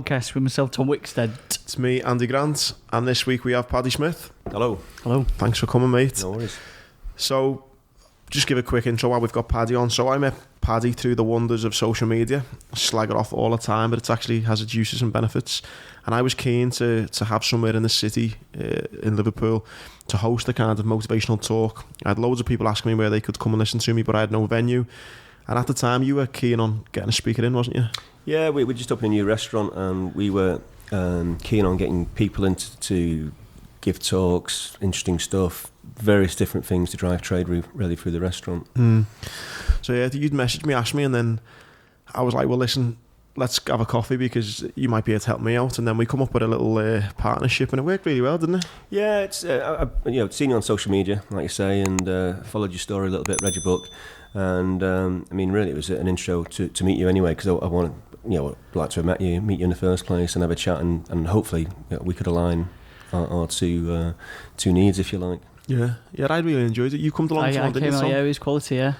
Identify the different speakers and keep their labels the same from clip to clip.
Speaker 1: Podcast with myself, Tom Wickstead.
Speaker 2: It's me, Andy Grant, and this week we have Paddy Smith.
Speaker 3: Hello.
Speaker 1: Hello.
Speaker 2: Thanks for coming, mate.
Speaker 3: No worries.
Speaker 2: So, just give a quick intro while we've got Paddy on. So I met Paddy through the wonders of social media. I slag it off all the time, but it actually has its uses and benefits. And I was keen to have somewhere in the city, in Liverpool, to host a kind of motivational talk. I had loads of people asking me where they could come and listen to me, but I had no venue. And at the time, you were keen on getting a speaker in, wasn't you?
Speaker 3: Yeah, we just opened a new restaurant, and we were keen on getting people in to give talks, interesting stuff, various different things to drive trade really through the restaurant.
Speaker 2: So yeah, you'd messaged me, asked me, and then I was like, well, listen, let's have a coffee because you might be able to help me out. And then we come up with a little partnership, and it worked really well, didn't it?
Speaker 3: Yeah, it's I've seen you on social media, like you say, and followed your story a little bit, read your book, and I mean, really, it was an intro to meet you anyway, because I wanted, like to meet you in the first place and have a chat, and hopefully we could align our two needs, if you like.
Speaker 2: Yeah, I really enjoyed it. You come along,
Speaker 1: I came out, yeah, it was quality, yeah.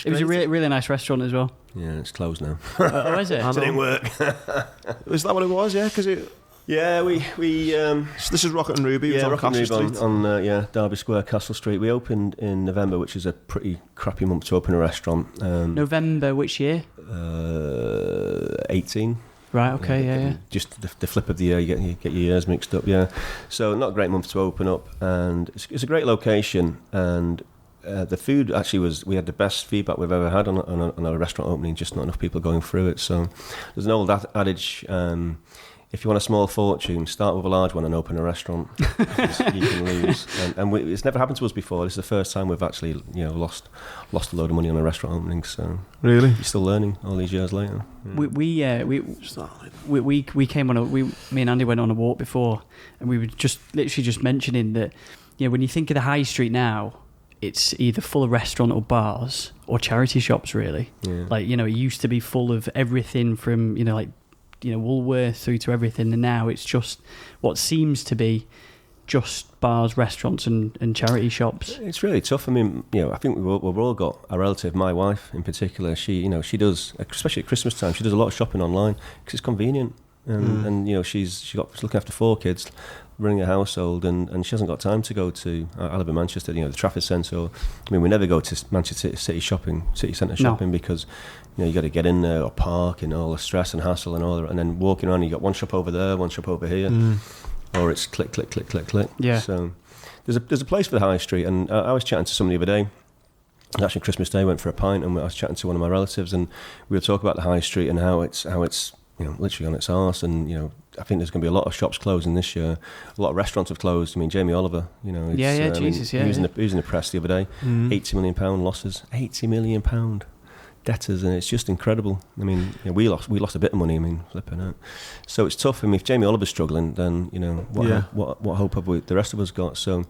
Speaker 1: It was a really nice restaurant as well.
Speaker 3: Yeah, it's closed now.
Speaker 1: Oh, is it?
Speaker 3: It didn't work.
Speaker 2: Is that what it was? Yeah, because it.
Speaker 3: Yeah, we
Speaker 2: So this is Rocket and Ruby.
Speaker 3: Yeah,
Speaker 2: on
Speaker 3: Rocket and
Speaker 2: Castle
Speaker 3: Ruby
Speaker 2: Street.
Speaker 3: on Derby Square, Castle Street. We opened in November, which is a pretty crappy month to open a restaurant.
Speaker 1: November, which year?
Speaker 3: 18.
Speaker 1: Right, okay, yeah.
Speaker 3: Just the flip of the year, you get your years mixed up, yeah. So not a great month to open up, and it's a great location, and the food actually we had the best feedback we've ever had on a restaurant opening, just not enough people going through it. So there's an old adage, if you want a small fortune, start with a large one and open a restaurant. You can lose. And it's never happened to us before. This is the first time we've actually lost a load of money on a restaurant opening. So
Speaker 2: Really?
Speaker 3: you're still learning all these years later. Yeah.
Speaker 1: We came on me and Andy went on a walk before, and we were literally mentioning that, when you think of the high street now, it's either full of restaurant or bars or charity shops, really.
Speaker 3: Yeah.
Speaker 1: Like, it used to be full of everything from, Woolworth through to everything, and now it's just what seems to be just bars, restaurants and charity shops.
Speaker 3: It's really tough. I mean, I think we've all got a relative, my wife in particular, she does, especially at Christmas time, she does a lot of shopping online because it's convenient. And she's looking after 4 kids, running a household, and she hasn't got time to go to. I live in Manchester, the Trafford Centre. I mean, we never go to Manchester City Centre shopping because you got to get in there or park and all the stress and hassle and all that, and then walking around, you got one shop over there, one shop over here, or it's click, click, click, click, click.
Speaker 1: Yeah.
Speaker 3: So there's a place for the high street, and I was chatting to somebody the other day. Actually, Christmas Day, went for a pint, and I was chatting to one of my relatives, and we were talking about the high street and how it's literally on its arse, and I think there's going to be a lot of shops closing this year. A lot of restaurants have closed. I mean, Jamie Oliver,
Speaker 1: Jesus,
Speaker 3: he was in the press the other day. £80 million losses, £80 million debtors, and it's just incredible. I mean, we lost a bit of money. I mean, flipping out. So it's tough. I mean, if Jamie Oliver's struggling, then what hope have the rest of us got? So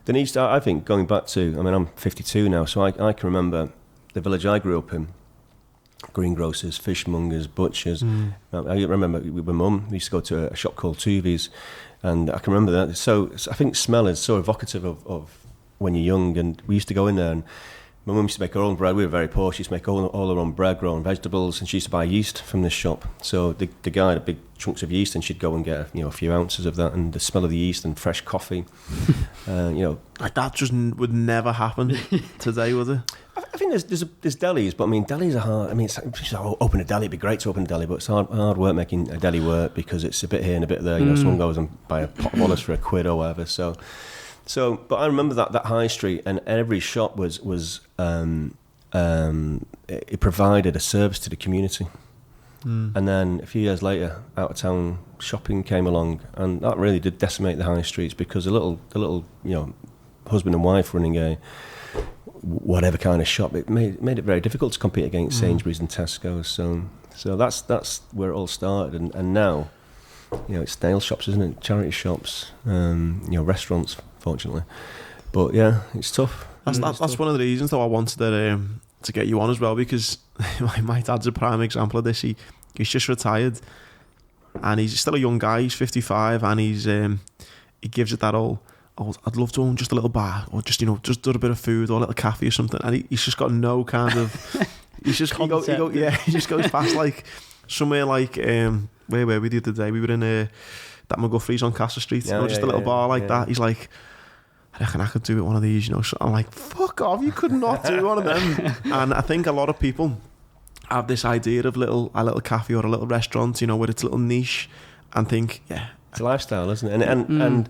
Speaker 3: there needs to, I think, going back to. I mean, I'm 52 now, so I can remember the village I grew up in. Greengrocers, fishmongers, butchers. I remember with my mum, we used to go to a shop called Tuvi's, and I can remember that. So I think smell is so evocative of when you're young, and we used to go in there, and my mum used to make her own bread. We were very poor. She used to make all her own bread, grow her own vegetables, and she used to buy yeast from this shop. So the guy had big chunks of yeast, and she'd go and get a few ounces of that, and the smell of the yeast and fresh coffee.
Speaker 2: Like that just would never happen today, would it?
Speaker 3: I think there's delis, but I mean, delis are hard. I mean, open a deli, it'd be great to open a deli, but it's hard work making a deli work because it's a bit here and a bit there. Someone goes and buy a pot of olives for £1 or whatever. So, but I remember that high street, and every shop was it provided a service to the community. And then a few years later, out of town shopping came along, and that really did decimate the high streets because the little husband and wife running a whatever kind of shop, it made it very difficult to compete against Sainsbury's and Tesco's. So that's where it all started, and now it's nail shops, isn't it? Charity shops, restaurants, fortunately. But yeah, it's tough.
Speaker 2: That's one of the reasons though I wanted to get you on as well, because my dad's a prime example of this. He's just retired, and he's still a young guy. He's 55, and he gives it that all. Oh, I'd love to own just a little bar, or just just do a bit of food or a little cafe or something. And he's just got no kind of. He just goes past like somewhere like where were we the other day? We were in that McGuffrey's on Castle Street, just a little bar like that. He's like, I reckon I could do it one of these, So I'm like, fuck off, you could not do one of them. And I think a lot of people have this idea of a little cafe or a little restaurant, where it's a little niche, and think,
Speaker 3: it's a lifestyle, isn't it? And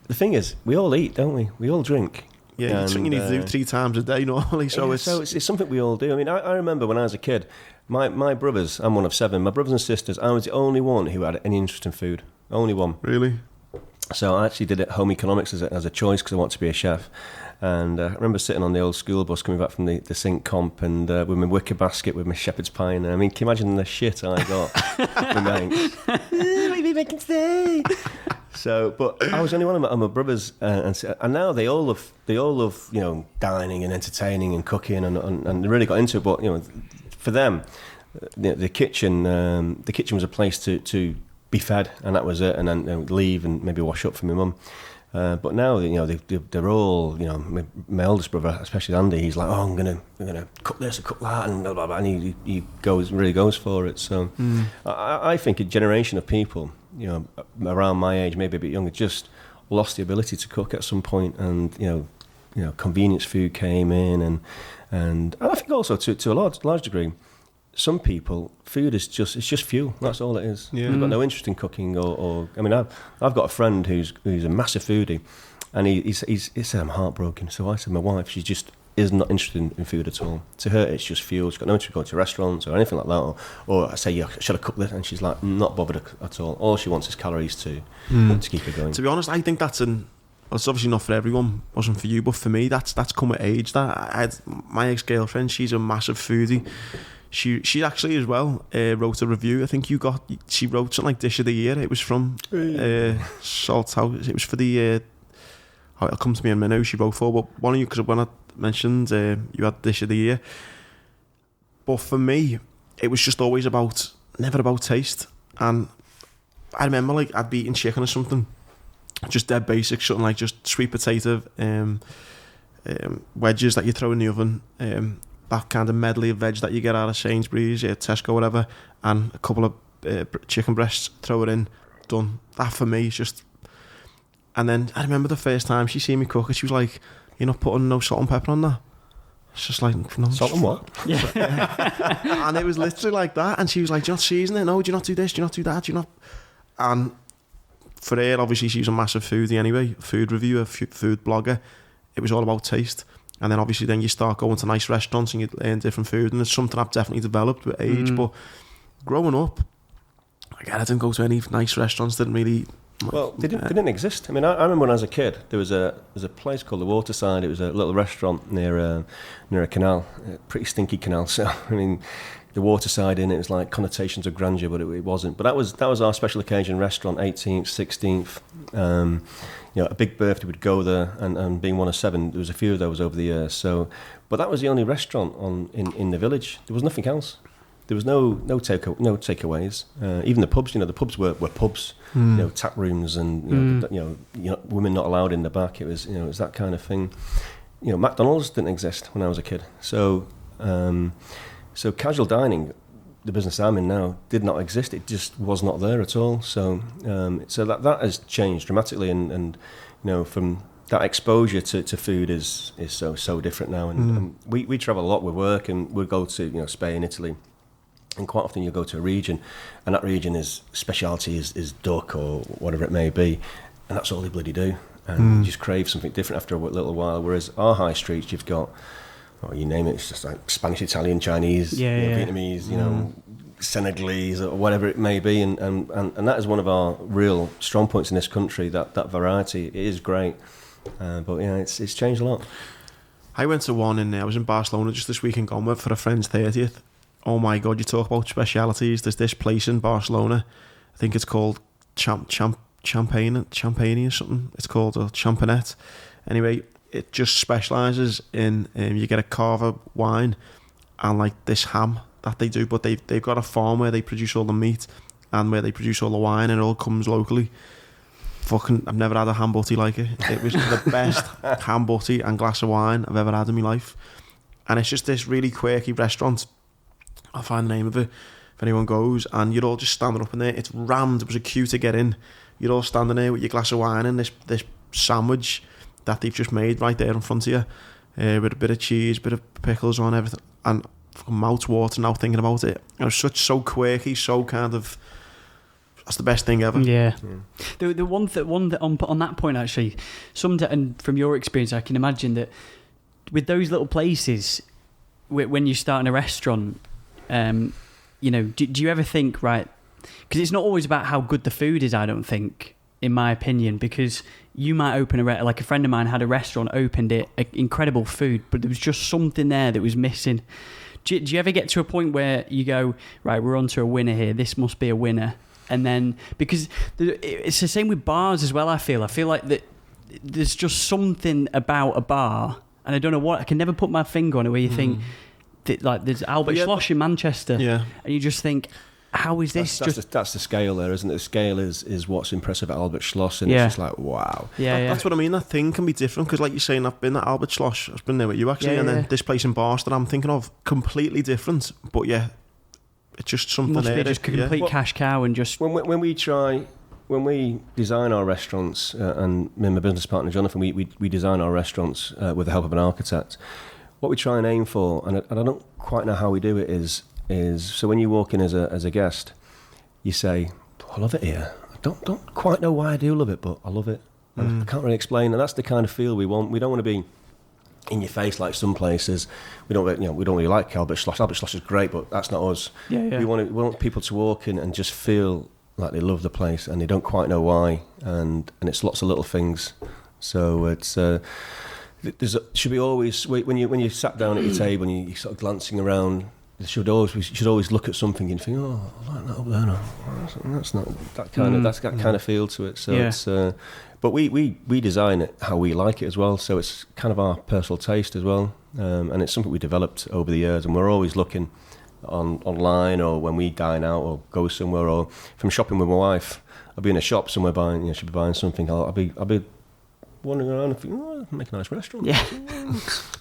Speaker 3: the thing is, we all eat, don't we? We all drink.
Speaker 2: Yeah, it's something you need to do 3 times a day normally. So
Speaker 3: it's something we all do. I mean, I remember when I was a kid, my brothers, I'm one of 7, my brothers and sisters, I was the only one who had any interest in food. Only one.
Speaker 2: Really?
Speaker 3: So I actually did it home economics as a choice because I wanted to be a chef. And I remember sitting on the old school bus coming back from the Sync comp and with my wicker basket with my shepherd's pie. And I mean, can you imagine the shit I got with my mates? Maybe they can stay. So, but I was only one of my brothers, and now they all love dining and entertaining and cooking and they really got into it. But for them, the kitchen was a place to be fed, and that was it, and then leave and maybe wash up for my mum. But now they're all my eldest brother, especially Andy. He's like, I'm gonna cook this and cook that and blah blah blah, and he really goes for it. So I think a generation of people around my age, maybe a bit younger, just lost the ability to cook at some point, and convenience food came in, and I think also to a large degree, some people, food is just fuel. That's all it is. Yeah. They've got no interest in cooking or I mean, I've got a friend who's a massive foodie, and he said, I'm heartbroken. So I said, my wife, she just is not interested in food at all. To her, it's just fuel. She's got no interest in going to restaurants or anything like that. Or I say, should I cook this? And she's like, not bothered at all. All she wants is calories to keep her going.
Speaker 2: To be honest, I think that's it's obviously not for everyone. Wasn't for you, but for me, that's come with age. That I had my ex-girlfriend. She's a massive foodie. She actually as well wrote a review. I think she wrote something like Dish of the Year. It was from Salt House. It was for the it'll come to me in a minute who she wrote for, but one of you, because when I mentioned you had Dish of the Year, but for me it was just always never about taste. And I remember like I'd be eating chicken or something, just dead basic, something like just sweet potato wedges that you throw in the oven, that kind of medley of veg that you get out of Sainsbury's, Tesco, whatever, and a couple of chicken breasts, throw it in, done. That for me is just... And then I remember the first time she seen me cook it, she was like, you're not putting no salt and pepper on that? It's just like... No,
Speaker 3: salt and what?
Speaker 2: Yeah. And it was literally like that, and she was like, do you not season it? No, do you not do this? Do you not do that? Do you not... And for her, obviously, she's a massive foodie anyway, food reviewer, food blogger. It was all about taste. And then obviously then you start going to nice restaurants and you learn different food, and it's something I've definitely developed with age. But growing up, again, I didn't go to any nice restaurants, didn't really...
Speaker 3: Well, they didn't exist. I mean, I remember when I was a kid, there was a place called the Waterside. It was a little restaurant near a canal, a pretty stinky canal. So, I mean, the Waterside in it was like connotations of grandeur, but it wasn't. But that was our special occasion restaurant, 18th, 16th. A big birthday would go there, and being one of 7, there was a few of those over the years. So, but that was the only restaurant in the village. There was nothing else. There was no takeaways. Even the pubs, the pubs were pubs, tap rooms, and women not allowed in the back. It was it was that kind of thing. McDonald's didn't exist when I was a kid. So casual dining, the business I'm in now, did not exist. It just was not there at all. So that has changed dramatically, and from that exposure to food is so different now. And we travel a lot with work, and we go to Spain, Italy. And quite often you'll go to a region, and that region is speciality is duck or whatever it may be, and that's all they bloody do. And you just crave something different after a little while. Whereas our high streets, you've got, you name it, it's just like Spanish, Italian, Chinese, Vietnamese, Senegalese, or whatever it may be. And that is one of our real strong points in this country. That variety, it is great. But it's changed a lot.
Speaker 2: I went to one I was in Barcelona just this week in gone for a friend's 30th. Oh my God, you talk about specialities. There's this place in Barcelona, I think it's called Champagne or something. It's called a Champinet. Anyway, it just specialises in, you get a Cava wine and like this ham that they do, but they've got a farm where they produce all the meat and where they produce all the wine, and it all comes locally. I've never had a ham butty like it. It was the best ham butty and glass of wine I've ever had in my life. And it's just this really quirky restaurant, I'll find the name of it, if anyone goes, and you're all just standing up in there. It's rammed. It was a queue to get in. You're all standing there with your glass of wine and this sandwich that they've just made right there in front of you, with a bit of cheese, bit of pickles on everything, and mouth water now thinking about it. It was so quirky, so kind of. That's the best thing ever.
Speaker 1: Yeah. The one that on that point actually, and from your experience, I can imagine that with those little places, when you start in a restaurant, do you ever think, right? Because it's not always about how good the food is, I don't think, in my opinion, because you might open like a friend of mine had a restaurant, opened it, incredible food, but there was just something there that was missing. Do you ever get to a point where you go, right, we're on to a winner here, this must be a winner? And then, because it's the same with bars as well, I feel like that there's just something about a bar, and I don't know what, I can never put my finger on it, where you think, that, like, there's Albert Schloss in Manchester, and you just think, how is this?
Speaker 3: That's the scale there, isn't it? The scale is what's impressive at Albert Schloss, and it's just like, wow.
Speaker 2: That's what I mean. That thing can be different, because like you're saying, I've been at Albert Schloss, I've been there with you actually, and then this place in Boston I'm thinking of, completely different, but it's just something
Speaker 1: must
Speaker 2: there.
Speaker 1: Be just a complete cash cow, and just
Speaker 3: when we design our restaurants, and me and my business partner Jonathan, we design our restaurants with the help of an architect. What we try and aim for, and I don't quite know how we do it, is so when you walk in as a guest, you say, I love it here. I don't quite know why I do love it, but I love it. And I can't really explain, and that's the kind of feel we want. We don't want to be in your face like some places. We don't really like Albert Schloss. Albert Schloss is great, but that's not us. We want people to walk in and just feel like they love the place, and they don't quite know why. And it's lots of little things. So it's should be always, when you sat down at your table and you're sort of glancing around, we should always look at something and think, oh, I like that up there. No, that's not that kind of that's that kind of feel to it. So it's. But we design it how we like it as well, so it's kind of our personal taste as well, and it's something we developed over the years, and we're always looking online, or when we dine out or go somewhere, or from shopping with my wife, I'll be in a shop somewhere buying, she'll be buying something, I'll be wandering around and think, make a nice restaurant.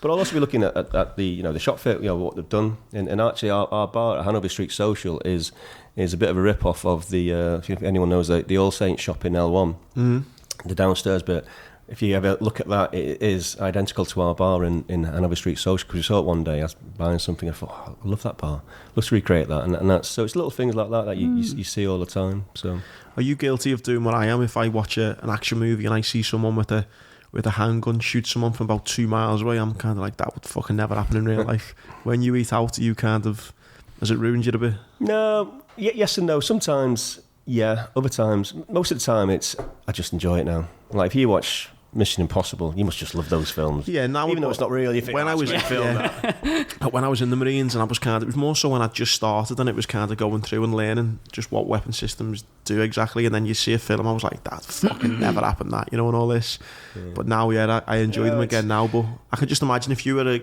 Speaker 3: But I'll also be looking at the shop fit, what they've done, and actually our bar at Hanover Street Social is a bit of a rip-off of the, if anyone knows, the All Saints shop in L1. The downstairs bit, if you ever look at that, it is identical to our bar in Hanover Street Social, because we saw it one day. I was buying something, I thought, I love that bar. Let's recreate that, and that's so. It's little things like that you see all the time. So, are
Speaker 2: you guilty of doing what I am? If I watch an action movie and I see someone with a handgun shoot someone from about 2 miles away, I'm kind of like, that would fucking never happen in real life. When you eat out, you kind of, has it ruined you a bit?
Speaker 3: No, yes and no. Sometimes. Yeah, other times, most of the time, I just enjoy it now. Like, if you watch Mission Impossible, you must just love those films.
Speaker 2: Yeah, now
Speaker 3: even though it's not real, you think, when I was
Speaker 2: when I was in the Marines, and it was more so when I just started, and it was kind of going through and learning just what weapon systems do exactly, and then you see a film, I was like, that fucking never happened, that, and all this. But now, I enjoy them again now. But I could just imagine if you were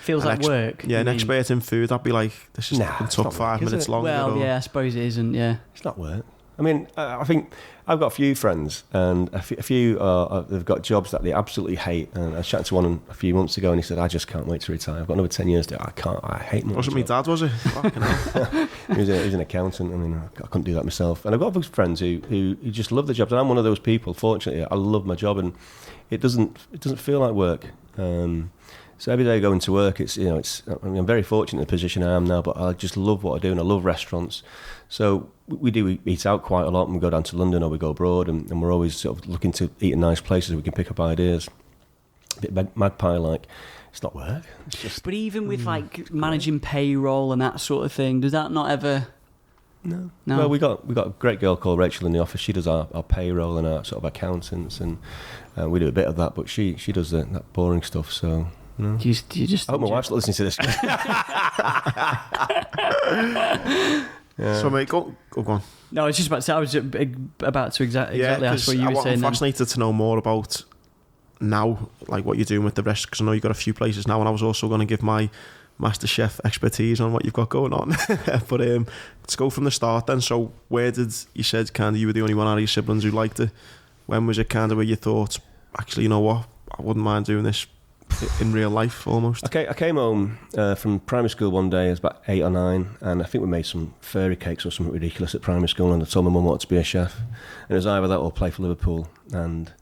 Speaker 1: feels like work.
Speaker 2: Yeah, an expert in food, I'd be like, this is took 5 minutes longer.
Speaker 1: Well, I suppose it isn't. Yeah,
Speaker 3: it's not work. I mean, I think I've got a few friends, and a few they've got jobs that they absolutely hate. And I was chatting to one a few months ago, and he said, "I just can't wait to retire. I've got another 10 years to do it. I hate my
Speaker 2: Wasn't my dad, was he? Fucking hell.
Speaker 3: He was an accountant. I mean, I couldn't do that myself. And I've got other friends who just love the jobs, and I'm one of those people. Fortunately, I love my job, and it doesn't feel like work. So every day going to work, I'm very fortunate in the position I am now, but I just love what I do, and I love restaurants. So we eat out quite a lot, and we go down to London or we go abroad, and we're always sort of looking to eat in nice places where we can pick up ideas. A bit magpie-like. It's not work. It's just.
Speaker 1: But even with like managing payroll and that sort of thing, does that not ever?
Speaker 3: No. Well, we got a great girl called Rachel in the office. She does our payroll and our sort of accountants, and we do a bit of that. But she does that boring stuff. So. No.
Speaker 1: Do you just
Speaker 3: I hope my wife's not listening to this.
Speaker 2: So, mate, go on.
Speaker 1: No, I was just about to say, I was about to exactly ask what you were saying.
Speaker 2: I'm fascinated to know more about now, like what you're doing with the rest, because I know you've got a few places now, and I was also going to give my MasterChef expertise on what you've got going on. But let's go from the start then. So where did, you said kind of you were the only one out of your siblings who liked it. When was it kind of where you thought, actually, you know what, I wouldn't mind doing this in real life almost.
Speaker 3: Okay, I came home from primary school one day. I was about 8 or 9, and I think we made some fairy cakes or something ridiculous at primary school. And I told my mum I wanted to be a chef, and it was either that or play for Liverpool. And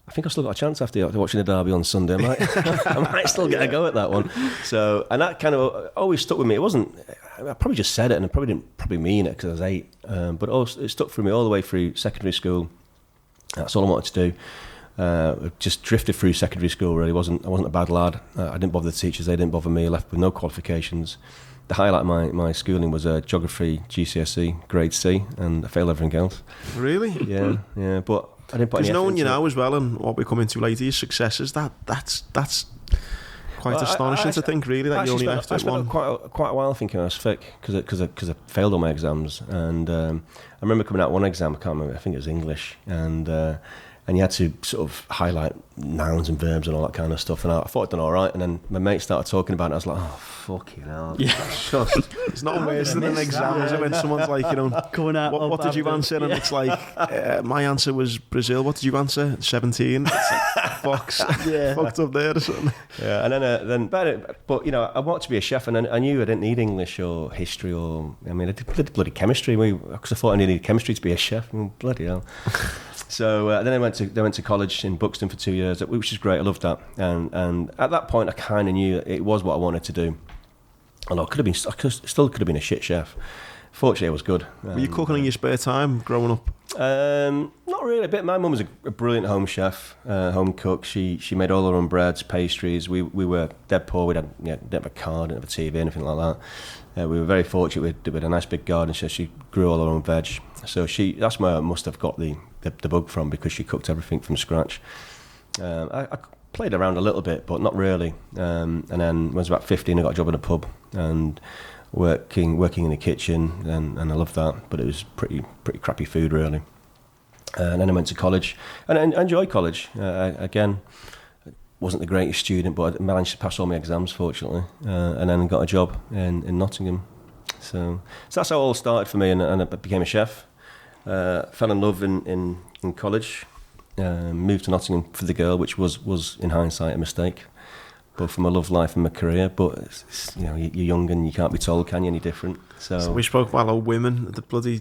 Speaker 3: I think I still got a chance after watching the derby on Sunday. I might still get a go at that one. So, and that kind of always stuck with me. It wasn't. I probably just said it, and I probably didn't mean it because I was 8. But it stuck through me all the way through secondary school. That's all I wanted to do. Just drifted through secondary school. Really, I wasn't a bad lad. I didn't bother the teachers. They didn't bother me. I left with no qualifications. The highlight of my schooling was geography GCSE grade C, and I failed everything else.
Speaker 2: Really?
Speaker 3: Yeah. But I didn't put any effort
Speaker 2: knowing
Speaker 3: into
Speaker 2: you
Speaker 3: it.
Speaker 2: now as well, and what we're coming to later, your successes. That's quite astonishing to think, really, that you only left
Speaker 3: I
Speaker 2: at one.
Speaker 3: spent quite a while thinking I was thick because I failed all my exams, and I remember coming out one exam. I can't remember. I think it was English, and you had to sort of highlight nouns and verbs and all that kind of stuff. And I thought I'd done all right, and then my mate started talking about it. I was like, oh, fucking hell.
Speaker 1: Yeah.
Speaker 2: It's not worse than an exam, is it, when someone's like,
Speaker 1: coming out.
Speaker 2: what did you answer? And it's like, my answer was Brazil. What did you answer? 17. It's like, Fox.
Speaker 1: Yeah.
Speaker 2: Fucked up there or something.
Speaker 3: Yeah, and but I wanted to be a chef, and I knew I didn't need English or history I did bloody chemistry because I thought I needed chemistry to be a chef. Bloody hell. So then I went to college in Buxton for 2 years, which is great. I loved that, and at that point I kind of knew it was what I wanted to do. And I still could have been a shit chef. Fortunately, I was good.
Speaker 2: Were you cooking in your spare time growing up?
Speaker 3: Not really. My mum was a brilliant home chef, home cook. She made all her own breads, pastries. We were dead poor. We didn't have a car, didn't have a TV, anything like that. We were very fortunate. We had a nice big garden, so she grew all her own veg. So that's where I must have got the bug from, because she cooked everything from scratch. I played around a little bit, but not really. And then when I was about 15, I got a job in a pub and working in the kitchen, and I loved that. But it was pretty crappy food, really. And then I went to college, and I enjoyed college. Again, wasn't the greatest student, but I managed to pass all my exams, fortunately. And then got a job in Nottingham. So that's how it all started for me, and I became a chef. Fell in love in college. Moved to Nottingham for the girl, which was in hindsight a mistake, both for my love life and my career. But you're young and you can't be told, can you, any different? So
Speaker 2: we spoke about our women, the bloody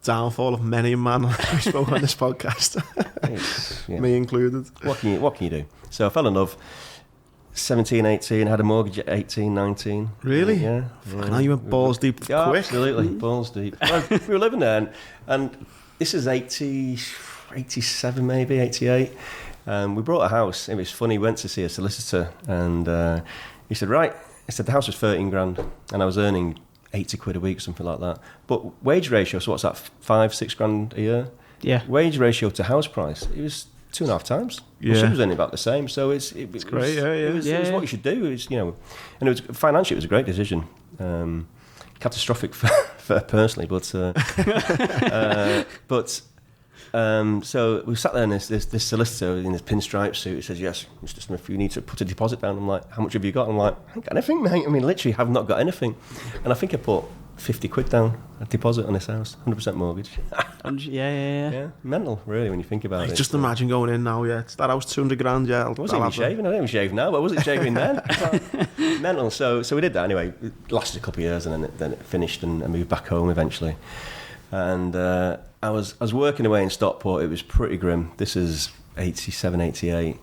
Speaker 2: downfall of many a man. We spoke on this podcast, me included.
Speaker 3: What can you do? So I fell in love. 17, 18, had a mortgage at 18, 19.
Speaker 2: Really?
Speaker 3: Yeah.
Speaker 2: Now you went balls deep quick.
Speaker 3: Absolutely, balls deep. Well, we were living there, and this is 87 maybe, 88. We bought a house. It was funny, we went to see a solicitor, and he said, right, the house was 13 grand, and I was earning 80 quid a week, something like that. But wage ratio, so what's that, 5-6 grand a year?
Speaker 1: Yeah.
Speaker 3: Wage ratio to house price, it was 2.5 times.
Speaker 2: Yeah.
Speaker 3: Well, she was earning about the same, so it's
Speaker 2: great.
Speaker 3: It was what you should do. And it was financially, it was a great decision. Catastrophic for personally, but so we sat there, and this solicitor in his pinstripe suit, he says, yes, Mr. Smith, you need to put a deposit down. I'm like, how much have you got? I'm like, I haven't got anything, mate. I mean, literally have not got anything. And I think I put 50 quid down, a deposit on this house, 100% mortgage.
Speaker 1: Yeah.
Speaker 3: Mental, really, when you think about it.
Speaker 2: Just imagine going in now, it's that house 200 grand, yeah.
Speaker 3: I wasn't even shaving. I don't even shave now, but I wasn't shaving then. Mental. So we did that anyway. It lasted a couple of years, and then it finished, and I moved back home eventually. And I was working away in Stockport. It was pretty grim. This is 87, 88.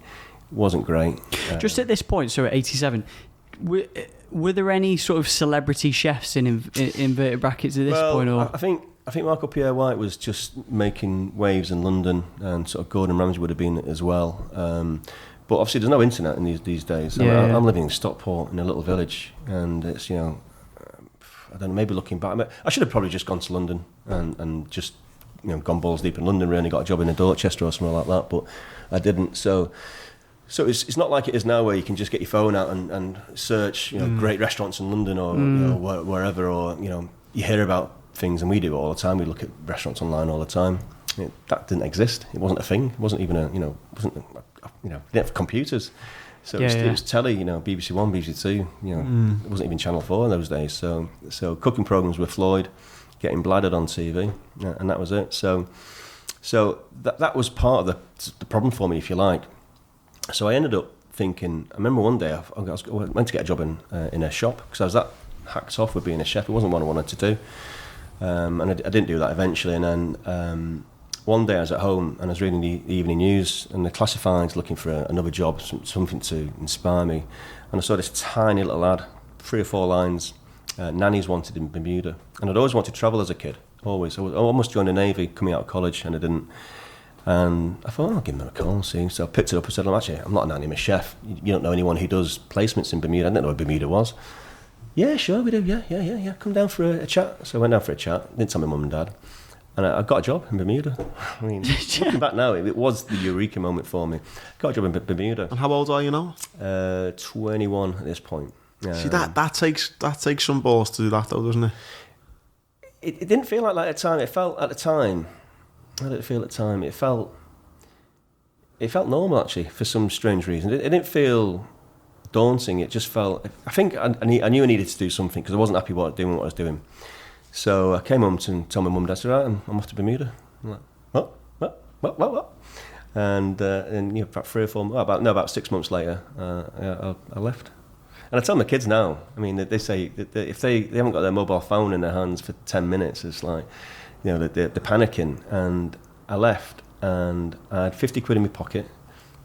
Speaker 3: Wasn't great.
Speaker 1: Just at this point, so at 87, were there any sort of celebrity chefs in inverted brackets at this point? Or?
Speaker 3: I think Michael Pierre White was just making waves in London, and sort of Gordon Ramsay would have been as well. But obviously, there's no internet in these days. I'm living in Stockport in a little village, and it's I don't know. Maybe looking back, I should have probably just gone to London and just gone balls deep in London. Really got a job in a Dorchester or something like that, but I didn't. So it's not like it is now, where you can just get your phone out and search great restaurants in London or wherever, or you hear about things, and we do it all the time. We look at restaurants online all the time. That didn't exist. It wasn't a thing. It wasn't even we didn't have computers. So it was telly, BBC One, BBC Two. It wasn't even Channel 4 in those days. So cooking programs were Floyd, getting bladdered on TV, and that was it. So that was part of the problem for me, if you like. So I ended up thinking. I remember one day I went to get a job in a shop because I was that hacked off with being a chef. It wasn't what I wanted to do, and I didn't do that eventually. And then one day I was at home and I was reading the evening news, and the classifieds looking for another job, something to inspire me. And I saw this tiny little ad, 3 or 4 lines, nannies wanted in Bermuda. And I'd always wanted to travel as a kid, always. I almost joined the Navy coming out of college, and I didn't. And I thought, I'll give them a call, see. So I picked it up and said, I'm not a nanny, I'm a chef. You don't know anyone who does placements in Bermuda. I didn't know where Bermuda was. Yeah, sure, we do, yeah. Come down for a chat. So I went down for a chat, didn't tell my mum and dad. And I got a job in Bermuda. I mean, looking back now, it was the eureka moment for me. Got a job in Bermuda.
Speaker 2: And how old are you now?
Speaker 3: 21 at this point.
Speaker 2: See, that takes some balls to do that, though, doesn't it?
Speaker 3: It didn't feel like that at the time. It felt at the time. How did it feel at the time? It felt normal, actually, for some strange reason. It didn't feel daunting. It just felt. I think I knew I needed to do something because I wasn't happy doing what I was doing. So I came home to tell my mum and dad, I said, right, I'm off to Bermuda. I'm like, what? And about 3 or 4, about 6 months later, I left. And I tell my kids now, I mean, they say that if they haven't got their mobile phone in their hands for 10 minutes, it's like, they're panicking. And I left, and I had 50 quid in my pocket,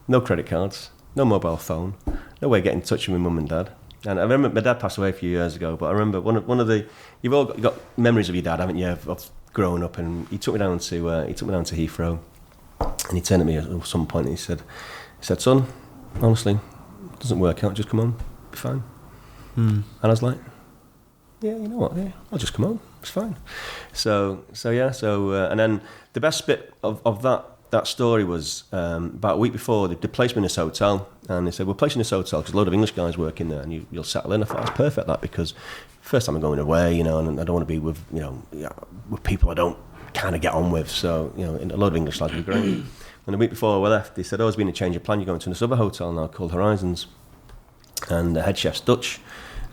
Speaker 3: no credit cards, no mobile phone, no way of getting in touch with my mum and dad. And I remember my dad passed away a few years ago, but I remember one of the you've all got memories of your dad, haven't you, of growing up? And he took me down to Heathrow, and he turned to me at some point and he said, son, honestly, it doesn't work out. Just come home, be fine. And I was like, yeah, you know what? Yeah, I'll just come home. It's fine. So and then the best bit of that story was about a week before they placed me in this hotel, and they said, we're placing this hotel because a load of English guys work in there, and you'll settle in. I thought that's perfect, that, because first time I'm going away, and I don't want to be with with people I don't kind of get on with. So a load of English lads would be great. And the week before we left, they said, there's been a change of plan. You're going to this other hotel now called Horizons, and the head chef's Dutch,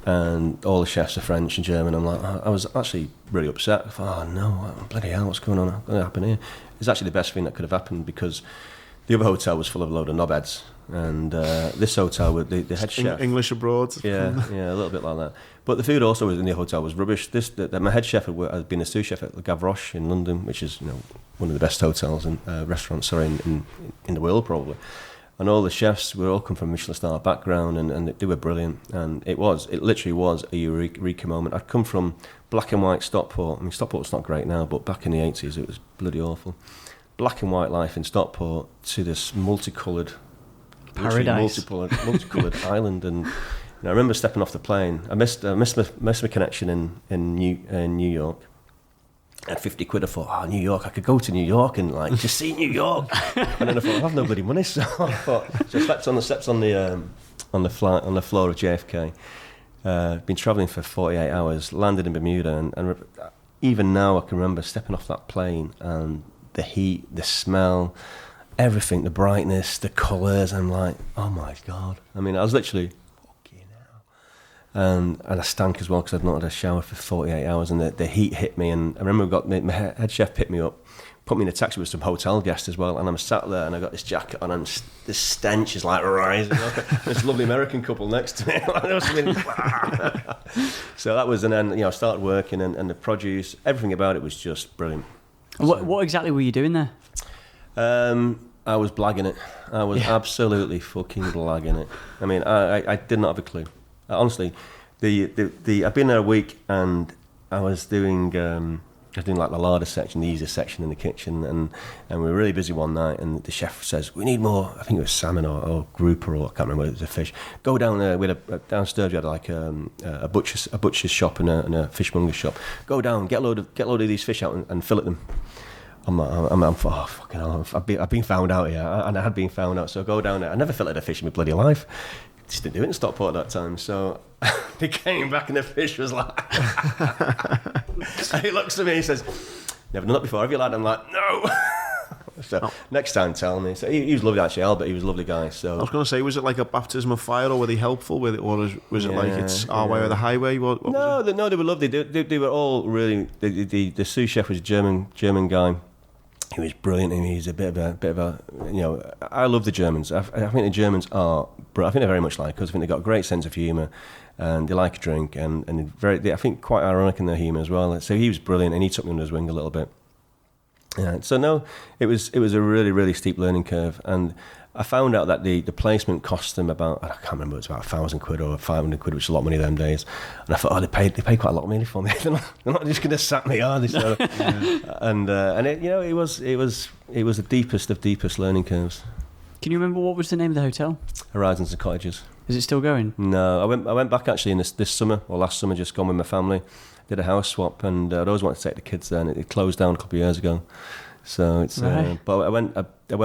Speaker 3: and all the chefs are French and German. I'm like, I was actually really upset. I thought, oh no, bloody hell, what's going on? What's going to happen here? It's actually the best thing that could have happened, because the other hotel was full of a load of knobheads, and this hotel with the head chef,
Speaker 2: English abroad,
Speaker 3: yeah, a little bit like that. But the food also in the hotel was rubbish. My head chef had been a sous chef at Le Gavroche in London, which is one of the best hotels and restaurants in the world probably. And all the chefs were all come from Michelin star background, and they were brilliant. And it literally was a eureka moment. I'd come from black and white Stockport. I mean, Stockport's not great now, but back in the 80s it was bloody awful. Black and white life in Stockport to this multicoloured
Speaker 1: paradise,
Speaker 3: multicoloured island. And I remember stepping off the plane. I missed my connection in New York. I had 50 quid. I thought, New York, I could go to New York and just see New York. And then I thought, I have no bloody money, so I slept on the steps on the floor of JFK. Been travelling for 48 hours, landed in Bermuda, and even now I can remember stepping off that plane and the heat, the smell, everything, the brightness, the colours. I'm like, oh my God. I mean, I was literally, fucking hell. And I stank as well because I'd not had a shower for 48 hours, and the heat hit me. And I remember my head chef picked me up, put me in a taxi with some hotel guests as well, and I'm sat there and I got this jacket on, and the stench is like rising. This lovely American couple next to me. So that was, and then I started working, and the produce, everything about it was just brilliant.
Speaker 1: What exactly were you doing there?
Speaker 3: I was blagging it. I was absolutely fucking blagging it. I mean, I did not have a clue. Honestly, I've been there a week, and I was doing like the larder section, the easier section in the kitchen, and we were really busy one night, and the chef says, we need more, I think it was salmon or grouper, or I can't remember whether it was a fish. Go down there, downstairs we had like a butcher's shop and a fishmonger's shop. Go down, get a load of these fish out and fillet them. I'm fucking hell, I've been found out here, and I had been found out, so I go down there. I never filleted a fish in my bloody life. Just didn't do it in Stockport at that time, so they came back and the fish was like, and he looks at me and he says, never done that before, have you, lad? I'm like, no. So next time tell me. So he was lovely actually, Albert, he was a lovely guy. So
Speaker 2: I was going to say, was it like a baptism of fire, or were they helpful with it, or was it like it's our way or the highway? What
Speaker 3: no, they were lovely. They were all really, the sous chef was a German guy. He was brilliant. I mean, he's a bit of a, you know, I love the Germans. I think the Germans are, I think they're very much like us. I think they've got a great sense of humour, and they like a drink, and I think quite ironic in their humour as well. So he was brilliant, and he took me under his wing a little bit. So no, it was a really, really steep learning curve, and I found out that the placement cost them about, I can't remember, it was about £1,000 or £500, which is a lot of money them days. And I thought, they paid quite a lot of money for me. They're not just going to sack me, are they? So, and it, you know, it was the deepest of deepest learning curves.
Speaker 1: Can you remember what was the name of the hotel?
Speaker 3: Horizons and Cottages.
Speaker 1: Is it still going?
Speaker 3: No, I went back actually in this summer, or last summer, just gone with my family. Did a house swap, and I'd always wanted to take the kids there, and it closed down a couple of years ago. So it's,
Speaker 1: right.
Speaker 3: But I went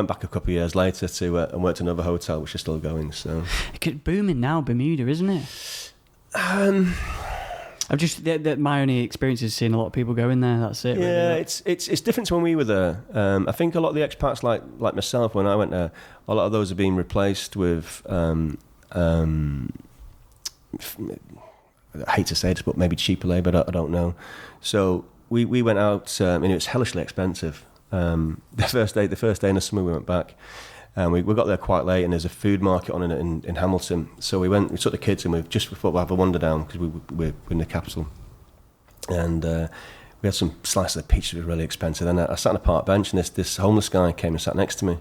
Speaker 3: back a couple of years later and worked at another hotel, which is still going. So
Speaker 1: it's booming now, Bermuda, isn't it? I've just my only experience is seeing a lot of people going there. That's it.
Speaker 3: Yeah,
Speaker 1: really.
Speaker 3: it's different to when we were there. I think a lot of the expats, like myself, when I went there, a lot of those have been replaced with. I hate to say this, but maybe cheaper labour. I don't know. So we went out, and it was hellishly expensive. The first day in the summer we went back, and we got there quite late, and there's a food market on in Hamilton. So we took the kids, and we thought we'd have a wander down because we're in the capital, and we had some slices of peach that were really expensive. And I sat on a park bench, and this homeless guy came and sat next to me,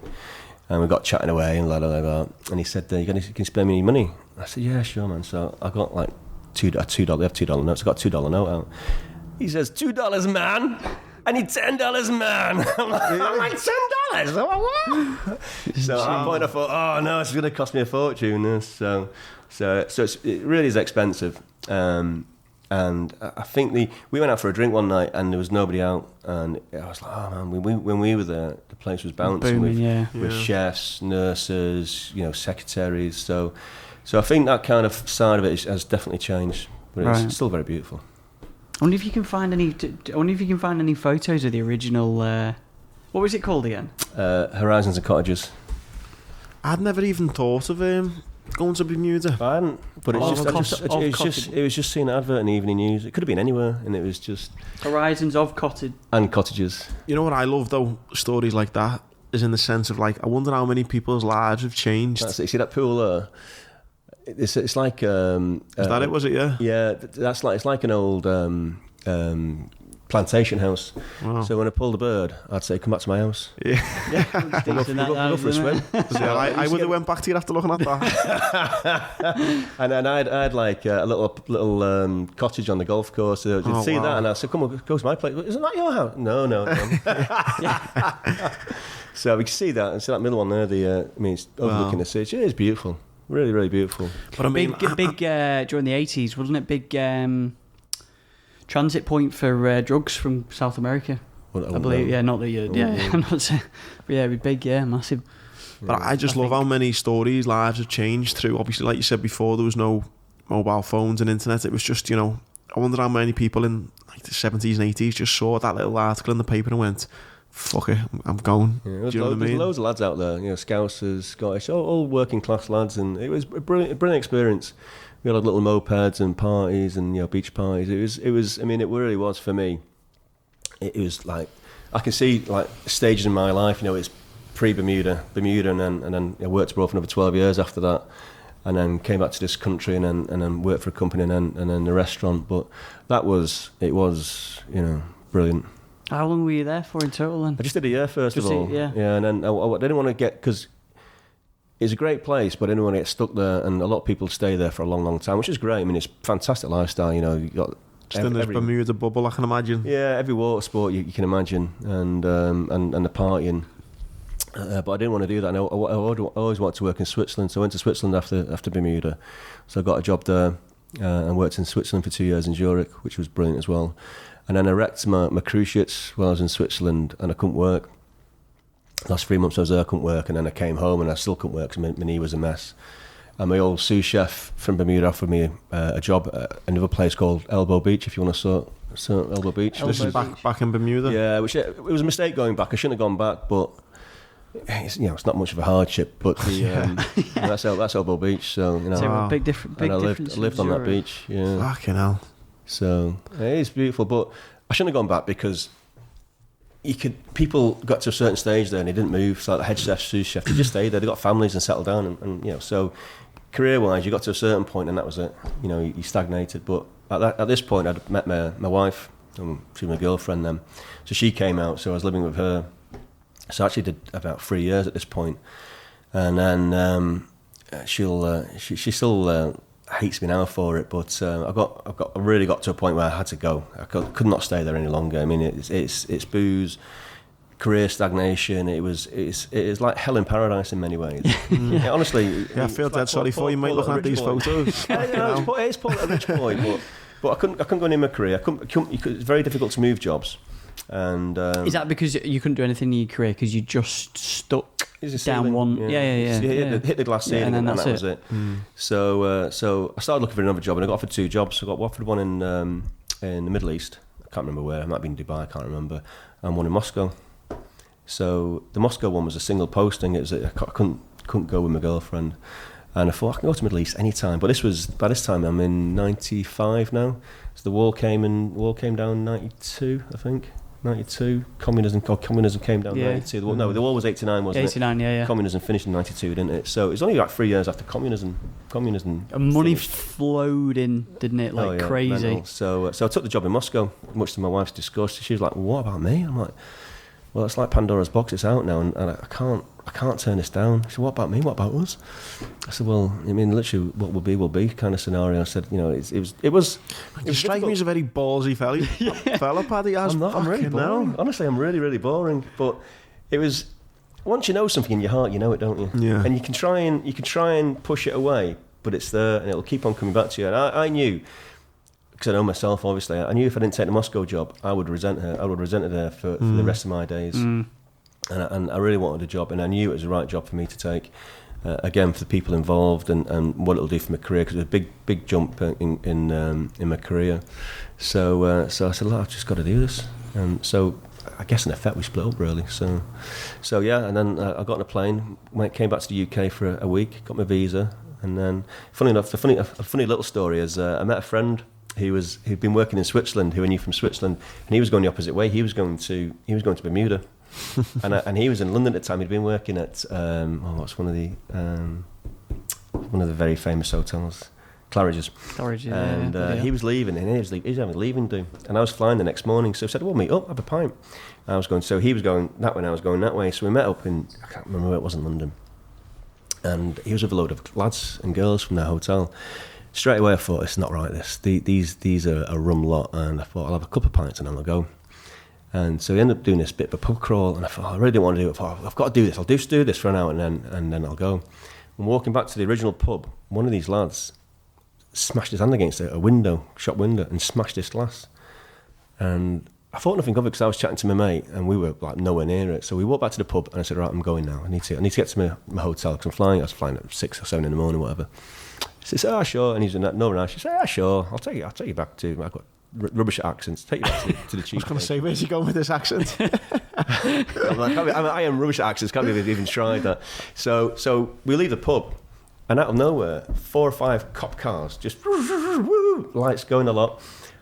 Speaker 3: and we got chatting away and and he said, "You can spare me any money?" I said, "Yeah, sure, man." So I got like $2. They have $2 notes. I got a $2 note out. He says, $2, man. I need $10, man. I'm like, $10? I'm like, what? So at that point I thought, oh no, it's going to cost me a fortune. So it really is expensive. And I think we went out for a drink one night, and there was nobody out, and I was like, oh man, when we were there, the place was bouncing
Speaker 1: booming,
Speaker 3: with chefs, nurses, you know, secretaries. So I think that kind of side of it has definitely changed, but it's still very beautiful.
Speaker 1: I wonder if you can find any photos of the original. What was it called again?
Speaker 3: Horizons and Cottages.
Speaker 2: I'd never even thought of going to Bermuda.
Speaker 3: I hadn't, but it was just seeing an advert in the evening news. It could have been anywhere, and it was just
Speaker 1: Horizons of Cottage
Speaker 3: and Cottages. You
Speaker 2: know what I love though? Stories like that is in the sense of like, I wonder how many people's lives have changed.
Speaker 3: That's it. See that pool there? It's like
Speaker 2: is that it? Was it?
Speaker 3: Yeah, it's like an old plantation house. Wow. So when I pulled a bird, I'd say, come back to my house.
Speaker 2: Yeah.
Speaker 3: We'll go for a swim.
Speaker 2: I would have went back to you after looking at that.
Speaker 3: and then I had like a little cottage on the golf course. So you'd see that, and I said, come on, go to my place. Isn't that your house? No. So we can see that, and see that middle one there. It's overlooking the sea. It is beautiful. Really, really beautiful.
Speaker 1: But I mean, big during the 80s, wasn't it? Big transit point for drugs from South America. I believe. Yeah, not that you. Yeah, I'm not saying. But yeah, it'd be big. Yeah, massive.
Speaker 2: But I just love how many stories, lives have changed through. Obviously, like you said before, there was no mobile phones and internet. It was just, you know, I wonder how many people in like the 70s and 80s just saw that little article in the paper and went, fuck it, I'm going.
Speaker 3: Yeah,
Speaker 2: do you know what I mean?
Speaker 3: There's loads of lads out there, you know, Scousers, Scottish, all working class lads, and it was a brilliant experience. We had little mopeds and parties and, you know, beach parties. It was. I mean, it really was for me. It was like, I can see like stages in my life. You know, it's pre-Bermuda, and then I worked abroad for another 12 years after that, and then came back to this country and then worked for a company and then the restaurant. But it was, you know, brilliant.
Speaker 1: How long were you there for in total then?
Speaker 3: I just did a year first of all.
Speaker 1: Yeah,
Speaker 3: and then I didn't want to get, because it's a great place, but I didn't want to get stuck there, and a lot of people stay there for a long, long time, which is great. I mean, it's a fantastic lifestyle, you know. You got
Speaker 2: just in this Bermuda bubble, I can imagine.
Speaker 3: Yeah, every water sport you can imagine, and the partying. But I didn't want to do that, and I always wanted to work in Switzerland, so I went to Switzerland after Bermuda. So I got a job there and worked in Switzerland for 2 years in Zurich, which was brilliant as well. And then I wrecked my cruciates while I was in Switzerland, and I couldn't work. Last 3 months I was there, I couldn't work, and then I came home and I still couldn't work because my knee was a mess. And my old sous chef from Bermuda offered me a job at another place called Elbow Beach, if you want to sort Elbow Beach.
Speaker 2: This is back in Bermuda?
Speaker 3: Yeah, which it was a mistake going back. I shouldn't have gone back, but it's not much of a hardship. But that's Elbow Beach, so you know.
Speaker 1: So big difference.
Speaker 3: I lived on that beach. Yeah.
Speaker 2: Fucking hell.
Speaker 3: So it is beautiful, but I shouldn't have gone back because people got to a certain stage there and they didn't move. So like the head chef, sous chef, they just stayed there. They got families and settled down, and you know, so career-wise, you got to a certain point and that was it. You know, you stagnated. But at this point, I'd met my wife. She was my girlfriend then, so she came out. So I was living with her. So I actually did about 3 years at this point, and then she still hates me now for it. But I really got to a point where I had to go. I could not stay there any longer. I mean, it's booze, career stagnation. It is like hell in paradise in many ways. Yeah, honestly,
Speaker 2: I feel dead sorry for you, mate. Looking at these photos.
Speaker 3: It's Paul at a rich boy, but I couldn't go near my career. It's very difficult to move jobs. And
Speaker 1: is that because you couldn't do anything in your career because you just stuck down one? Yeah.
Speaker 3: Hit the glass ceiling, and that was it. So I started looking for another job, and I got offered 2 jobs. I got offered one in the Middle East. I can't remember where. It might be in Dubai. I can't remember. And one in Moscow. So the Moscow one was a single posting. I couldn't go with my girlfriend. And I thought I can go to the Middle East anytime. But by this time I'm in 95 now. So the wall came down in 92, I think. 92. Communism came down in 92. The wall was 89, wasn't
Speaker 1: 89,
Speaker 3: it? 89,
Speaker 1: yeah.
Speaker 3: Communism finished in 92, didn't it? So it was only like 3 years after communism.
Speaker 1: And money flowed in, didn't it? Like crazy.
Speaker 3: Mental. So I took the job in Moscow, much to my wife's disgust. She was like, well, what about me? I'm like, well, it's like Pandora's box. It's out now, and I can't turn this down. She said, what about me? What about us? I said, well, I mean, literally, what will be kind of scenario. I said, you know, it was.
Speaker 2: You strike me as a very ballsy fella, Paddy.
Speaker 3: I'm really boring. Honestly, I'm really, really boring. But it was, once you know something in your heart, you know it, don't you?
Speaker 2: Yeah.
Speaker 3: And you can try and push it away, but it's there, and it'll keep on coming back to you. And I knew, because I know myself, obviously, I knew if I didn't take the Moscow job, I would resent her. I would resent her for the rest of my days. And I really wanted a job, and I knew it was the right job for me to take. Again, for the people involved and what it'll do for my career, because it was a big jump in my career. So I said, look, I've just got to do this. And so I guess in effect we split up really. So yeah, and then I got on a plane, came back to the UK for a week, got my visa, and then funny enough, a funny little story is I met a friend who'd been working in Switzerland, who I knew from Switzerland, and he was going the opposite way. He was going to Bermuda. and he was in London at the time. He'd been working at what's one of the very famous hotels, Claridge's. And he was leaving, and he was having a leaving do. And I was flying the next morning, so I said, "We'll meet up, have a pint." I was going, so he was going that way, and I was going that way. So we met up in, I can't remember where it was in London, and he was with a load of lads and girls from their hotel. Straight away, I thought, it's not right. These are a rum lot, and I thought I'll have a couple of pints and then I'll go. And so we ended up doing this bit of a pub crawl, and I thought I really didn't want to do it. I thought I've got to do this. I'll just do this for an hour, and then I'll go. And walking back to the original pub, one of these lads smashed his hand against a window, shop window, and smashed this glass. And I thought nothing of it because I was chatting to my mate, and we were like nowhere near it. So we walked back to the pub, and I said, "Right, I'm going now. I need to get to my hotel because I was flying at 6 or 7 in the morning, whatever." He said, "Oh, sure." And he's in that no rush. She said, "Oh, sure. I'll take you back to." I've got rubbish accents. Take you back to the cheap.
Speaker 2: I was going to say, where's he going with this accent?
Speaker 3: I am rubbish at accents. Can't believe they've even tried that. So we leave the pub, and out of nowhere, 4 or 5 cop cars, just lights going a lot.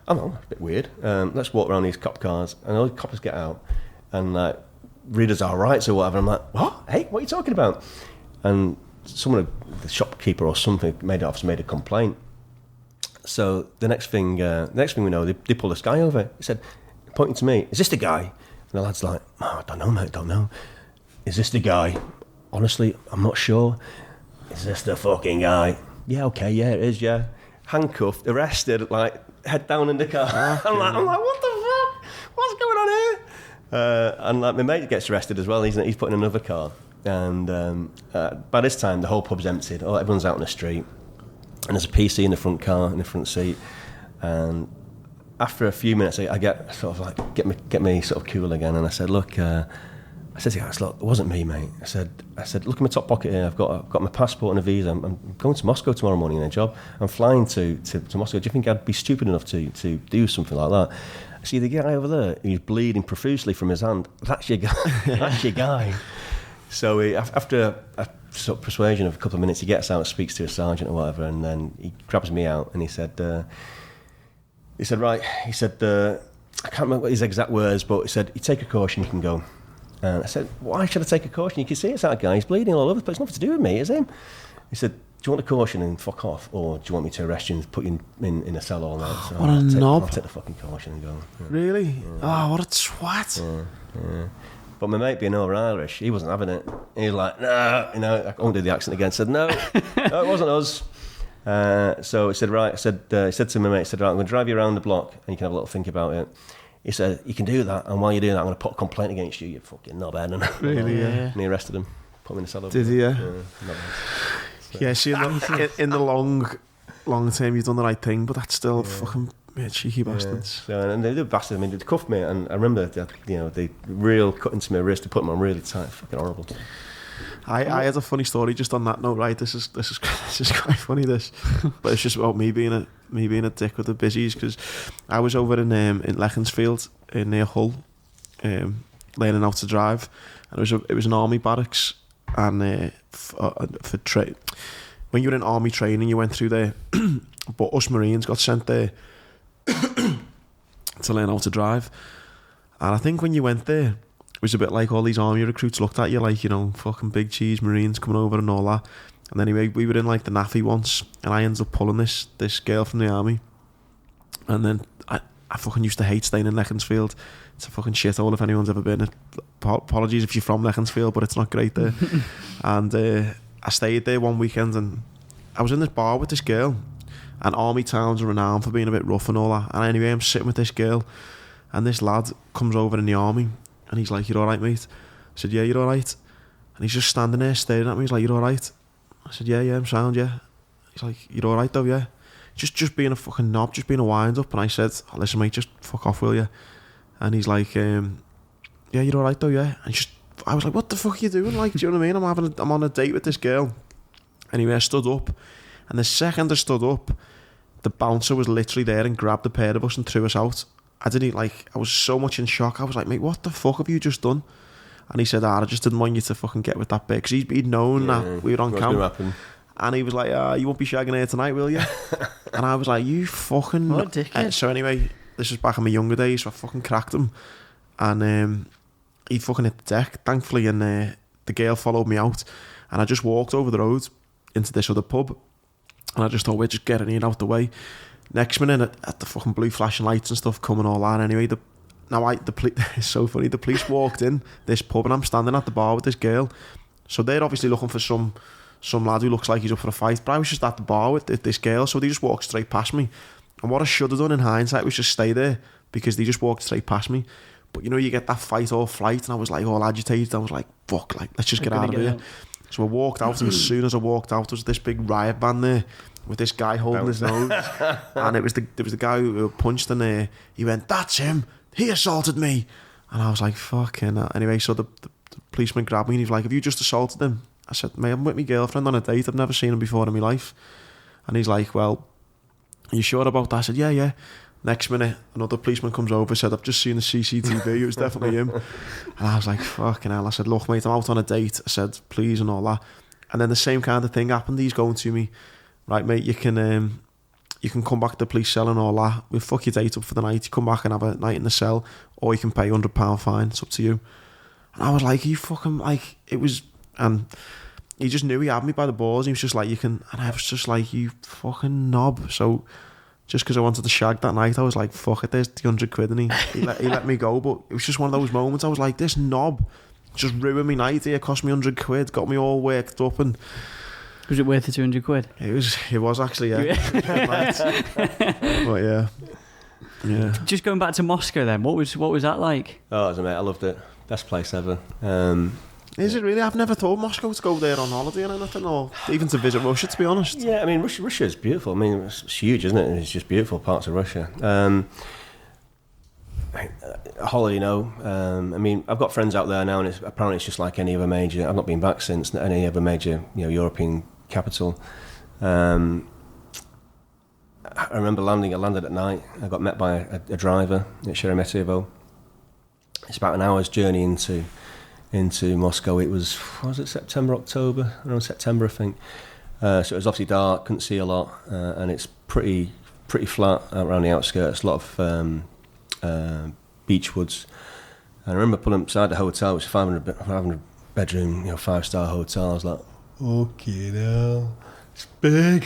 Speaker 3: I don't know, a bit weird. Let's walk around these cop cars, and all the coppers get out, and like read us our rights or whatever. I'm like, what? Hey, what are you talking about? And someone, the shopkeeper or something, made a complaint. So the next thing we know, they pull this guy over. He said, pointing to me, "Is this the guy?" And the lad's like, "Oh, I don't know, mate, don't know. Is this the guy? Honestly, I'm not sure. Is this the fucking guy?" "Yeah, okay, yeah, it is, yeah." Handcuffed, arrested, like, head down in the car. I'm like, what the fuck? What's going on here? And like my mate gets arrested as well. He's put in another car. And by this time, the whole pub's emptied. Oh, everyone's out on the street. And there's a PC in the front car, in the front seat. And after a few minutes, I get sort of like, get me sort of cool again. And I said, look, I said to the guys, look, it wasn't me, mate. I said, look in my top pocket here. I've got my passport and a visa. I'm going to Moscow tomorrow morning in a job. I'm flying to Moscow. Do you think I'd be stupid enough to do something like that? I see the guy over there, he's bleeding profusely from his hand. That's your guy. That's your guy. So after a sort of persuasion of a couple of minutes, he gets out, speaks to a sergeant or whatever, and then he grabs me out and he said, right, I can't remember his exact words, but he said, "You take a caution, you can go." And I said, "Why should I take a caution? You can see it's that guy. He's bleeding all over the place. Nothing to do with me, it's him." He said, "Do you want a caution and fuck off, or do you want me to arrest you and put you in a cell all night?" So
Speaker 2: What a knob.
Speaker 3: I'll take the fucking caution and go. Yeah.
Speaker 2: Really? Yeah. Oh, what a twat.
Speaker 3: Yeah. But my mate, being over Irish, he wasn't having it. He was like, "No," I won't do the accent again. I said, no, it wasn't us. So he said, right. He said to my mate, he said, right, I'm going to drive you around the block and you can have a little think about it. He said, "You can do that, and while you're doing that, I'm going to put a complaint against you, you fucking knobhead."
Speaker 2: Really? Yeah.
Speaker 3: And he arrested him, put him in the cell.
Speaker 2: Did he? Yeah.
Speaker 3: So.
Speaker 2: Yeah. See, in the long term, you've done the right thing, but that's still fucking cheeky bastards.
Speaker 3: So, and they bastards. I mean, they cuffed me, and I remember that they real cut into my wrist to put them on really tight. Fucking horrible.
Speaker 2: I had a funny story just on that note. Right, this is quite funny. This, but it's just about me being a dick with the busies, because I was over in Leckensfield near Hull, learning how to drive, and it was an army barracks, and when you were in army training, you went through there, but us Marines got sent there to learn how to drive, and I think when you went there, it was a bit like all these army recruits looked at you like, fucking big cheese Marines coming over and all that. And anyway, we were in like the NAFI once, and I ended up pulling this girl from the army. And then I fucking used to hate staying in Leckensfield. It's a fucking shithole if anyone's ever been. Apologies if you're from Leckensfield, but it's not great there. And I stayed there one weekend, and I was in this bar with this girl. And army towns are renowned for being a bit rough and all that. And anyway, I'm sitting with this girl, and this lad comes over in the army. And he's like, "You're alright, mate?" I said, "Yeah, you're alright." And he's just standing there staring at me. He's like, "You're alright?" I said, "Yeah, I'm sound, yeah." He's like, "You're alright though, yeah?" Just being a fucking knob, just being a wind up. And I said, "Oh, listen, mate, just fuck off, will you?" And he's like, "Yeah, you're alright though, yeah." And I was like, "What the fuck are you doing?" Like, do you know what I mean? I'm on a date with this girl. Anyway, I stood up. And the second I stood up, the bouncer was literally there and grabbed a pair of us and threw us out. I was so much in shock. I was like, "Mate, what the fuck have you just done?" And he said, "I just didn't want you to fucking get with that bit," because he'd known that we were on camp. And he was like, "You won't be shagging here tonight, will you?" And I was like, "You fucking..."
Speaker 1: What a dickhead.
Speaker 2: So anyway, this was back in my younger days, so I fucking cracked him. And he fucking hit the deck, thankfully, and the girl followed me out. And I just walked over the road into this other pub. And I just thought, we're just getting in out the way. Next minute, at the fucking blue flashing lights and stuff coming all on. Anyway, it's so funny. The police walked in this pub, and I'm standing at the bar with this girl. So they're obviously looking for some lad who looks like he's up for a fight. But I was just at the bar with this girl, so they just walked straight past me. And what I should have done in hindsight was just stay there, because they just walked straight past me. But you get that fight or flight, and I was like all agitated. I was like, "Fuck, like let's just get out of here." So I walked out, and as soon as I walked out, there was this big riot band there with this guy holding his nose. And there was the guy who punched, and he went, "That's him, he assaulted me." And I was like, "Fucking hell." Anyway, so the policeman grabbed me, and he was like, "Have you just assaulted him?" I said, "Mate, I'm with my girlfriend on a date, I've never seen him before in my life." And he's like, "Well, are you sure about that?" I said, yeah. Next minute, another policeman comes over, said, "I've just seen the CCTV, it was definitely him." And I was like, "Fucking hell." I said, "Look, mate, I'm out on a date." I said, "Please," and all that. And then the same kind of thing happened. He's going to me, "Right, mate, you can come back to the police cell and all that. We'll fuck your date up for the night. You come back and have a night in the cell, or you can pay £100 fine. It's up to you." And I was like, "You fucking..." Like, it was... And he just knew he had me by the balls. He was just like, "You can..." And I was just like, "You fucking knob." So just because I wanted to shag that night, I was like, "Fuck it, there's the £100." And he let me go. But it was just one of those moments. I was like, this knob just ruined me night here. Cost me £100, got me all worked up. And
Speaker 1: was it worth the £200?
Speaker 2: It was actually, yeah. But yeah.
Speaker 1: Just going back to Moscow then, what was that like?
Speaker 3: Oh, it was amazing. I loved it. Best place ever.
Speaker 2: Is it really? I've never thought Moscow to go there on holiday or anything, or even to visit Russia, to be honest.
Speaker 3: Yeah, I mean, Russia is beautiful. I mean, it's huge, isn't it? It's just beautiful parts of Russia. Holiday, no. I mean, I've got friends out there now, and apparently it's just like any other major. I've not been back since any other major, European capital. I remember I landed at night. I got met by a driver at Sheremetyevo. It's about an hour's journey into Moscow. It was September, October? Around September, I think. So it was obviously dark, couldn't see a lot, and it's pretty flat around the outskirts. A lot of Beechwoods. And I remember pulling up beside the hotel, which was 500 bedroom, 5-star hotel. I was like, okay, now it's big.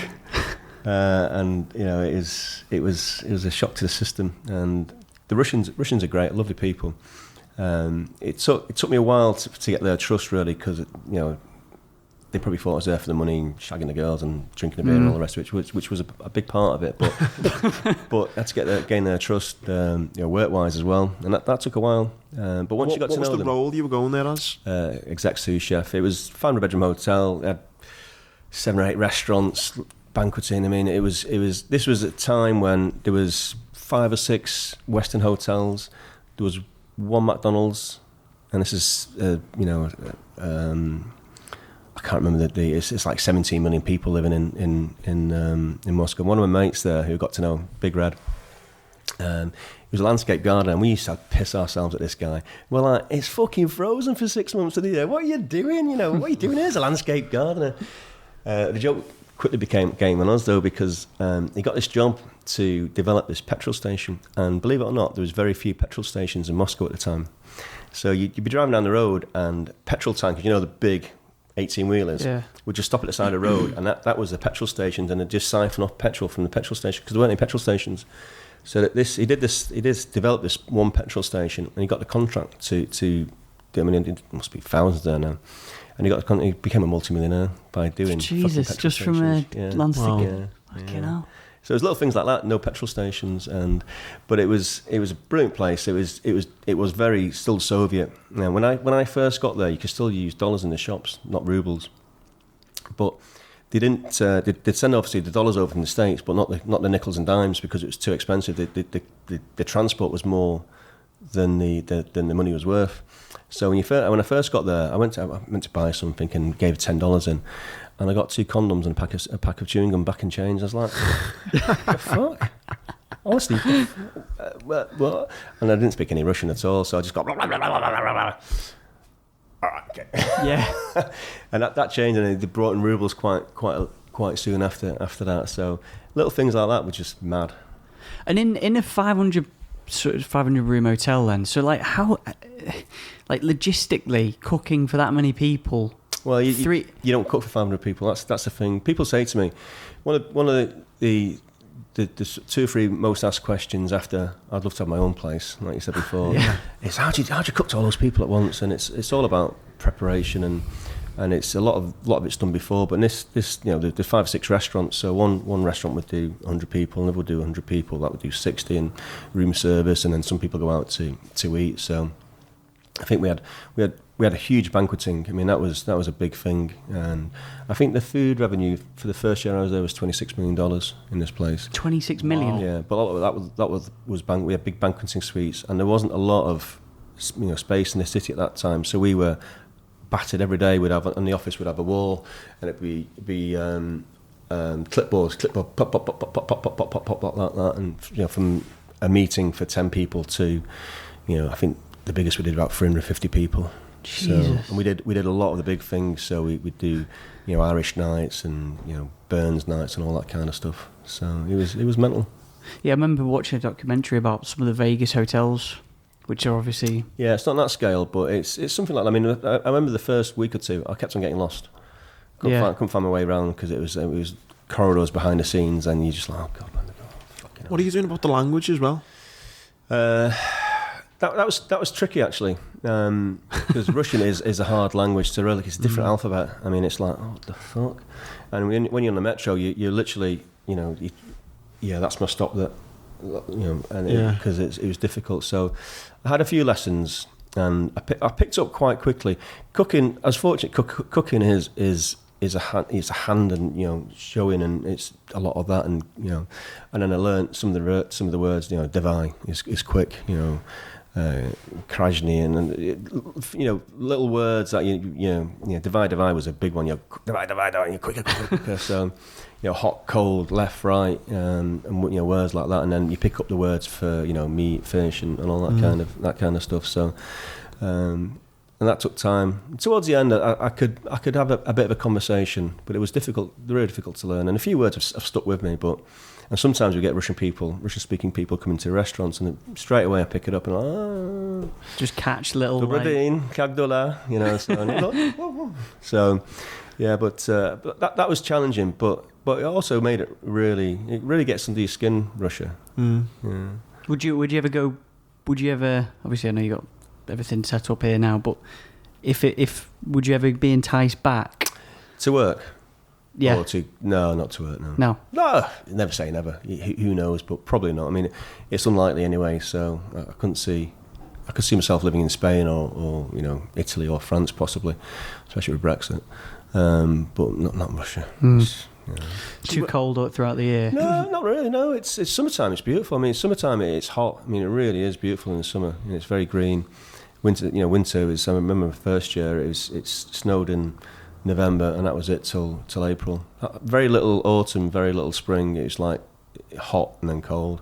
Speaker 3: And it was a shock to the system. And the Russians are great, lovely people. It took me a while to get their trust, really, because they probably thought I was there for the money, shagging the girls and drinking a beer and all the rest of it, which was a big part of it. But but I had to gain their trust, work-wise as well, and that took a while. But once you got to know them,
Speaker 2: what was the role you were going there as?
Speaker 3: Exec sous chef. It was 500-bedroom hotel. It had 7 or 8 restaurants, banqueting. I mean, this was a time when there was 5 or 6 Western hotels. There was 1 McDonald's, and this is I can't remember it's like 17 million people living in Moscow. One of my mates there who got to know Big Red, he was a landscape gardener, and we used to piss ourselves at this guy. Well, like, it's fucking frozen for 6 months of the year. What are you doing? What are you doing here as a landscape gardener? The joke quickly became on us, though, because he got this job to develop this petrol station, and believe it or not, there was very few petrol stations in Moscow at the time. So you'd be driving down the road, and petrol tankers, the big 18-wheelers, would just stop at the side of the road, and that was the petrol stations, and they'd just siphon off petrol from the petrol station because there weren't any petrol stations. So he developed this one petrol station, and he got the contract to I mean, it must be thousands there now, and he became a multimillionaire by doing
Speaker 1: Jesus, just from a landscape.
Speaker 3: Fucking hell. So there's little things like that, no petrol stations, but it was a brilliant place. It was very still Soviet. Now, when I first got there, you could still use dollars in the shops, not rubles. But they didn't. They'd send obviously the dollars over from the States, but not the nickels and dimes because it was too expensive. The transport was more than the money was worth. So when I first got there, I went to buy something and gave $10 in. And I got 2 condoms and a pack of chewing gum back in change. I was like, the fuck? Honestly. What? And I didn't speak any Russian at all, so I just got... All right, okay.
Speaker 1: Yeah.
Speaker 3: And that changed, and they brought in rubles quite soon after that. So little things like that were just mad.
Speaker 1: And in a 500 room hotel then, so like how... Like logistically, cooking for that many people...
Speaker 3: Well, you don't cook for 500 people. That's the thing. People say to me, one of the 2 or 3 most asked questions after I'd love to have my own place, like you said before, is how'd you cook to all those people at once? And it's all about preparation and it's a lot of it's done before. But in this the 5 or 6 restaurants. So one restaurant would do 100 people, another would do 100 people, that would do 60 and room service, and then some people go out to eat. So I think we had a huge banqueting. I mean, that was a big thing, and I think the food revenue for the first year I was there was $26 million in this place.
Speaker 1: 26 million.
Speaker 2: Wow.
Speaker 3: Yeah, but a lot of that was we had big banqueting suites, and there wasn't a lot of space in the city at that time. So we were battered every day. In the office we'd have a wall, and it'd be clipboard, pop, pop, pop, pop, pop, pop, pop, pop, pop, like that, and from a meeting for 10 people to, I think the biggest we did about 350 people.
Speaker 1: Jesus.
Speaker 3: So, and we did a lot of the big things. So we'd do, Irish nights and Burns nights and all that kind of stuff. So it was mental.
Speaker 1: Yeah, I remember watching a documentary about some of the Vegas hotels, which are obviously...
Speaker 3: Yeah, it's not that scale, but it's something like that. I mean, I remember the first week or 2, I kept on getting lost. Couldn't find my way around because it was corridors behind the scenes, and you're just like, oh god, man, fucking hell.
Speaker 2: What are you doing about the language as well?
Speaker 3: That was tricky actually, because Russian is a hard language to really. It's a different alphabet. I mean, it's like, oh, what the fuck? And when you're on the metro, you're literally, that's my stop. That, because it was difficult. So I had a few lessons, and I picked up quite quickly. Cooking, I was fortunate. Cooking is a hand, and showing, and it's a lot of that, and and then I learned some of the words. Devai is quick. Krajny and little words that divide was a big one. Divide, quicker. So hot, cold, left, right, and words like that, and then you pick up the words for meat, fish, and all that kind of stuff. So and that took time. Towards the end, I could have a bit of a conversation, but it was difficult, really difficult to learn. And a few words have stuck with me, but And sometimes we get Russian-speaking people coming to restaurants, and straight away I pick it up and
Speaker 1: just catch little.
Speaker 3: Dobry den, jak dola, so yeah, but that was challenging, but it also made it really gets under your skin, Russia. Yeah.
Speaker 1: Would you ever go? Would you ever? Obviously, I know you got everything set up here now, but if would you ever be enticed back
Speaker 3: to work?
Speaker 1: Yeah.
Speaker 3: No, not to work. No. Never say never. Who knows? But probably not. I mean, it's unlikely anyway. So I could see myself living in Spain or Italy or France possibly, especially with Brexit. But not Russia.
Speaker 1: Too cold throughout the year.
Speaker 3: No, not really. No, it's summertime. It's beautiful. I mean, summertime it's hot. I mean, it really is beautiful in the summer. It's very green. Winter is. I remember the first year it snowed in November, and that was it till April. Very little autumn, very little spring. It's like hot and then cold.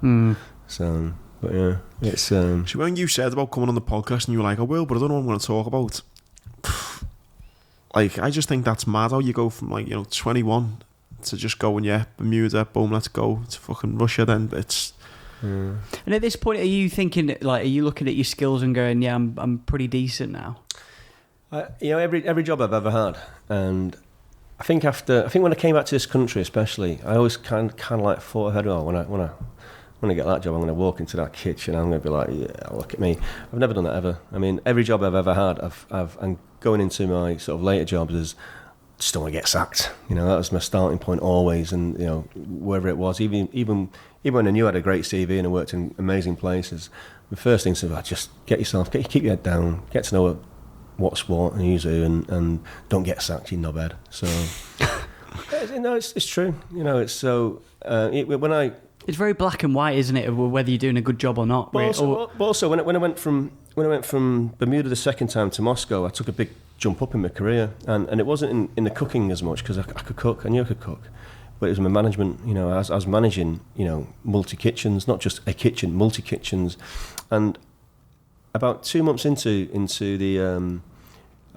Speaker 3: So, but yeah, it's.
Speaker 2: So when you said about coming on the podcast, and you were like, "I will," but I don't know what I'm going to talk about. Like, I just think that's mad how you go from 21 to just going, Bermuda, boom, let's go to fucking Russia. Then it's.
Speaker 1: And at this point, are you thinking are you looking at your skills and going, "Yeah, I'm pretty decent now"?
Speaker 3: Every job I've ever had, and I think when I came back to this country, especially, I always kind of like thought ahead. Oh, when I get that job, I'm going to walk into that kitchen. I'm going to be like, yeah, look at me. I've never done that ever. I mean, every job I've ever had, and going into my sort of later jobs is just don't want to get sacked. That was my starting point always, and wherever it was, even when I knew I had a great CV and I worked in amazing places, the first thing to just keep your head down, get to know what's what and who's who, and don't get sacked, you knobhead. So it's true. It's so
Speaker 1: it's very black and white, isn't it? Whether you're doing a good job or not.
Speaker 3: But also when I went from Bermuda the second time to Moscow, I took a big jump up in my career, and it wasn't in the cooking as much, because I could cook. I knew I could cook, but it was my management. I was managing multi kitchens, not just a kitchen, multi kitchens, and about 2 months into the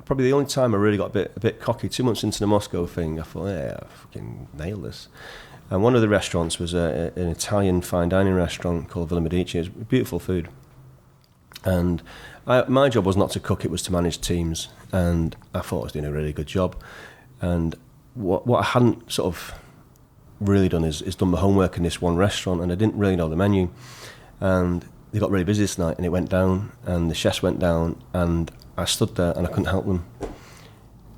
Speaker 3: probably the only time I really got a bit cocky. 2 months into the Moscow thing, I thought, yeah, I fucking nailed this. And one of the restaurants was an Italian fine dining restaurant called Villa Medici. It was beautiful food, and my job was not to cook; it was to manage teams. And I thought I was doing a really good job. And what I hadn't sort of really done is done my homework in this one restaurant, and I didn't really know the menu. And they got really busy this night, and it went down, and the chefs went down, and I stood there and I couldn't help them.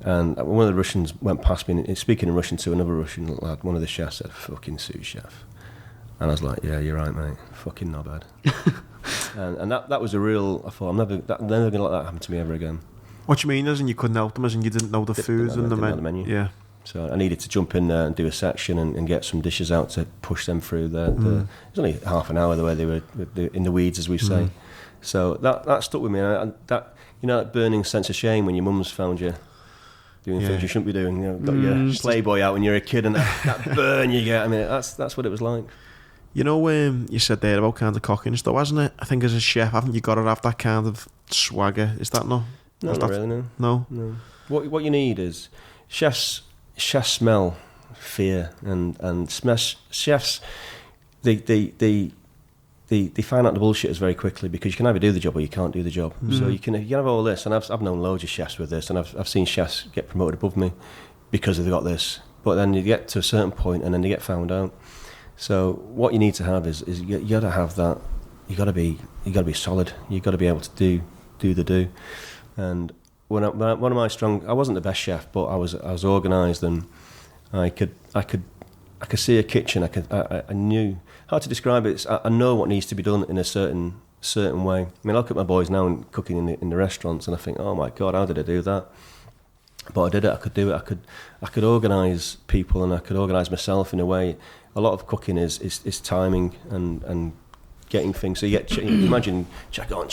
Speaker 3: And one of the Russians went past me, and speaking in Russian to another Russian lad, one of the chefs said, "Fucking sous chef." And I was like, "Yeah, you're right, mate. Fucking knobhead." and that was a real. I thought, I'm never going to let that happen to me ever again.
Speaker 2: What you mean, as in you couldn't help them, as in you didn't know the food and the menu? Yeah.
Speaker 3: So I needed to jump in there and do a section and get some dishes out to push them through it was only half an hour the way they were in the weeds, as we say. So that stuck with me, and that that burning sense of shame when your mum's found you doing things you shouldn't be doing. Got your Playboy out when you're a kid, and that burn you get. I mean, that's what it was like.
Speaker 2: You said there about kind of cockiness, though, hasn't it? I think as a chef, haven't you got to have that kind of swagger? Is that no?
Speaker 3: No, not really. No. What you need is chefs smell fear, and chefs they find out the bullshitters very quickly, because you can either do the job or you can't do the job. So you can have all this, and I've known loads of chefs with this, and I've seen chefs get promoted above me because they've got this. But then you get to a certain point, and then they get found out. So what you need to have is you got to have that. You got to be solid. You got to be able to do the do. And one of my strong, I wasn't the best chef, but I was organised, and I could see a kitchen. I knew how to describe it. I know what needs to be done in a certain way. I mean, I look at my boys now and cooking in the restaurants, and I think, oh my God, how did I do that? But I did it. I could do it. I could organise people, and I could organise myself in a way. A lot of cooking is timing and getting things. So you imagine check on,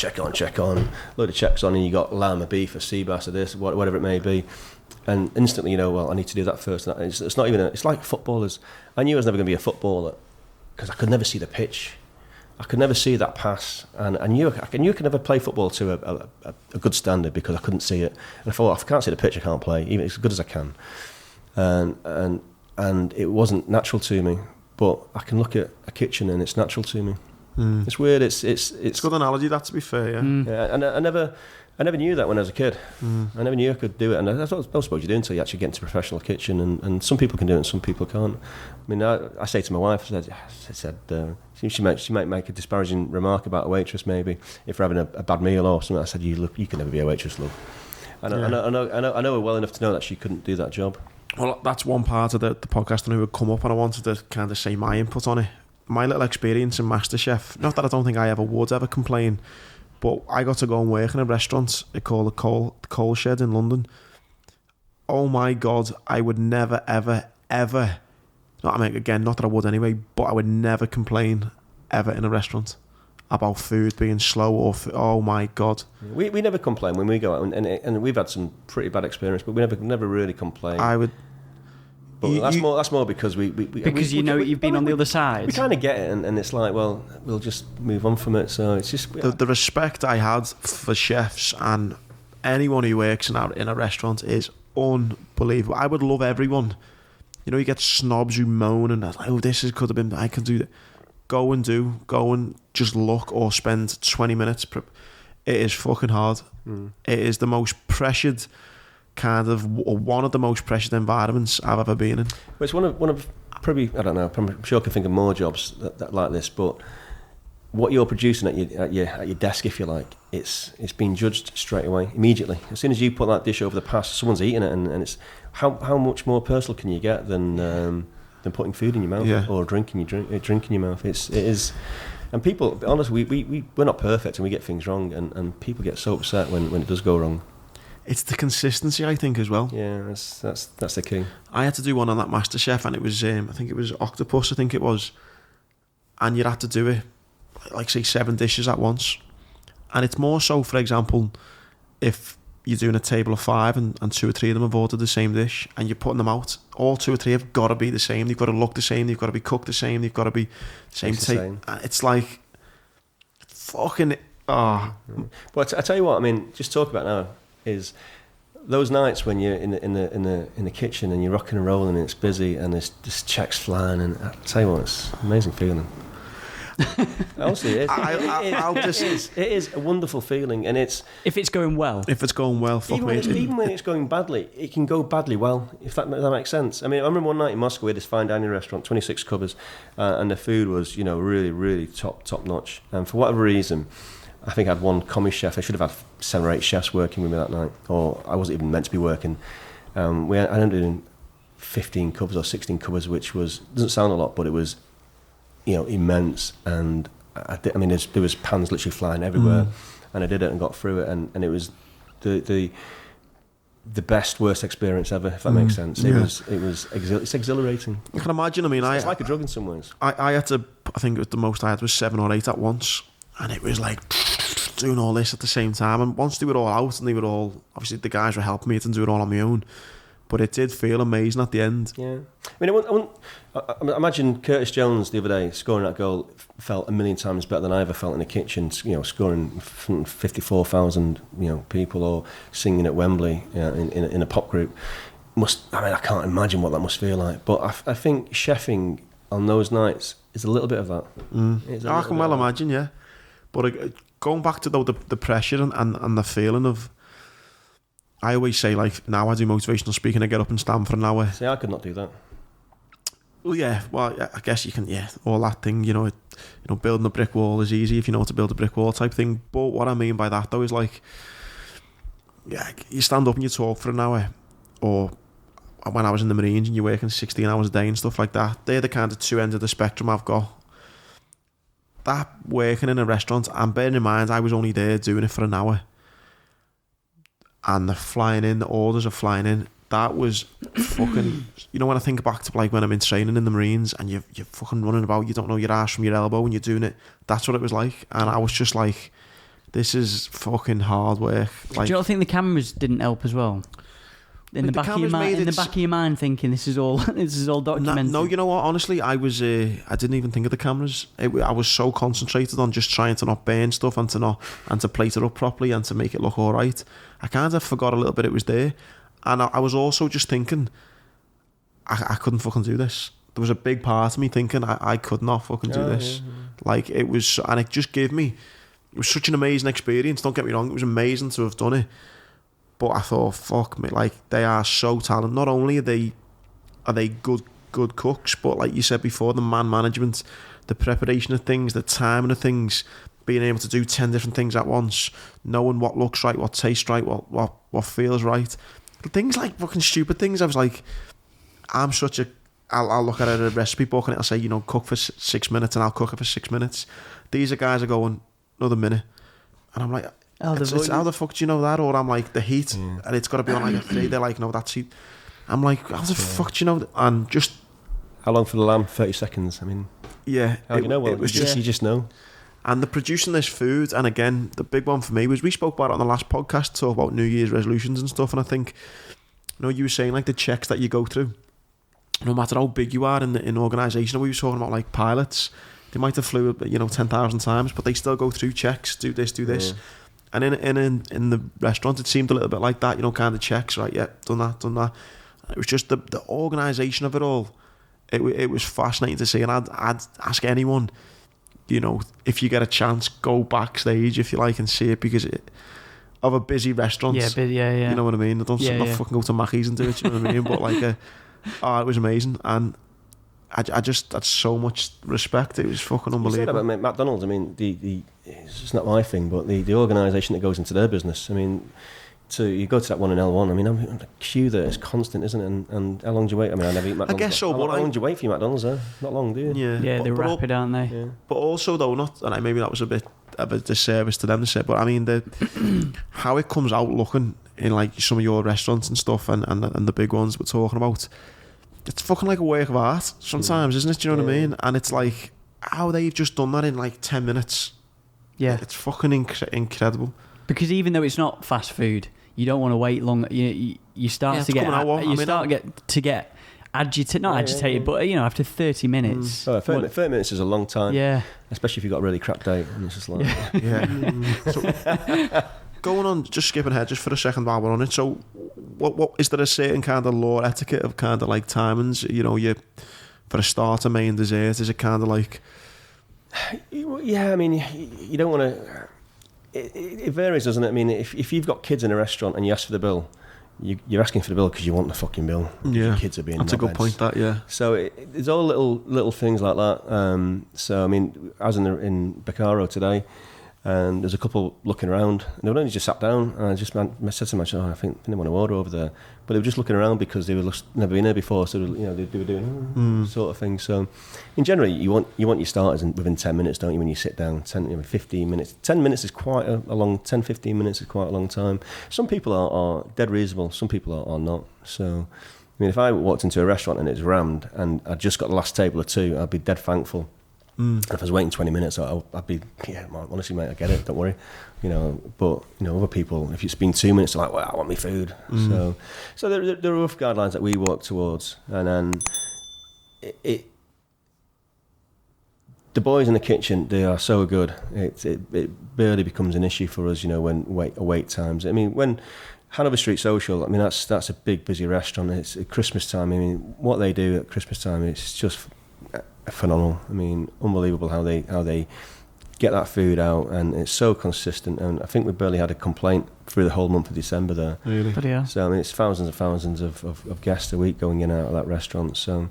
Speaker 3: load of checks on, and you got lamb or beef or sea bass or this, whatever it may be, and instantly well, I need to do that first. It's not even. It's like footballers. I knew I was never going to be a footballer because I could never see the pitch. I could never see that pass, and I knew I could never play football to a good standard because I couldn't see it. And I thought, if I can't see the pitch, I can't play, even as good as I can. And it wasn't natural to me. but I can look at a kitchen and it's natural to me.
Speaker 2: Mm.
Speaker 3: It's weird. It's
Speaker 2: a good analogy, that, to be fair. Yeah.
Speaker 3: Yeah, and I never knew that when I was a kid. I never knew I could do it, and I don't suppose you do until you actually get into a professional kitchen. And some people can do it, and some people can't. I mean, I say to my wife, I said she might make a disparaging remark about a waitress, maybe if we're having a bad meal or something. I said, you can never be a waitress, love. And I know her well enough to know that she couldn't do that job.
Speaker 2: Well, that's one part of the podcast I knew would come up, and I wanted to kind of say my input on it. My little experience in MasterChef, not that I don't think I would ever complain, but I got to go and work in a restaurant called the Coal Shed in London. Oh my God, I would never, ever, ever, not that I would anyway, but I would never complain ever in a restaurant about food being slow oh my God.
Speaker 3: We never complain when we go out, and we've had some pretty bad experience, but we never really complain.
Speaker 2: I would.
Speaker 3: But that's more because
Speaker 1: because you've been on the other side.
Speaker 3: We kind of get it, and it's like, well, we'll just move on from it. So it's just
Speaker 2: the respect I had for chefs and anyone who works in a restaurant is unbelievable. I would love everyone. You get snobs who moan and like, oh, could have been. I could do that. Go and just look or spend 20 minutes. It is fucking hard. It is the most pressured. One of the most pressured environments I've ever been in.
Speaker 3: Well, it's one of probably, I don't know, I'm sure I can think of more jobs that like this, but what you're producing at your desk, if you like, it's being judged straight away, immediately. As soon as you put that dish over the past, someone's eating it, and it's how much more personal can you get than putting food in your mouth or drinking in your mouth. It is. And people, honestly, we're not perfect, and we get things wrong, and people get so upset when it does go wrong.
Speaker 2: It's the consistency, I think, as well.
Speaker 3: Yeah, that's the key.
Speaker 2: I had to do one on that MasterChef, and it was I think it was octopus. I think it was, and you'd have to do it like say 7 dishes at once. And it's more so, for example, if you're doing a table of 5 and 2 or 3 of them have ordered the same dish, and you're putting them out, all 2 or 3 have got to be the same. They've got to look the same. They've got to be cooked the same. They've got to be the same. It's like fucking.
Speaker 3: But I tell you what, I mean, just talk about now. Is those nights when you're in the kitchen and you're rocking and rolling and it's busy and there's just checks flying, and I tell you what, it's an amazing feeling. Honestly, it is a wonderful feeling, and it's
Speaker 1: if it's going well.
Speaker 2: Fuck me.
Speaker 3: Even when it's going badly, it can go badly well. If that makes sense. I mean, I remember one night in Moscow we had this fine dining restaurant, 26 covers, and the food was really really top notch. And for whatever reason, I think I had one commis chef. I should have had 7 or 8 chefs working with me that night, or I wasn't even meant to be working. I ended up doing 15 covers or 16 covers, which doesn't sound a lot, but it was, immense. And there was pans literally flying everywhere, and I did it and got through it, and it was the best worst experience ever, if that makes sense. It's exhilarating.
Speaker 2: I can imagine. I mean,
Speaker 3: it's like a drug in some ways.
Speaker 2: I had to. I think the most I had was 7 or 8 at once. And it was like doing all this at the same time. And once they were all out, and they were all, obviously the guys were helping me, I didn't do it all on my own. But it did feel amazing at the end. Yeah.
Speaker 3: I mean, I imagine Curtis Jones the other day scoring that goal felt a million times better than I ever felt in the kitchen, scoring in front of 54,000, people, or singing at Wembley in a pop group. I can't imagine what that must feel like. But I think chefing on those nights is a little bit of that.
Speaker 2: I can well imagine, yeah. But going back to the pressure and the feeling of, I always say, like, now I do motivational speaking, I get up and stand for an hour.
Speaker 3: See, I could not do that.
Speaker 2: Well, yeah, I guess you can, all that thing, building a brick wall is easy if you know how to build a brick wall type thing. But what I mean by that, though, is like, you stand up and you talk for an hour, or when I was in the Marines and you're working 16 hours a day and stuff like that, they're the kind of 2 ends of the spectrum I've got. That working in a restaurant, and bearing in mind I was only there doing it for an hour, and the orders are flying in, that was fucking, when I think back to like when I'm in training in the Marines and you're fucking running about, you don't know your arse from your elbow and you're doing it, that's what it was like. And I was just like, this is fucking hard work. Like,
Speaker 1: do you not think the cameras didn't help as well? In the back of your mind, thinking this is all documented.
Speaker 2: No, you know what? Honestly, I didn't even think of the cameras. I was so concentrated on just trying to not burn stuff and to plate it up properly and to make it look all right. I kind of forgot a little bit it was there, and I was also just thinking, I couldn't fucking do this. there was a big part of me thinking I could not fucking do this.
Speaker 3: Yeah.
Speaker 2: Like, it was, and it just gave me, it was such an amazing experience. Don't get me wrong, it was amazing to have done it. But I thought, fuck me, like, they are so talented. Not only are they good cooks, but like you said before, the man management, the preparation of things, the timing of things, being able to do 10 different things at once, knowing what looks right, what tastes right, what feels right. Things like fucking stupid things. I was like, I'm such a, I'll look at a recipe book and it'll say, you know, cook for 6 minutes, and I'll cook it for 6 minutes. These are guys are going another minute, and I'm like, it's how the fuck do you know that? Or I'm like, the heat, and it's got to be on like a 3. They're like, no, that's heat. I'm like, how the fuck do you know? And just,
Speaker 3: how long for the lamb? 30 seconds. I mean,
Speaker 2: yeah,
Speaker 3: how do you know? Well, it was just, you just know.
Speaker 2: And the producing this food, and again, the big one for me was, we spoke about it on the last podcast, talk about New Year's resolutions and stuff, and I think, you know, you were saying like the checks that you go through, no matter how big you are in organisation. We were talking about like pilots, they might have flew, you know, 10,000 times, but they still go through checks, do this. Yeah. And in the restaurant, it seemed a little bit like that, you know, kind of checks, right? Yeah, done that. It was just the organisation of it all. It was fascinating to see, and I'd ask anyone, you know, if you get a chance, go backstage if you like and see it, because of a busy restaurant.
Speaker 1: Yeah.
Speaker 2: You know what I mean? I don't fucking go to Mackey's and do it. You know what I mean? But like, it was amazing, and I just had so much respect. It was fucking unbelievable.
Speaker 3: You said about McDonald's. I mean, it's just not my thing, but the organisation that goes into their business. I mean, you go to that one in L1. I mean, I'm the queue there is constant, isn't it? And how long do you wait? I mean, I never eat McDonald's.
Speaker 2: I guess so.
Speaker 3: How long do you wait for your McDonald's there? Not long, do you?
Speaker 1: Yeah, they're rapid, aren't they?
Speaker 3: Yeah.
Speaker 2: But also, though, not, and maybe that was a bit of a disservice to them to say, but I mean, how it comes out looking in like some of your restaurants and stuff, and the big ones we're talking about, it's fucking like a work of art sometimes, isn't it? Do you know what I mean? And it's like, how they've just done that in like 10 minutes.
Speaker 1: Yeah.
Speaker 2: It's fucking incredible.
Speaker 1: Because even though it's not fast food, you don't want to wait long. You start to get agitated, not agitated, but you know, after 30 minutes.
Speaker 3: 30 minutes is a long time.
Speaker 1: Yeah.
Speaker 3: Especially if you've got a really crap date, and it's just like,
Speaker 2: So, going on, just skipping ahead just for a second while we're on it. So, what is there a certain kind of law etiquette of kind of like timings? You know, for a starter, main, dessert, is it kind of like?
Speaker 3: Yeah, I mean, you don't want to. It varies, doesn't it? I mean, if you've got kids in a restaurant and you ask for the bill, you're asking for the bill because you want the fucking bill.
Speaker 2: Yeah,
Speaker 3: your kids are being.
Speaker 2: That's a good point. That
Speaker 3: So there's all little things like that. So I mean, I was in Bacaro today, and there's a couple looking around, and they were only just sat down, and I said to myself, I think they want to order over there, but they were just looking around because they were never been there before, so you know they were doing sort of thing. So in general, you want your starters within 10 minutes, don't you? When you sit down, 15 minutes. 10 minutes is quite a long. 10-15 minutes is quite a long time. Some people are dead reasonable. Some people are not. So I mean, if I walked into a restaurant and it's rammed, and I just got the last table or two, I'd be dead thankful. If I was waiting 20 minutes, I'd be, honestly, mate, I get it, don't worry. You know, but, you know, other people, if it's been 2 minutes, they're like, well, I want my food. So there are rough guidelines that we work towards. And then the boys in the kitchen, they are so good. It barely becomes an issue for us, you know, when wait times. I mean, when Hanover Street Social, I mean, that's a big, busy restaurant. It's at Christmas time. I mean, what they do at Christmas time, it's just phenomenal. I mean, unbelievable how they get that food out, and it's so consistent. And I think we barely had a complaint through the whole month of December there.
Speaker 2: Really?
Speaker 1: But yeah.
Speaker 3: So I mean, it's thousands and thousands of guests a week going in and out of that restaurant. So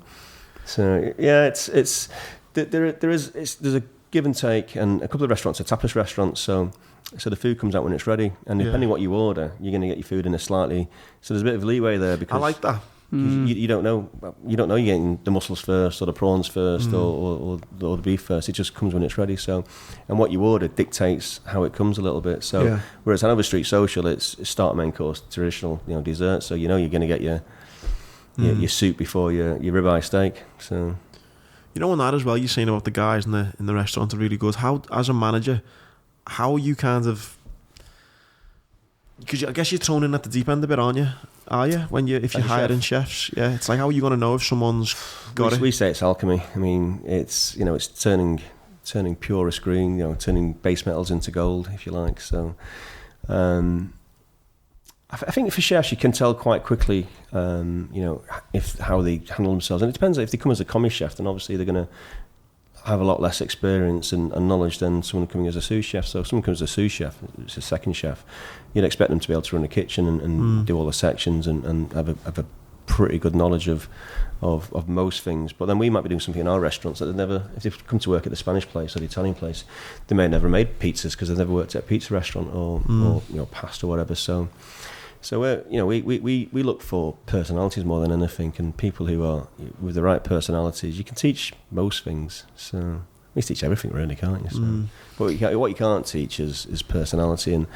Speaker 3: yeah, there's a give and take, and a couple of restaurants are tapas restaurants. So the food comes out when it's ready, and depending what you order, you're going to get your food in a slightly. So there's a bit of leeway there, because
Speaker 2: I like that.
Speaker 3: You don't know you're getting the mussels first or the prawns first or the beef first. It just comes when it's ready. So, and what you order dictates how it comes a little bit. So whereas Hanover Street Social, it's start, main course, traditional, you know, dessert. So you know you're going to get your soup before your ribeye steak. So
Speaker 2: you know, on that as well, you're saying about the guys in the restaurant are really good. How, as a manager, how you kind of, because I guess you're thrown in at the deep end a bit, aren't you? Are you? If you're hiring chefs, yeah. It's like, how are you going to know if someone's got it?
Speaker 3: We say it's alchemy. I mean, it's turning purest green, you know, turning base metals into gold, if you like. So, I think for chefs, you can tell quite quickly, if how they handle themselves. And it depends. If they come as a commis chef, then obviously they're going to have a lot less experience and knowledge than someone coming as a sous chef. So if someone comes as a sous chef, it's a second chef, you'd expect them to be able to run a kitchen and do all the sections and have a pretty good knowledge of most things. But then we might be doing something in our restaurants that if they've come to work at the Spanish place or the Italian place, they may have never made pizzas because they've never worked at a pizza restaurant or pasta or whatever. So we look for personalities more than anything, and people who are with the right personalities. You can teach most things. So you teach everything, really, can't you? So, but what you can't teach is personality and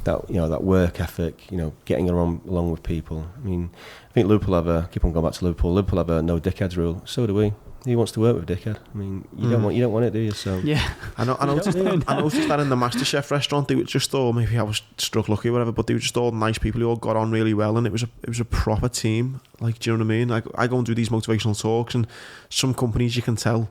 Speaker 3: that work ethic. Getting along with people. I mean, I think Liverpool keep on going back to Liverpool. Liverpool have a no dickheads rule. So do we. Who wants to work with a dickhead? I mean, you don't want it, do you? So
Speaker 1: yeah,
Speaker 2: I noticed that in the MasterChef restaurant, they were just all, maybe I was struck lucky or whatever, but they were just all nice people who all got on really well, and it was a proper team. Like, do you know what I mean? Like, I go and do these motivational talks, and some companies you can tell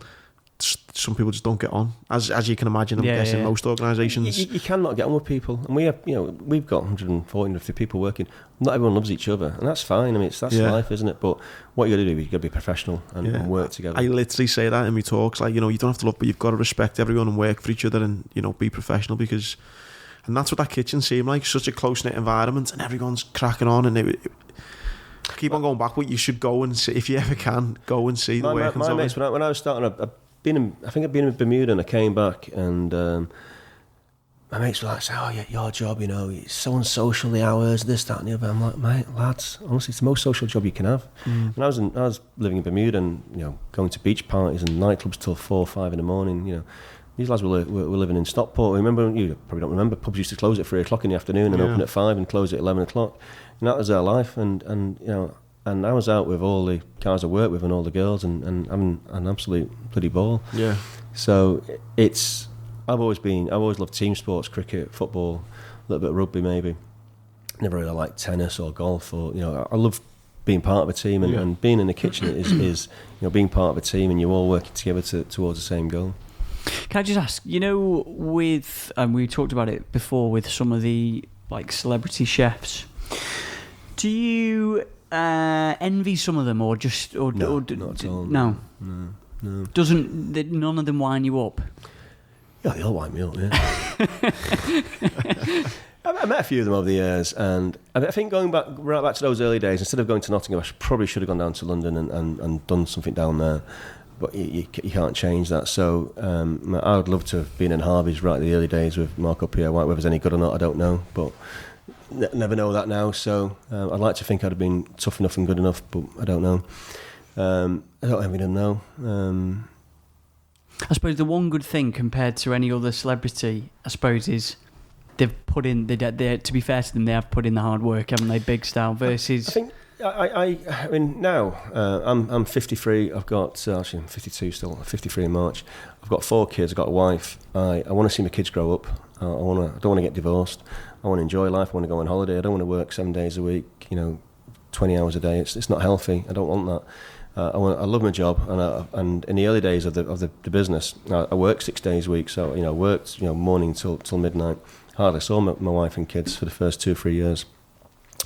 Speaker 2: some people just don't get on, as you can imagine. I'm guessing most organisations.
Speaker 3: You cannot get on with people, and we've got 140 people working. Not everyone loves each other, and that's fine. I mean, that's life, isn't it? But what you got to do, you got to be professional and work together.
Speaker 2: I literally say that in my talks, like, you don't have to love, but you've got to respect everyone and work for each other, and be professional, and that's what that kitchen seemed like, such a close knit environment, and everyone's cracking on, and it keep on going back. But you should go and see, if you ever can, go and see the work.
Speaker 3: My mates, when I was starting, I think I'd been in Bermuda, and I came back, and my mates were like, your job, it's so unsocial, the hours, this, that, and the other. I'm like, mate, lads, honestly, it's the most social job you can have. And I was living in Bermuda, and going to beach parties and nightclubs till 4 or 5 in the morning. These lads were living in Stockport. You probably don't remember, pubs used to close at 3 o'clock in the afternoon and open at 5 and close at 11 o'clock. And that was their life. And I was out with all the guys I worked with and all the girls and having an absolute bloody ball. Yeah. So I've always loved team sports, cricket, football, a little bit of rugby maybe. Never really liked tennis or golf or, I love being part of a team and being in the kitchen is being part of a team and you're all working together towards the same goal.
Speaker 1: Can I just ask, with, we talked about it before with some of the like celebrity chefs, do you envy some of them or just
Speaker 3: no, not at all.
Speaker 1: No. Doesn't none of them wind you up?
Speaker 3: Yeah, they all wind me up. Yeah. I met a few of them over the years, and I think going right back to those early days, instead of going to Nottingham, I probably should have gone down to London and done something down there. But you can't change that. So I would love to have been in Harvey's right at the early days with Marco Pierre White. Whether it's any good or not, I don't know. But never know that now. So I'd like to think I'd have been tough enough and good enough, but I don't know. I don't envy them now.
Speaker 1: I suppose the one good thing compared to any other celebrity, I suppose, is they've put in. To be fair to them, they have put in the hard work, haven't they? Big style versus.
Speaker 3: I think. I mean, now I'm 53. I've got actually I'm 52 still. 53 in March. I've got 4 kids. I've got a wife. I want to see my kids grow up. I don't want to get divorced. I want to enjoy life. I want to go on holiday. I don't want to work 7 days a week. 20 hours a day. It's not healthy. I don't want that. I love my job, and in the early days of the business, I worked 6 days a week. So worked morning till midnight. Hardly saw my wife and kids for the first 2 or 3 years.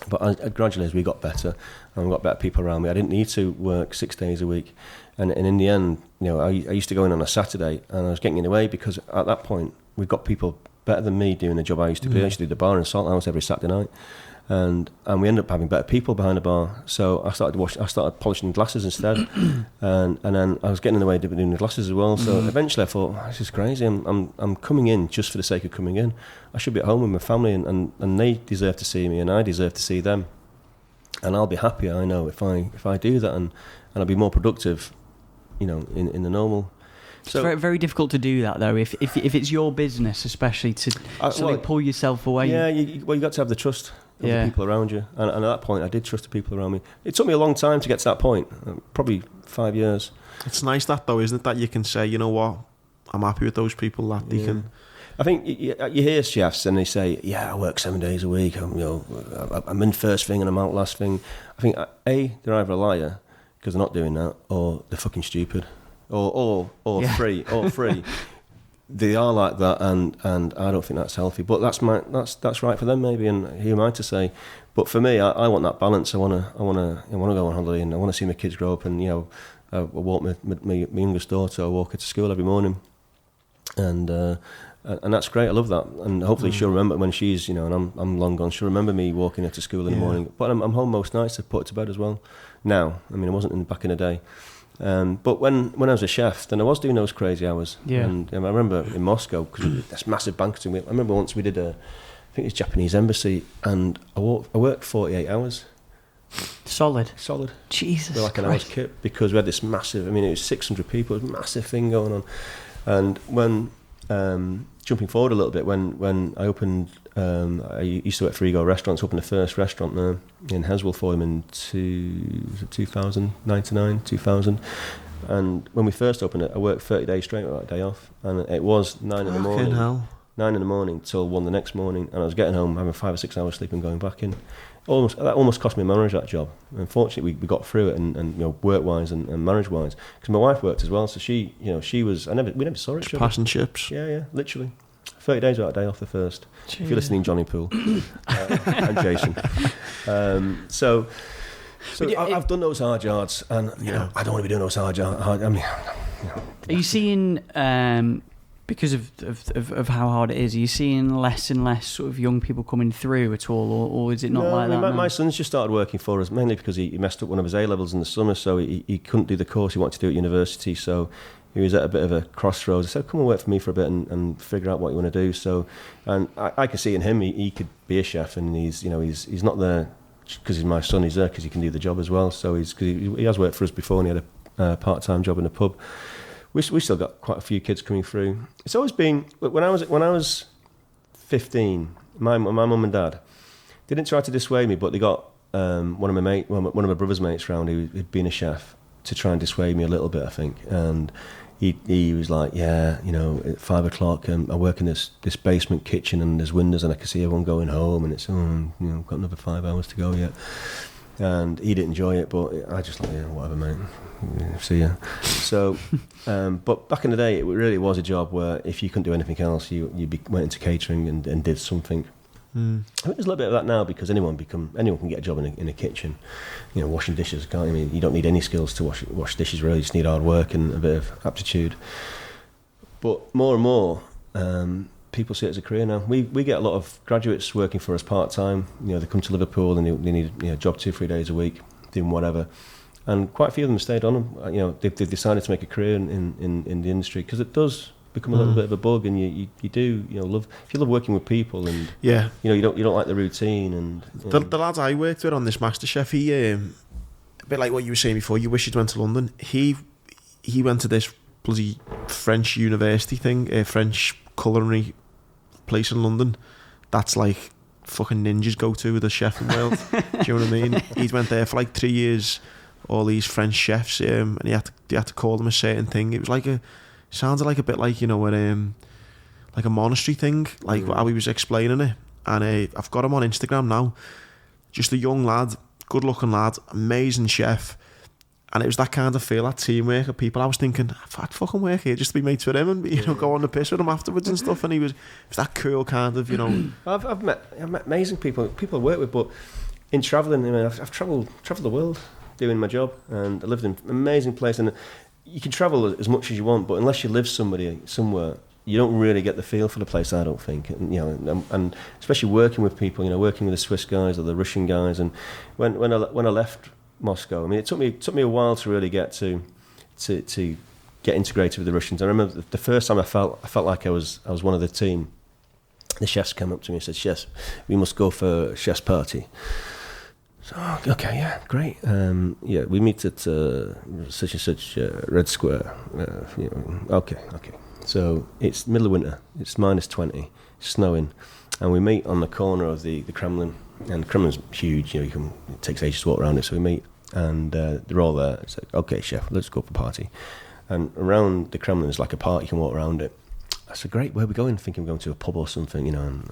Speaker 3: But gradually, as we got better, and we got better people around me, I didn't need to work 6 days a week. And in the end, I used to go in on a Saturday, and I was getting in the way because at that point, we've got people better than me doing the job I used to do. I used to do the bar and salt house every Saturday night, and we ended up having better people behind the bar. So I started polishing glasses instead, and then I was getting in the way doing the glasses as well. So eventually, I thought, this is crazy. I'm coming in just for the sake of coming in. I should be at home with my family, and they deserve to see me, and I deserve to see them. And I'll be happier, I know, if I do that, and I'll be more productive, in the normal. So,
Speaker 1: it's very, very difficult to do that though. If it's your business, especially to pull yourself away.
Speaker 3: Yeah, you got to have the trust of the people around you, and at that point, I did trust the people around me. It took me a long time to get to that point, probably 5 years.
Speaker 2: It's nice that though, isn't it? That you can say, you know what, I'm happy with those people. That they can.
Speaker 3: I think you hear chefs and they say, "Yeah, I work 7 days a week. I'm in first thing and I'm out last thing." I think they're either a liar because they're not doing that, or they're fucking stupid, or free. they are like that, and I don't think that's healthy. But that's right for them maybe, and who am I to say? But for me, I want that balance. I want to go on holiday, and I want to see my kids grow up. And I walk my youngest daughter. I walk her to school every morning, and that's great. I love that, and hopefully she'll remember when she's and I'm long gone. She'll remember me walking her to school in the morning. But I'm home most nights to put her to bed as well. Now, I mean, I wasn't back in the day. But when I was a chef, then I was doing those crazy hours. Yeah. And I remember in Moscow, because this massive banqueting. I remember once we did I think it's Japanese embassy, and I worked 48 hours.
Speaker 1: Solid. Jesus
Speaker 3: With like an hour's kit, because we had this massive, I mean, it was 600 people, it was a massive thing going on. And when, jumping forward a little bit, when I opened, I used to work for Ego Restaurants, opened the first restaurant there in Heswell for them in 2000, 2000. And when we first opened it, I worked 30 days straight without a day off. And it was 9 in the morning.
Speaker 2: Hell.
Speaker 3: 9 in the morning till 1 the next morning. And I was getting home, having 5 or 6 hours sleep and going back in. That almost cost me marriage, that job. Unfortunately, we got through it, and work-wise and marriage-wise. Because my wife worked as well, so she was. We never saw each other.
Speaker 2: Passing ships.
Speaker 3: Yeah, literally. 30 days without a day off the first. Jeez. If you're listening, Johnny Poole and Jason. So I've done those hard yards, and I don't want to be doing those hard yards. I mean,
Speaker 1: Are you seeing? Because of how hard it is, are you seeing less and less sort of young people coming through at all, or is it not like that?
Speaker 3: My son's just started working for us, mainly because he messed up one of his A-levels in the summer, so he couldn't do the course he wanted to do at university, so he was at a bit of a crossroads. I said, come and work for me for a bit and figure out what you want to do. So, and I can see in him, he could be a chef, and he's not there because he's my son, he's there because he can do the job as well. So he has worked for us before, and he had a part-time job in a pub. We still got quite a few kids coming through. It's always been, when I was 15, my mum and dad didn't try to dissuade me, but they got one of my brother's mates round who'd been a chef to try and dissuade me a little bit, I think. And he was like, at 5 o'clock, I work in this basement kitchen, and there's windows, and I can see everyone going home, and it's got another 5 hours to go yet. And he didn't enjoy it, but I just like, whatever, mate. See ya. So, but back in the day, it really was a job where if you couldn't do anything else, you went into catering and did something. I think there's a little bit of that now, because anyone can get a job in a kitchen, washing dishes. Can't you? I mean, you don't need any skills to wash dishes. Really, you just need hard work and a bit of aptitude. But more and more, people see it as a career now. We get a lot of graduates working for us part time. They come to Liverpool and they need a job 2-3 days a week, doing whatever. And quite a few of them stayed on them. They've decided to make a career in the industry, because it does become a little bit of a bug, and you do love, if you love working with people, and you don't like the routine. And
Speaker 2: the lads I worked with on this MasterChef, he a bit like what you were saying before. You wish you'd went to London. He went to this bloody French university thing, French culinary place in London. That's like fucking ninjas go to with a chef in Wales. Do you know what I mean? He went there for like 3 years. All these French chefs, and you had to call them a certain thing. It was sounded like a bit like like a monastery thing, like how he was explaining it. And I've got him on Instagram now. Just a young lad, good looking lad, amazing chef. And it was that kind of feel, that teamwork of people. I was thinking, I'd fucking work here just to be mates with him and go on the piss with him afterwards and stuff. And he was that cool kind of,
Speaker 3: I've met amazing people I work with, but in travelling, I've travelled the world doing my job, and I lived in an amazing place. And you can travel as much as you want, but unless you live somewhere, you don't really get the feel for the place, I don't think. And especially working with people, working with the Swiss guys or the Russian guys. And when I left Moscow, I mean, it took me a while to really get to get integrated with the Russians. I remember the first time I felt like I was one of the team. The chefs came up to me and said, "Chefs, we must go for a chef's party." So, okay, yeah, great. We meet at such and such Red Square. Okay. So it's middle of winter. It's -20, snowing, and we meet on the corner of the Kremlin. And the Kremlin's huge. It takes ages to walk around it. So we meet, and they're all there. It's like, okay, chef, let's go for a party. And around the Kremlin is like a park. You can walk around it. I said, great. Where are we going? Thinking we're going to a pub or something, and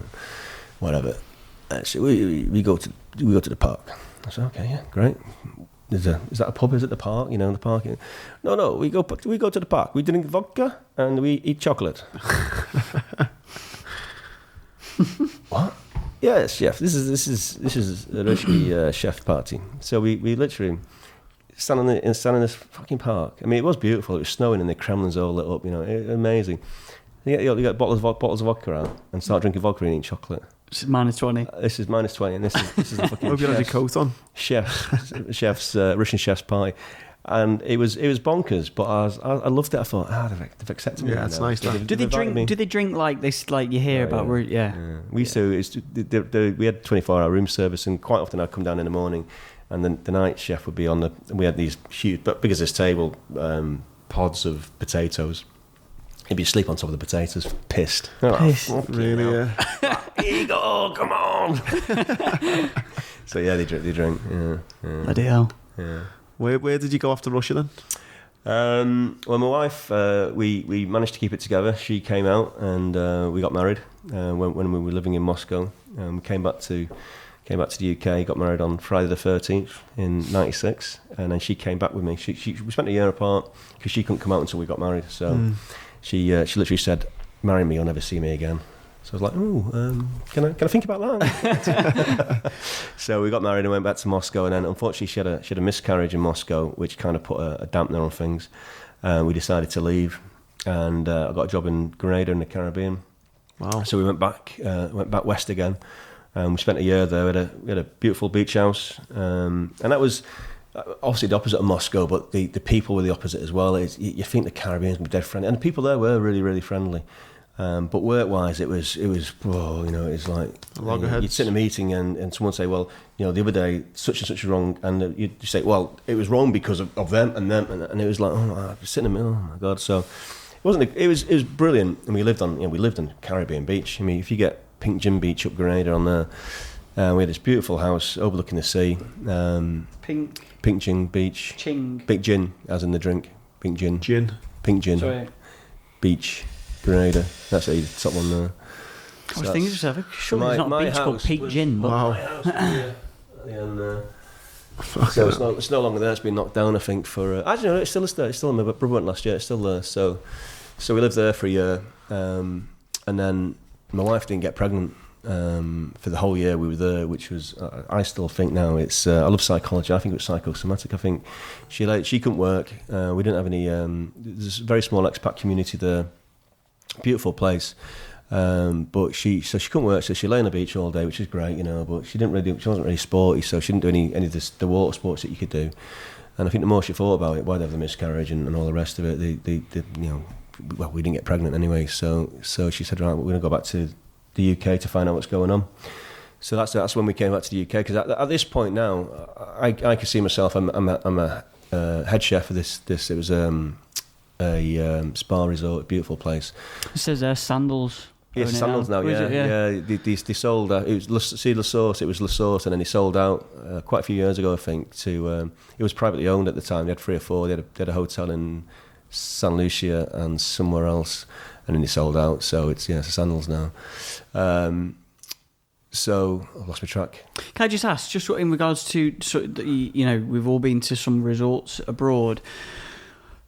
Speaker 3: whatever. So we go to the park. I said, okay, yeah, great. is that a pub? Is it the park? You know, the park. No, we go to the park. We drink vodka and we eat chocolate. What? Yes, chef. This is a risky chef party. So we literally stand in this fucking park. I mean, it was beautiful. It was snowing and the Kremlin's all lit up. You know, amazing. You get bottles of vodka out and start drinking vodka and eating chocolate.
Speaker 1: This is -20.
Speaker 3: This is -20, and this is a fucking
Speaker 2: Hope you had your coat on.
Speaker 3: Chef's Russian chef's party, and it was bonkers. But I loved it. I thought, they've accepted me.
Speaker 2: Yeah, it's nice.
Speaker 1: Do they drink? Do they drink like this? Like you hear about? Yeah.
Speaker 3: We used to. We had 24-hour room service, and quite often I'd come down in the morning, and then the night chef would be on the. We had these huge, but big as this table, pods of potatoes. He'd be asleep on top of the potatoes, pissed.
Speaker 2: Really? Yeah.
Speaker 3: Eagle, come on! So yeah, they drink. Yeah.
Speaker 1: Bloody hell.
Speaker 3: Yeah.
Speaker 2: Where did you go after Russia then?
Speaker 3: Well, my wife, we managed to keep it together. She came out and we got married when we were living in Moscow. We came back to the UK, got married on Friday the 13th in '96, and then she came back with me. We spent a year apart because she couldn't come out until we got married. So she literally said, "Marry me, you'll never see me again." So I was like, can I think about that? So we got married and went back to Moscow, and then unfortunately she had a miscarriage in Moscow, which kind of put a dampener on things. We decided to leave, and I got a job in Grenada in the Caribbean.
Speaker 2: Wow!
Speaker 3: So we went back west again. We spent a year there. We had a beautiful beach house, and that was obviously the opposite of Moscow, but the people were the opposite as well. You think the Caribbeans were dead friendly, and the people there were really, really friendly. But work-wise, it was it's like you'd sit in a meeting and someone would say, well, you know, the other day such and such is wrong, and you'd say, well, it was wrong because of them and them, and it was like, oh, I sit in the middle, oh my god. So it was brilliant, and we lived on Caribbean Beach. I mean, if you get Pink Gin Beach up Grenada on there, we had this beautiful house overlooking the sea. Pink Gin Beach. Pink Gin, as in the drink. Pink Gin. Pink Gin.
Speaker 1: Sorry.
Speaker 3: Beach. Grenada. That's the top one there.
Speaker 1: I was thinking to myself, surely there's not a beach called Pink Gin. But
Speaker 2: Wow.
Speaker 3: So it's no longer there. It's been knocked down, I think. For actually, no, it's still there. It's still in. My brother went last year. It's still there. So we lived there for a year, and then my wife didn't get pregnant for the whole year we were there, which was I still think now it's. I love psychology. I think it was psychosomatic. I think she couldn't work. We didn't have any. There's a very small expat community there. Beautiful place, but she couldn't work, so she lay on the beach all day, which is great, you know. But she wasn't really sporty, so she didn't do any of the water sports that you could do. And I think the more she thought about it, why they have the miscarriage and all the rest of it, we didn't get pregnant anyway. So she said, right, we're going to go back to the UK to find out what's going on. So that's when we came back to the UK, because at this point now, I can see myself. I'm a head chef of this. It was a spa resort, beautiful place.
Speaker 1: It says Sandals.
Speaker 3: Yes, Sandals now. Yeah. They sold. It was La Source. It was La Source, and then they sold out quite a few years ago, I think. To it was privately owned at the time. They had 3 or 4. They had a hotel in San Lucia and somewhere else, and then they sold out. So it's Sandals now. So I've lost my track.
Speaker 1: Can I just ask, just in regards to, we've all been to some resorts abroad.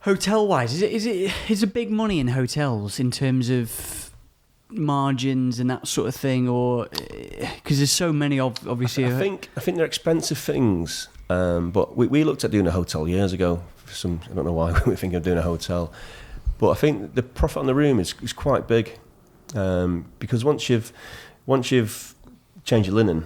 Speaker 1: Hotel-wise, is it big money in hotels in terms of margins and that sort of thing, or because there's so many obviously?
Speaker 3: I think they're expensive things, but we looked at doing a hotel years ago. I don't know why we were thinking of doing a hotel, but I think the profit on the room is quite big, because once you've changed your linen,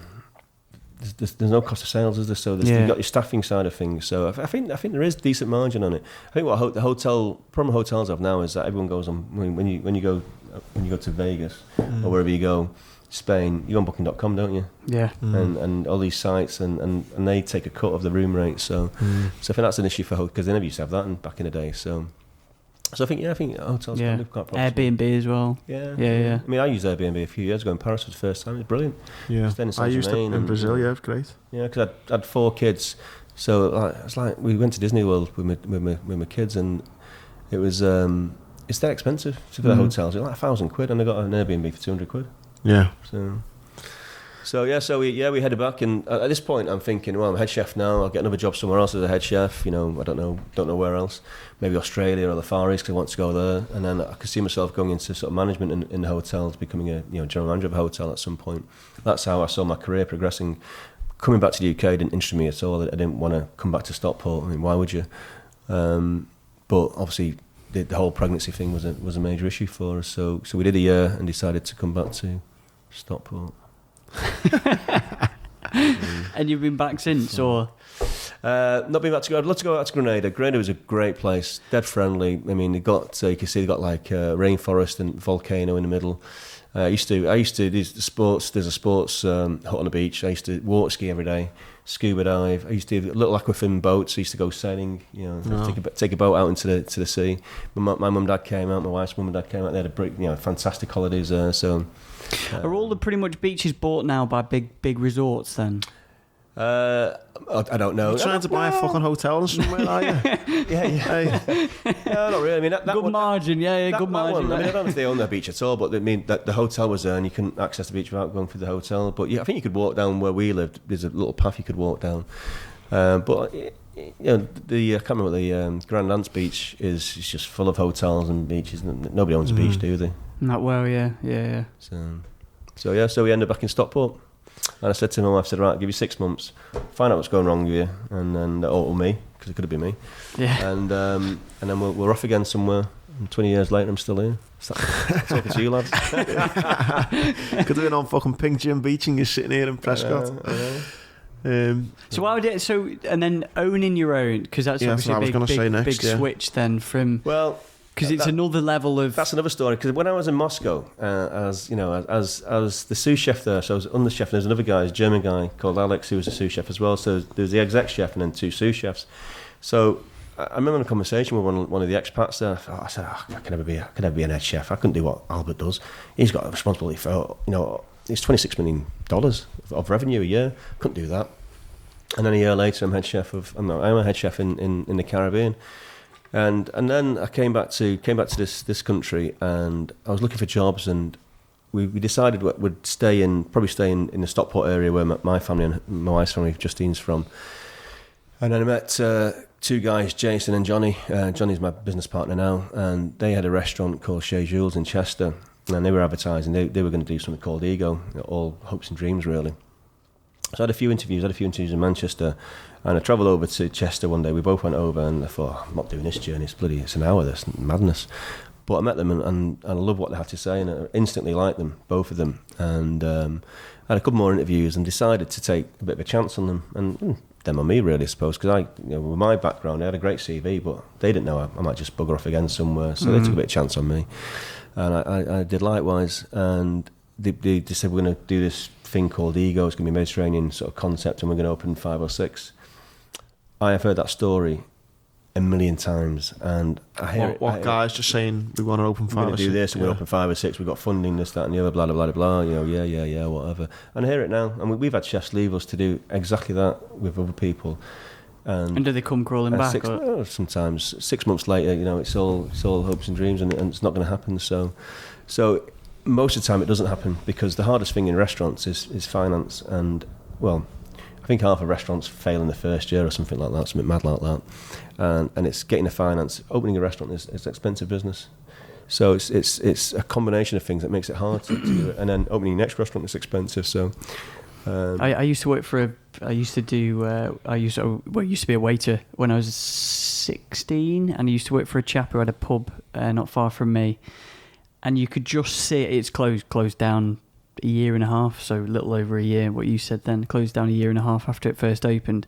Speaker 3: there's no cost of sales, is there? So you've got your staffing side of things. So I think there is decent margin on it. I think what the problem hotels have now is that everyone goes on when you go to Vegas or wherever you go, Spain, you go on Booking.com, don't you?
Speaker 1: Yeah.
Speaker 3: And all these sites and they take a cut of the room rate. So I think that's an issue for hotels, because they never used to have that back in the day. So I think hotels can be quite profitable.
Speaker 1: Airbnb as well.
Speaker 3: Yeah.
Speaker 1: I
Speaker 3: mean, I used Airbnb a few years ago in Paris for the first time. It was brilliant.
Speaker 2: Yeah, I used it in Brazil. Yeah, it was great.
Speaker 3: Yeah, because I had 4 kids, so it's like we went to Disney World with my kids, and it was it's that expensive for the hotels. It's like £1,000, and I got an Airbnb for £200.
Speaker 2: Yeah.
Speaker 3: So So we headed back, and at this point I'm thinking, well, I'm head chef now. I'll get another job somewhere else as a head chef. I don't know where else. Maybe Australia or the Far East because I want to go there. And then I could see myself going into sort of management in the hotels, becoming a general manager of a hotel at some point. That's how I saw my career progressing. Coming back to the UK didn't interest me at all. I didn't want to come back to Stockport. I mean, why would you? But obviously, the whole pregnancy thing was a major issue for us. So we did a year and decided to come back to Stockport.
Speaker 1: And you've been back since, or?
Speaker 3: Not been back to go. I'd love to go back to Grenada. Grenada was a great place, dead friendly. I mean, you can see they got like rainforest and volcano in the middle. I used to there's a sports hut on the beach. I used to water ski every day, scuba dive. I used to do little aquafin boats. I used to go sailing, take a boat out into the sea. My mum and dad came out, my wife's mum and dad came out. They had fantastic holidays there. So
Speaker 1: are all the pretty much beaches bought now by big resorts then?
Speaker 3: I don't know.
Speaker 2: You're trying to buy a fucking hotel somewhere, are you?
Speaker 3: Yeah. No, not really. I mean,
Speaker 1: good margin. Good margin.
Speaker 3: One, I don't know if they own their beach at all, but I mean, the hotel was there, and you couldn't access the beach without going through the hotel. But yeah, I think you could walk down where we lived. There's a little path you could walk down. But I can't remember the Grand Anse Beach is just full of hotels and beaches. Nobody owns a beach, do they?
Speaker 1: Not well, yeah.
Speaker 3: So we ended up back in Stockport. And I said to my wife, right, I'll give you 6 months, find out what's going wrong with you, and then or me, because it could have been me.
Speaker 1: Yeah.
Speaker 3: And then we're off again somewhere. And 20 years later, I'm still here. Talking to you lads.
Speaker 2: Could have been on fucking Pink Jim Beach and you're sitting here in Prescott.
Speaker 1: So why would it? So and then owning your own, because that's obviously a big switch then from.
Speaker 3: Well.
Speaker 1: Because it's another level of...
Speaker 3: That's another story. Because when I was in Moscow, as the sous chef there, so I was under chef, and there's another guy, a German guy called Alex, who was a sous chef as well. So there was the exec chef and then 2 sous chefs. So I remember in a conversation with one of the expats there. I said, I can never be an head chef. I couldn't do what Albert does. He's got a responsibility for, it's $26 million of revenue a year. Couldn't do that. And then a year later, I'm a head chef in the Caribbean. And then I came back to this country, and I was looking for jobs, and we decided we'd probably stay in the Stockport area where my family and my wife's family, Justine's from. And then I met 2 guys, Jason and Johnny. Johnny's my business partner now, and they had a restaurant called Chez Jules in Chester, and they were advertising. They were going to do something called Ego, all hopes and dreams really. So I had a few interviews in Manchester, and I travelled over to Chester one day. We both went over, and I thought, I'm not doing this journey, it's an hour, this madness. But I met them, and I loved what they had to say, and I instantly liked them, both of them. And I had a couple more interviews and decided to take a bit of a chance on them, and them on me really, I suppose, because with my background, I had a great CV, but they didn't know I might just bugger off again somewhere, so they took a bit of chance on me. And I did likewise, and they said, we're going to do this thing called Ego. It's going to be a Mediterranean sort of concept, and we're going to open 5 or 6. I have heard that story a million times, and I hear
Speaker 2: what guys just saying we want to open 5 or 6.
Speaker 3: We're going to do this, and we're open 5 or 6. We've got funding, this, that, and the other, blah, blah, blah, blah. Yeah, whatever. And I hear it now, and we've had chefs leave us to do exactly that with other people. And
Speaker 1: do they come crawling back?
Speaker 3: Sometimes 6 months later, it's all hopes and dreams, and it's not going to happen. So most of the time it doesn't happen, because the hardest thing in restaurants is finance. And well, I think half of restaurants fail in the first year or something like that, something mad like that. And it's getting the finance. Opening a restaurant is an expensive business. So it's a combination of things that makes it hard to do it. And then opening your next restaurant is expensive. So
Speaker 1: I used to work for I used to be a waiter when I was 16, and I used to work for a chap who had a pub not far from me. And you could just see it's closed down a year and a half, so a little over a year, what you said then, closed down a year and a half after it first opened.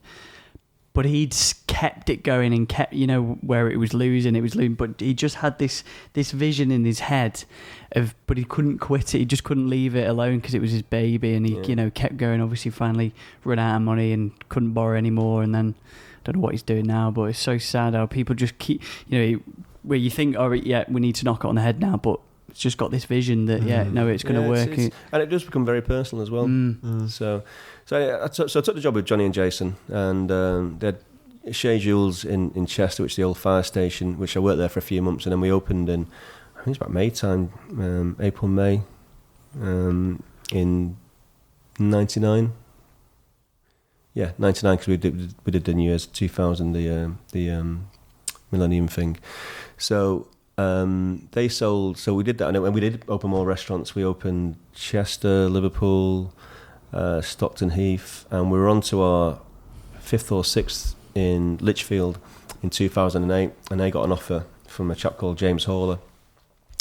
Speaker 1: But he'd kept it going and kept, where it was losing, but he just had this vision in his head but he couldn't quit it, he just couldn't leave it alone because it was his baby, and he kept going, obviously finally run out of money and couldn't borrow anymore, and then I don't know what he's doing now, but it's so sad how people just keep, where you think, we need to knock it on the head now, but it's just got this vision that it's going to work,
Speaker 3: and it does become very personal as well. So I took the job with Johnny and Jason, and they had Chez Jules in Chester, which is the old fire station, which I worked there for a few months, and then we opened in, I think it's about May time, April, May, in 99. Yeah, 99, because we did the New Year's 2000, the Millennium thing. So they sold. So we did that, and we did open more restaurants. We opened Chester, Liverpool, Stockton Heath, and we were on to our 5th or 6th in Lichfield in 2008, and they got an offer from a chap called James Haller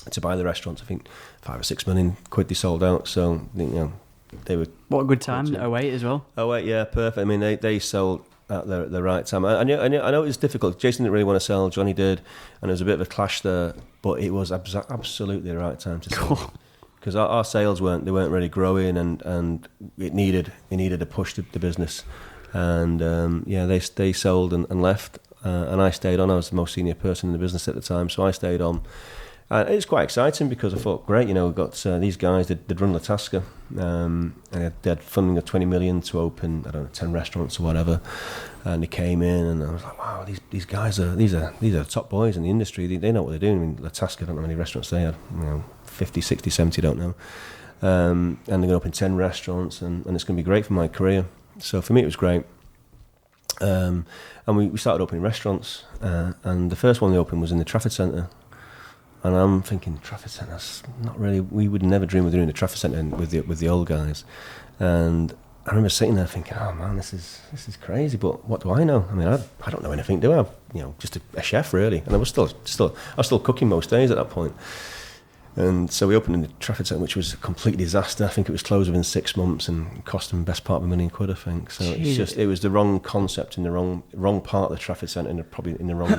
Speaker 3: to buy the restaurants. I think 5 or 6 million quid they sold out. So they were.
Speaker 1: What a good time! 08 as well.
Speaker 3: 08, yeah, perfect. I mean, they sold at the right time. I know it was difficult. Jason didn't really want to sell. Johnny did, and there was a bit of a clash there. But it was absolutely the right time to sell, because our sales weren't really growing, and it needed a push to the business. And they sold and left, and I stayed on. I was the most senior person in the business at the time, so I stayed on. And it's quite exciting, because I thought, great, we've got these guys, they'd run Latasca, and they had funding of 20 million to open, 10 restaurants or whatever, and they came in, and I was like, wow, these guys these are top boys in the industry, they know what they're doing. I mean, Latasca, I don't know how many restaurants they had, 50, 60, 70, don't know, and they're going to open 10 restaurants, and it's going to be great for my career. So for me, it was great. And we started opening restaurants, and the first one we opened was in the Trafford Centre. And I'm thinking, Trafford Centre, that's not really. We would never dream of doing the Trafford Centre with the old guys. And I remember sitting there thinking, oh man, this is crazy. But what do I know? I mean, I don't know anything, do I? Just a chef really. And I was still cooking most days at that point. And so we opened in the Trafford Centre, which was a complete disaster. I think it was closed within 6 months and cost them best part of £1 million, I think. So it was the wrong concept in the wrong part of the Trafford Centre, and probably in the wrong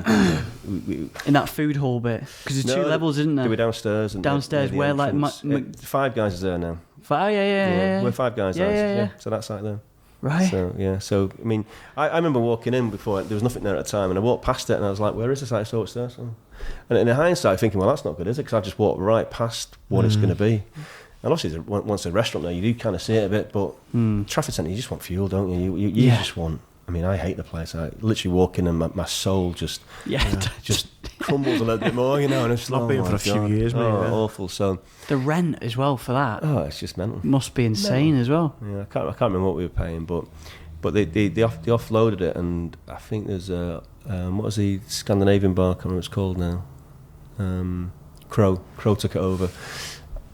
Speaker 1: in that food hall bit, because there's 2 levels, isn't there?
Speaker 3: They were downstairs. And
Speaker 1: downstairs,
Speaker 3: the
Speaker 1: where
Speaker 3: entrance. Five Guys is there now.
Speaker 1: Yeah.
Speaker 3: We're Five Guys.
Speaker 1: Yeah.
Speaker 3: So that's like there.
Speaker 1: Right.
Speaker 3: So I mean, I remember walking in before, there was nothing there at the time, and I walked past it and I was like, where is this? I saw it's there. So, and in hindsight, thinking, well, that's not good, is it? Because I just walked right past what it's going to be. And obviously, once a restaurant there, you do kind of see it a bit, but Trafford Centre, you just want fuel, don't you? You just want. I mean, I hate the place. I literally walk in and my soul just crumbles a little bit more, and it's
Speaker 2: not been for a few years, mate.
Speaker 3: Awful. So
Speaker 1: the rent as well for that.
Speaker 3: Oh, it's just mental.
Speaker 1: Must be insane as well.
Speaker 3: Yeah, I can't remember what we were paying, but they offloaded it, and I think there's what was the Scandinavian bar? I can't remember what it's called now. Crow took it over,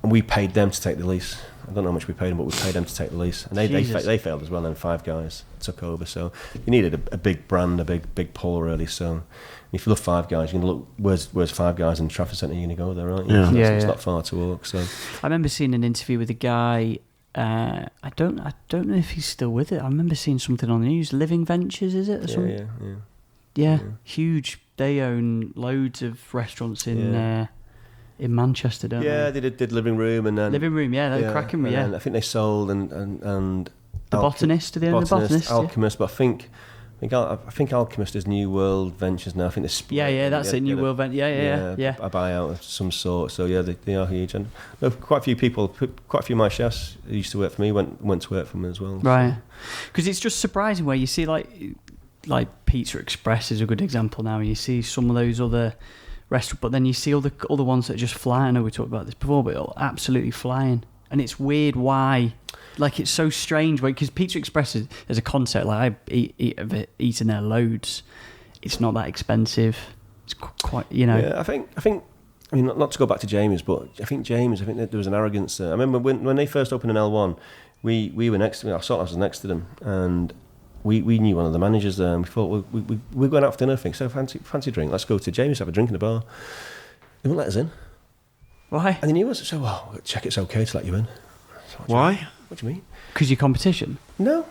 Speaker 3: and we paid them to take the lease. I don't know how much we paid them, but we paid them to take the lease, and they failed as well. And then Five Guys took over, so you needed a big brand, a big pull really. So if you love Five Guys, you're gonna look where's Five Guys in the Trafford Centre. You're gonna go there, aren't you?
Speaker 2: Yeah.
Speaker 3: It's not far to walk. So
Speaker 1: I remember seeing an interview with a guy. I don't know if he's still with it. I remember seeing something on the news. Living Ventures, is it? Or something? Yeah. Huge. They own loads of restaurants in Manchester, don't they?
Speaker 3: Yeah, they did Living Room, and then
Speaker 1: Living Room, they were cracking me.
Speaker 3: And I think they sold and
Speaker 1: the Botanist. Do they own the Botanist?
Speaker 3: Alchemist, but I think Alchemist is New World Ventures now. I think they split.
Speaker 1: Yeah, that's it. New World Ventures. Yeah.
Speaker 3: A buyout of some sort. So yeah, they are huge, and quite a few of my chefs who used to work for me went to work for me as well.
Speaker 1: Right, because it's just surprising where you see like Pizza Express is a good example now. You see some of those other restaurants, but then you see all the ones that are just flying. I know we talked about this before, but all absolutely flying, and it's weird why. Like, it's so strange, because Pizza Express is a concept. Like, I eaten there loads. It's not that expensive. It's quite,
Speaker 3: Yeah, I think. I mean, not to go back to Jamie's, but I think that there was an arrogance there. I remember when they first opened in L1, we were next to them. I was next to them, and we knew one of the managers there, and we thought we're going out for dinner. I think so. Fancy drink. Let's go to Jamie's, have a drink in the bar. They wouldn't let us in.
Speaker 1: Why?
Speaker 3: And they knew us. So, well, check it's okay to let you in. So,
Speaker 2: why?
Speaker 3: What do you mean?
Speaker 1: Because your competition?
Speaker 3: No.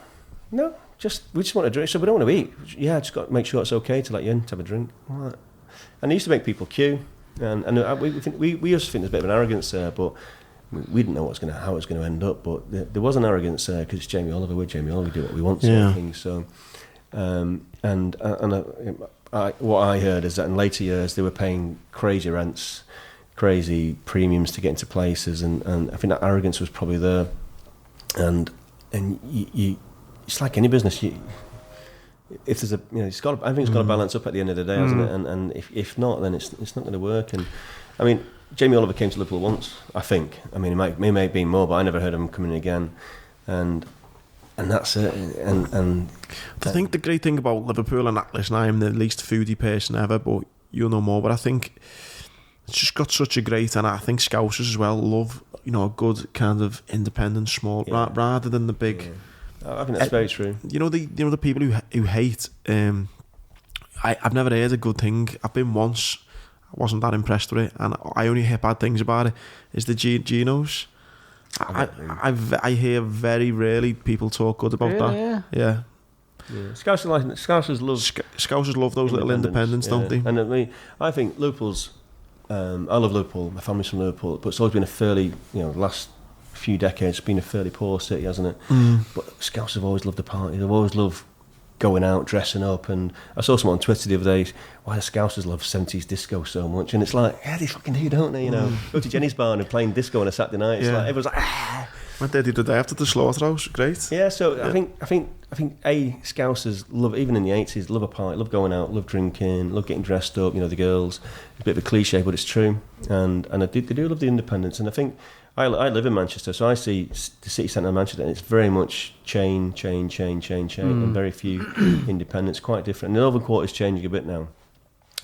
Speaker 3: We just want a drink. So we don't want to eat. Yeah, just got to make sure it's okay to let you in to have a drink. Right. And they used to make people queue, and we also think there's a bit of an arrogance there, but we didn't know how it was going to end up. But there was an arrogance there because it's Jamie Oliver. We're Jamie Oliver. We do what we want, sort of thing. So, what I heard is that in later years they were paying crazy rents, crazy premiums to get into places, and I think that arrogance was probably there. And you, it's like any business. If there's everything's got to balance up at the end of the day, hasn't it? And if not, then it's not going to work. And I mean, Jamie Oliver came to Liverpool once, I think. I mean, it may have been more, but I never heard of him coming in again. and that's it. And
Speaker 2: I think the great thing about Liverpool, and listen, I am the least foodie person ever, but you'll know more. But I think it's just got such a great, and I think Scousers as well love, you know, a good kind of independent, small, rather than the big.
Speaker 3: Yeah. I think that's very true.
Speaker 2: You know the people who hate. I've never heard a good thing. I've been once. I wasn't that impressed with it, and I only hear bad things about it. Is the Genos? I hear very rarely people talk good about that. Yeah. Scousers love those little independents, don't they?
Speaker 3: And I think Liverpool's. I love Liverpool. My family's from Liverpool, but it's always been a fairly, last few decades, been a fairly poor city, hasn't it? But Scousers have always loved the party. They've always loved going out, dressing up. And I saw someone on Twitter the other day, why the Scousers love 70s disco so much. And it's like, yeah, they fucking do, don't they? Go to Jenny's bar and playing disco on a Saturday night. It's like everyone's like, ah.
Speaker 2: Went there the other day after the slaughterhouse. Great.
Speaker 3: Yeah, so I think Scousers love, even in the 80s, love a party, love going out, love drinking, love getting dressed up. The girls. It's a bit of a cliche, but it's true. And they do love the independence. And I think I live in Manchester, so I see the city centre of Manchester, and it's very much chain, and very few independents. Quite different. And the Northern Quarter is changing a bit now,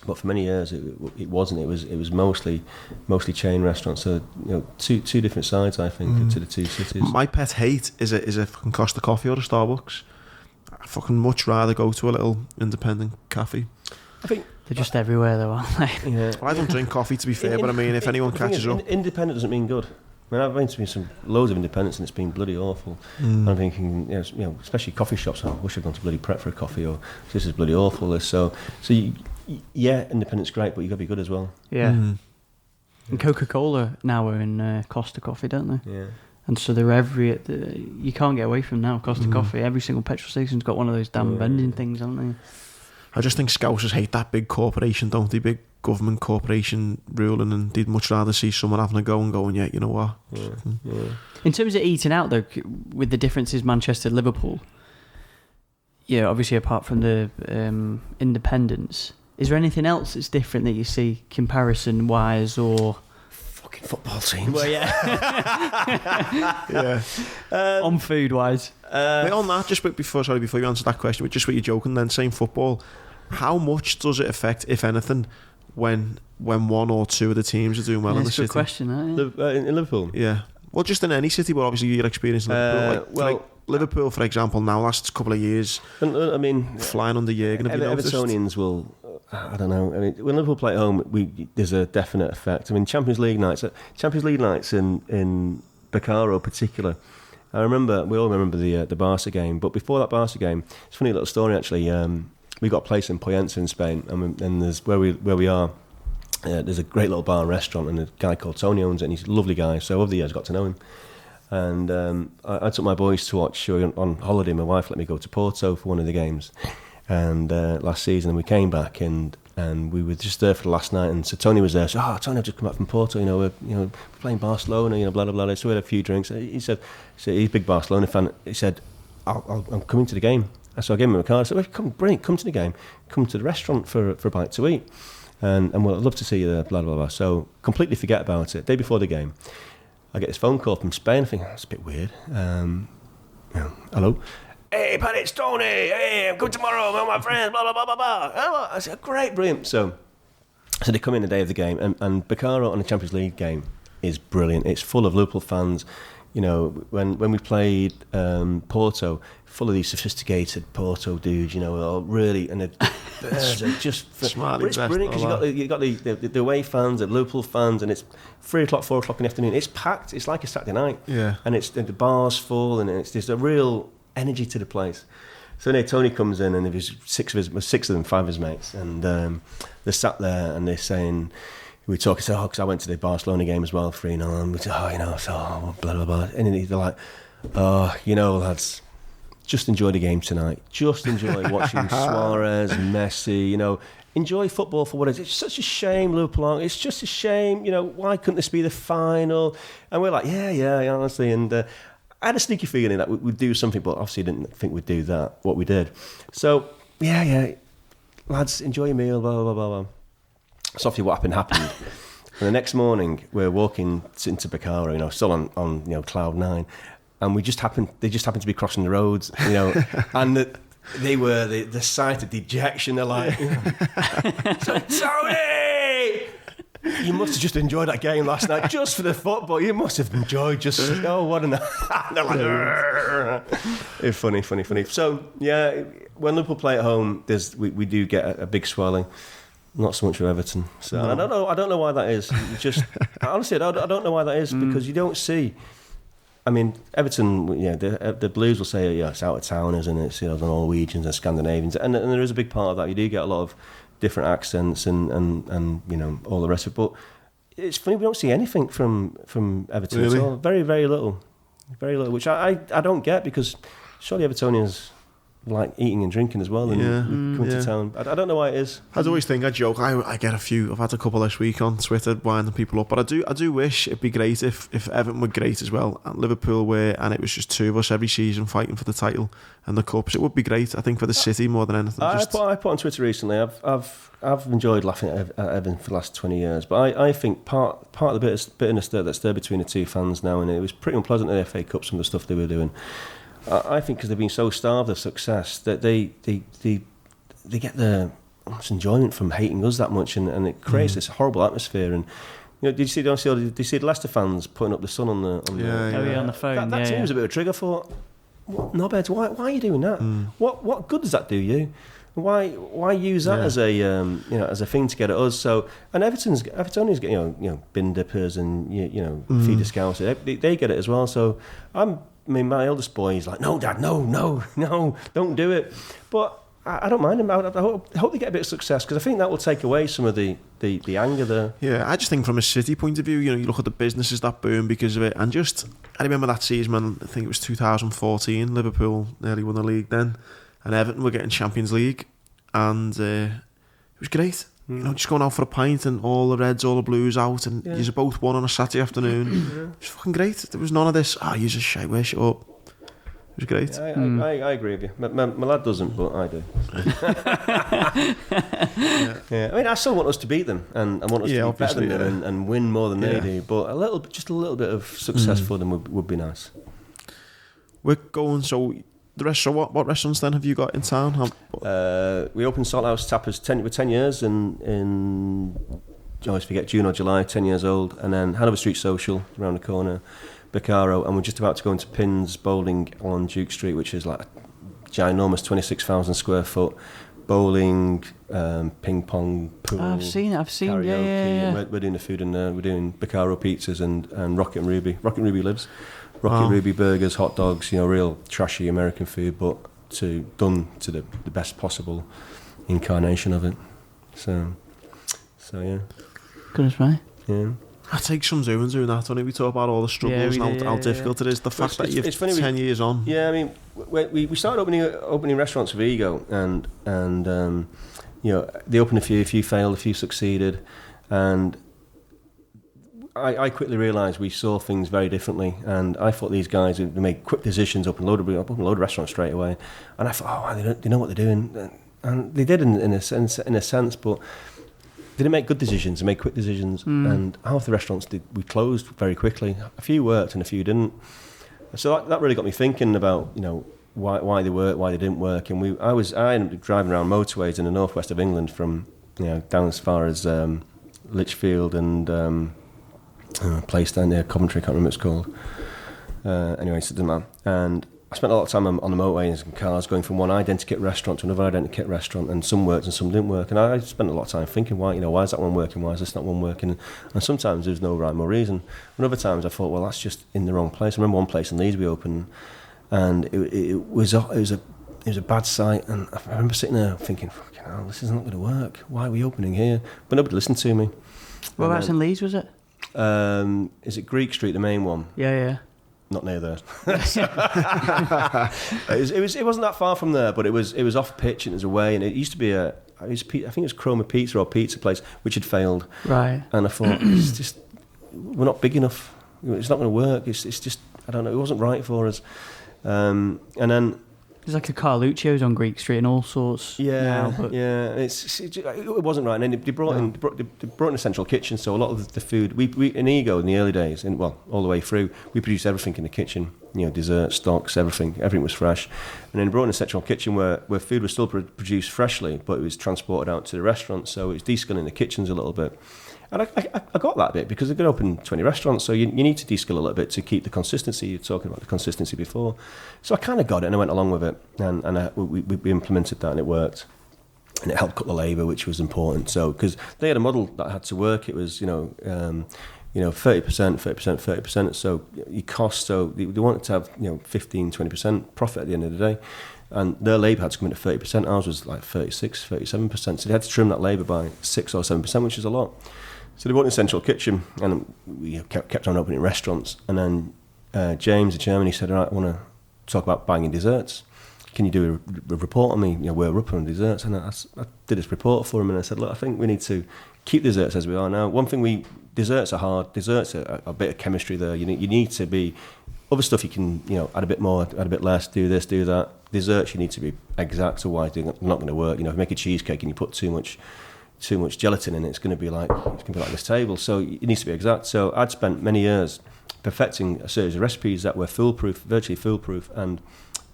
Speaker 3: but for many years it wasn't. It was mostly chain restaurants. So two different sides, I think, to the two cities.
Speaker 2: My pet hate is a fucking Costa Coffee or a Starbucks. I fucking much rather go to a little independent cafe.
Speaker 3: I think
Speaker 1: they're just everywhere, though, aren't they?
Speaker 2: Yeah. Well, I don't drink coffee, to be fair, but I mean, if anyone catches up,
Speaker 3: independent doesn't mean good. I mean, I've been to loads of independents and it's been bloody awful. I'm thinking, especially coffee shops. I wish I'd gone to bloody Pret for a coffee, or this is bloody awful. So independent's great, but you got to be good as well.
Speaker 1: Yeah. And Coca-Cola now are in Costa Coffee, don't they?
Speaker 3: Yeah.
Speaker 1: And so they're you can't get away from now. Costa Coffee. Every single petrol station's got one of those damn vending things, haven't they?
Speaker 2: I just think Scousers hate that big corporation, don't they? Big government corporation ruling, and they'd much rather see someone having a go and going, yeah, you know what?
Speaker 3: Yeah.
Speaker 1: In terms of eating out, though, with the differences Manchester, Liverpool, obviously apart from the independence, is there anything else that's different that you see comparison-wise, or
Speaker 3: fucking football teams?
Speaker 1: Well, yeah. On food-wise.
Speaker 2: On that, just before you answer that question, just what you're joking, then saying football, how much does it affect, if anything, when one or two of the teams are doing well in the city?
Speaker 1: That's a good question, isn't it?
Speaker 3: In Liverpool?
Speaker 2: Yeah. Well, just in any city, but obviously your experience in Liverpool. Like Liverpool, for example, now last couple of years,
Speaker 3: I mean,
Speaker 2: flying under Jurgen.
Speaker 3: Evertonians will, I don't know. I mean, when Liverpool play at home, there's a definite effect. I mean, Champions League nights in Bacaro, particular. We all remember the Barca game, but before that Barca game, it's a funny little story actually. We got a place in Poyensa in Spain, and there's where we are. There's a great little bar and restaurant, and a guy called Tony owns it, and he's a lovely guy. So over the years, I got to know him. And I took my boys to watch on holiday. My wife let me go to Porto for one of the games, and last season, and we came back and we were just there for the last night. And so Tony was there. So, Tony, I've just come back from Porto. We're playing Barcelona. Blah blah blah. So we had a few drinks. He said he's a big Barcelona fan. He said, I'm coming to the game. So I gave him a card. I said, well, come to the game. Come to the restaurant for a bite to eat. And well, I'd love to see you there. Blah blah blah. So completely forget about it. Day before the game, I get this phone call from Spain. I think that's a bit weird. Hello. Hey, Paddy, it's Tony. Hey, I'm coming tomorrow with all my friends. Blah blah blah blah blah. I said, great, brilliant. So they come in the day of the game, and Bacaro on the Champions League game is brilliant. It's full of Liverpool fans. When we played Porto, full of these sophisticated Porto dudes. All really, and they're just
Speaker 2: smart.
Speaker 3: But it's brilliant because you got the away fans, the Liverpool fans, and it's 3 o'clock, 4 o'clock in the afternoon. It's packed. It's like a Saturday night.
Speaker 2: Yeah,
Speaker 3: and the bar's full, and there's a real energy to the place. So Tony comes in, and there's 5 of his mates, and they're sat there, and they're saying, we talk, because I went to the Barcelona game as well, 3-0, and we said, blah blah blah, and they're like, lads, just enjoy the game tonight. Just enjoy watching Suarez, Messi. Enjoy football for what it is. It's such a shame, Liverpool. It's just a shame. Why couldn't this be the final? And we're like, yeah, honestly, and. I had a sneaky feeling that we'd do something, but obviously didn't think we'd do what we did. So, yeah, lads, enjoy your meal, blah, blah, blah, blah. So obviously what happened. And the next morning, we're walking into Bacaro, still on cloud 9. and they just happened to be crossing the roads, and they were the sight of dejection. They're like, Tony, you must have just enjoyed that game last night just for the football. You must have enjoyed what an. They're like, it's funny. So yeah, when Liverpool play at home, we do get a big swelling. Not so much for Everton. So I don't know why that is. Just honestly, I don't know why that is, because you don't see. I mean, Everton, the Blues will say, it's out of towners and it's the Norwegians and Scandinavians, and there is a big part of that. You do get a lot of different accents and all the rest of it. But it's funny, we don't see anything from Everton.
Speaker 2: Really?
Speaker 3: At all. Very, very little, which I don't get, because surely Evertonians like eating and drinking as well, and coming to town. I don't know why it is.
Speaker 2: I always think, I joke, I get a few. I've had a couple this week on Twitter winding people up, but I do wish it'd be great if Everton were great as well, and Liverpool were, and it was just two of us every season fighting for the title and the cups. It would be great, I think, for the city more than anything.
Speaker 3: I put on Twitter recently. I've enjoyed laughing at Everton for the last 20 years, but I think part of the bitterness that's there between the two fans now, and it was pretty unpleasant in the FA Cup, some of the stuff they were doing. I think because they've been so starved of success that they get the enjoyment from hating us that much, and it creates this horrible atmosphere. And did you see the Leicester fans putting up the sun on the
Speaker 1: on the phone?
Speaker 3: That to me was a bit of a trigger. For knobheads, why are you doing that? What good does that do you? Why use that as a as a thing to get at us? So, and Evertonians get bin dippers and feeder scouts. They get it as well. So my eldest boy is like, no, Dad, no, don't do it. But I don't mind him. I hope they get a bit of success, because I think that will take away some of the anger there. Yeah,
Speaker 2: I just think from a city point of view, you look at the businesses that boom because of it, and I remember that season when I think it was 2014, Liverpool nearly won the league then, and Everton were getting Champions League, and it was great. Just going out for a pint and all the Reds, all the Blues out, and you both won on a Saturday afternoon. It was fucking great. There was none of this, you're just shy, wish up. It was great.
Speaker 3: I agree with you. My lad doesn't, but I do. I mean, I still want us to beat them, and I want us to be better than them and win more than they do. But just a little bit of success for them would be nice.
Speaker 2: We're going. So the rest. So what restaurants then have you got in town?
Speaker 3: We opened Salthouse Tappers 10 years in I always forget, June or July. 10 years old, and then Hanover Street Social around the corner. Bacaro, and we're just about to go into Pins Bowling on Duke Street, which is like a ginormous 26,000 square foot bowling, ping pong, pool.
Speaker 1: I've seen karaoke. Yeah.
Speaker 3: We're doing the food in there. We're doing Bacaro pizzas and Rocket and Ruby. Rocket and Ruby lives. Rocket and Ruby burgers, hot dogs, real trashy American food, but done to the best possible incarnation of it. So yeah.
Speaker 1: Goodness me.
Speaker 3: Yeah.
Speaker 2: I take some doing that, don't it? We talk about all the struggles and how difficult it is. The fact that you're 10 years on.
Speaker 3: Yeah, I mean, we started opening restaurants with ego, and they opened a few failed, a few succeeded, and I quickly realised we saw things very differently, and I thought these guys would make quick decisions, open a load of restaurants straight away, and I thought, they know what they're doing, and they did in a sense, but they didn't make good decisions, they made quick decisions, and half the restaurants we closed very quickly. A few worked and a few didn't. So that really got me thinking about why they worked, why they didn't work. And I ended up driving around motorways in the northwest of England, from down as far as Lichfield and a place down near Coventry, I can't remember what it's called. Anyway, so it doesn't matter. And I spent a lot of time on the motorways and cars, going from one Identikit restaurant to another Identikit restaurant, and some worked and some didn't work. And I spent a lot of time thinking, why is that one working? Why is this not one working? And sometimes there was no rhyme or reason. And other times I thought, well, that's just in the wrong place. I remember one place in Leeds we opened, and it was a bad site. And I remember sitting there thinking, fucking hell, this is not going to work. Why are we opening here? But nobody listened to me.
Speaker 1: Whereabouts in Leeds was it?
Speaker 3: Is it Greek Street, the main one?
Speaker 1: Yeah.
Speaker 3: Not near there. It wasn't that far from there, but it was off pitch and it was away, and it used to be I think it was Chroma Pizza or Pizza Place, which had failed.
Speaker 1: Right.
Speaker 3: And I thought, it's just, we're not big enough. It's not going to work. It's just, I don't know. It wasn't right for us. And then
Speaker 1: there's like the Carluccio's on Greek Street and all sorts.
Speaker 3: Yeah,
Speaker 1: now, but
Speaker 3: it wasn't right. And then they brought in a central kitchen, so a lot of the food we in Ego in the early days, all the way through, we produced everything in the kitchen. dessert, stocks, everything was fresh. And then brought in a sectional kitchen where food was still produced freshly, but it was transported out to the restaurant, so it was de-skilling the kitchens a little bit. And I got that bit because they're going to open 20 restaurants, so you need to de-skill a little bit to keep the consistency. You were talking about the consistency before. So I kind of got it and I went along with it, and we implemented that and it worked. And it helped cut the labour, which was important. So because they had a model that had to work, it was 30%, 30%. So your cost. So they wanted to have 15, 20% profit at the end of the day, and their labour had to come in at 30%. Ours was like 36, 37%. So they had to trim that labour by 6 or 7%, which is a lot. So they brought in a central kitchen, and we kept on opening restaurants. And then James, the chairman, he said, "All right, I want to talk about buying in desserts. Can you do a report on me? We're up on desserts." And I did this report for him, and I said, "Look, I think we need to keep desserts as we are now. One thing desserts are hard. Desserts are a bit of chemistry there. You need to be other stuff. You can add a bit more, add a bit less. Do this, do that. Desserts you need to be exact. Otherwise, they're not going to work. If you make a cheesecake and you put too much gelatin in it, it's going to be like this table. So it needs to be exact. So I'd spent many years perfecting a series of recipes that were foolproof, virtually foolproof, and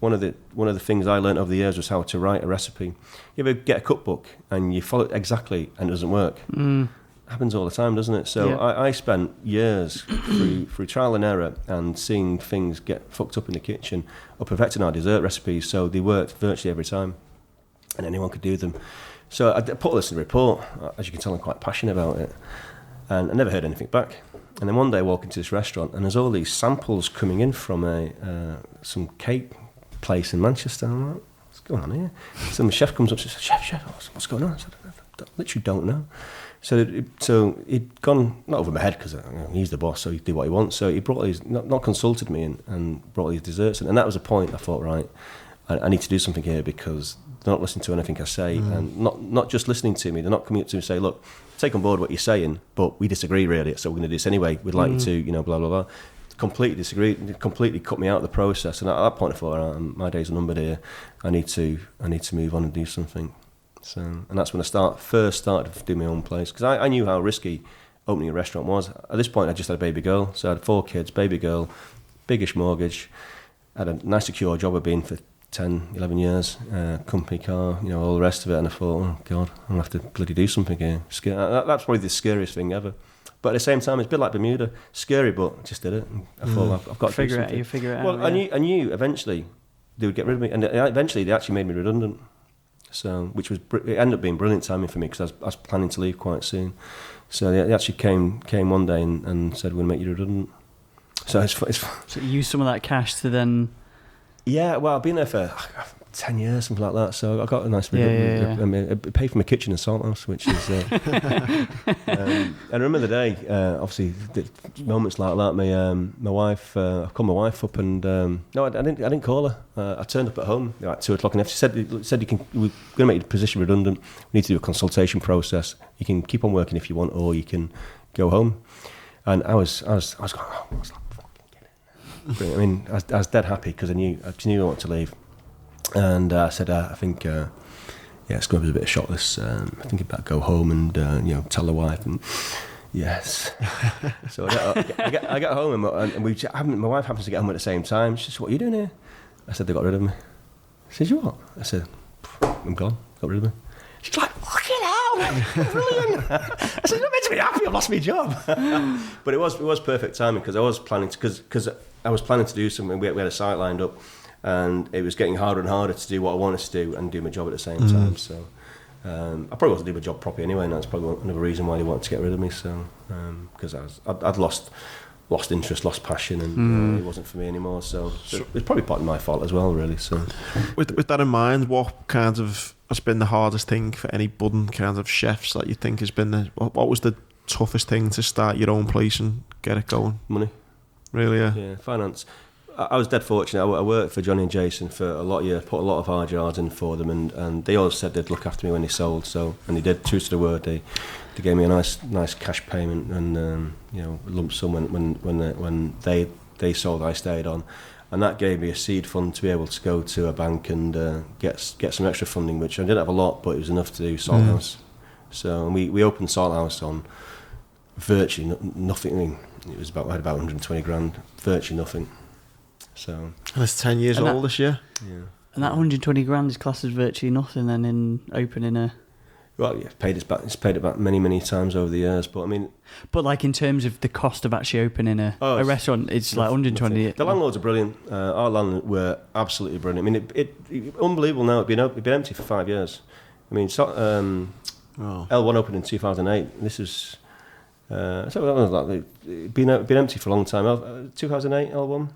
Speaker 3: one of the things I learned over the years was how to write a recipe. You ever get a cookbook and you follow it exactly and it doesn't work? Happens all the time, doesn't it? So yeah. I spent years through trial and error and seeing things get fucked up in the kitchen or perfecting our dessert recipes so they worked virtually every time and anyone could do them. So I put all this in the report. As you can tell, I'm quite passionate about it, and I never heard anything back. And then one day I walk into this restaurant and there's all these samples coming in from some cake place in Manchester. I'm like, what's going on here? So the chef comes up and says, Chef, what's going on? I said, I literally don't know. So he'd gone, not over my head because he's the boss, so he'd do what he wants. So he brought these, not consulted me and brought these desserts in. And that was a point I thought, right, I need to do something here because they're not listening to anything I say and not just listening to me. They're not coming up to me and say, look, take on board what you're saying, but we disagree really, so we're going to do this anyway. We'd like you to, blah, blah, blah. Completely disagreed, completely cut me out of the process. And at that point I thought, my days are numbered here. I need to move on and do something. So, and that's when I first started to do my own place, because I knew how risky opening a restaurant was. At this point I just had a baby girl, so I had 4 kids, baby girl, biggish mortgage, had a nice secure job I'd been for 10, 11 years, company car, all the rest of it, and I thought, oh God, I'm going to have to bloody do something here. That's probably the scariest thing ever. But at the same time, it's a bit like Bermuda, scary, but I just did it. I thought I've got to figure it out. Well, I knew eventually they would get rid of me, and eventually they actually made me redundant. So, which was it ended up being brilliant timing for me because I was planning to leave quite soon. So they actually came one day and said, "We're going to make you redundant." So it's
Speaker 1: So you used some of that cash to then.
Speaker 3: Yeah, well, I've been there for 10 years, something like that. So I got a nice.
Speaker 1: Yeah.
Speaker 3: I mean, I paid for my kitchen and salt house, which is. And I remember the day. Obviously, the moments like that. My wife. I called my wife up, and no, I didn't call her. I turned up at home at 2:00, and she said we're going to make your position redundant. We need to do a consultation process. You can keep on working if you want, or you can go home. And I was going, oh, what's that? I mean, I was dead happy because I knew I wanted to leave, and I said, I think, it's going to be a bit of a shock. This, I think about go home and tell the wife, and yes. So I get home and my wife happens to get home at the same time. She said, "What are you doing here?" I said, "They got rid of me." She said, "You what?" I said, "I'm gone. Got rid of me." She's like, "Fucking hell, brilliant!" I said, "You're not meant to be happy. I've lost my job." But it was perfect timing because I was planning to do something. We had a site lined up, and it was getting harder and harder to do what I wanted to do and do my job at the same time. So I probably wasn't doing my job properly anyway, and that's probably another reason why they wanted to get rid of me. So because I'd lost interest, lost passion, and it wasn't for me anymore. So it's probably part of my fault as well, really. So
Speaker 2: with that in mind, what kind of has been the hardest thing for any budding kind of chefs that you think has been what was the toughest thing to start your own place and get it going?
Speaker 3: Money.
Speaker 2: Really, yeah.
Speaker 3: Yeah, finance. I was dead fortunate. I worked for Johnny and Jason for a lot of years, put a lot of hard yards in for them, and they always said they'd look after me when they sold. So, and they did, true to the word. They gave me a nice cash payment and lump sum when they sold. I stayed on, and that gave me a seed fund to be able to go to a bank and get some extra funding, which I didn't have a lot, but it was enough to do Salt House. So we opened Salt House on virtually nothing. I mean, it was I had about 120 grand, virtually nothing. So,
Speaker 2: and it's 10 years old this year.
Speaker 3: Yeah.
Speaker 1: And that 120 grand is classed as virtually nothing then in opening a...
Speaker 3: Well, yeah, it's paid it back many times over the years. But I mean,
Speaker 1: but like in terms of the cost of actually opening a restaurant, it's like 120.
Speaker 3: Nothing. The landlords are brilliant. Our landlords were absolutely brilliant. I mean, it unbelievable now. It'd been empty for 5 years. I mean, L1 opened in 2008. This is it'd been empty for a long time. 2008 L1.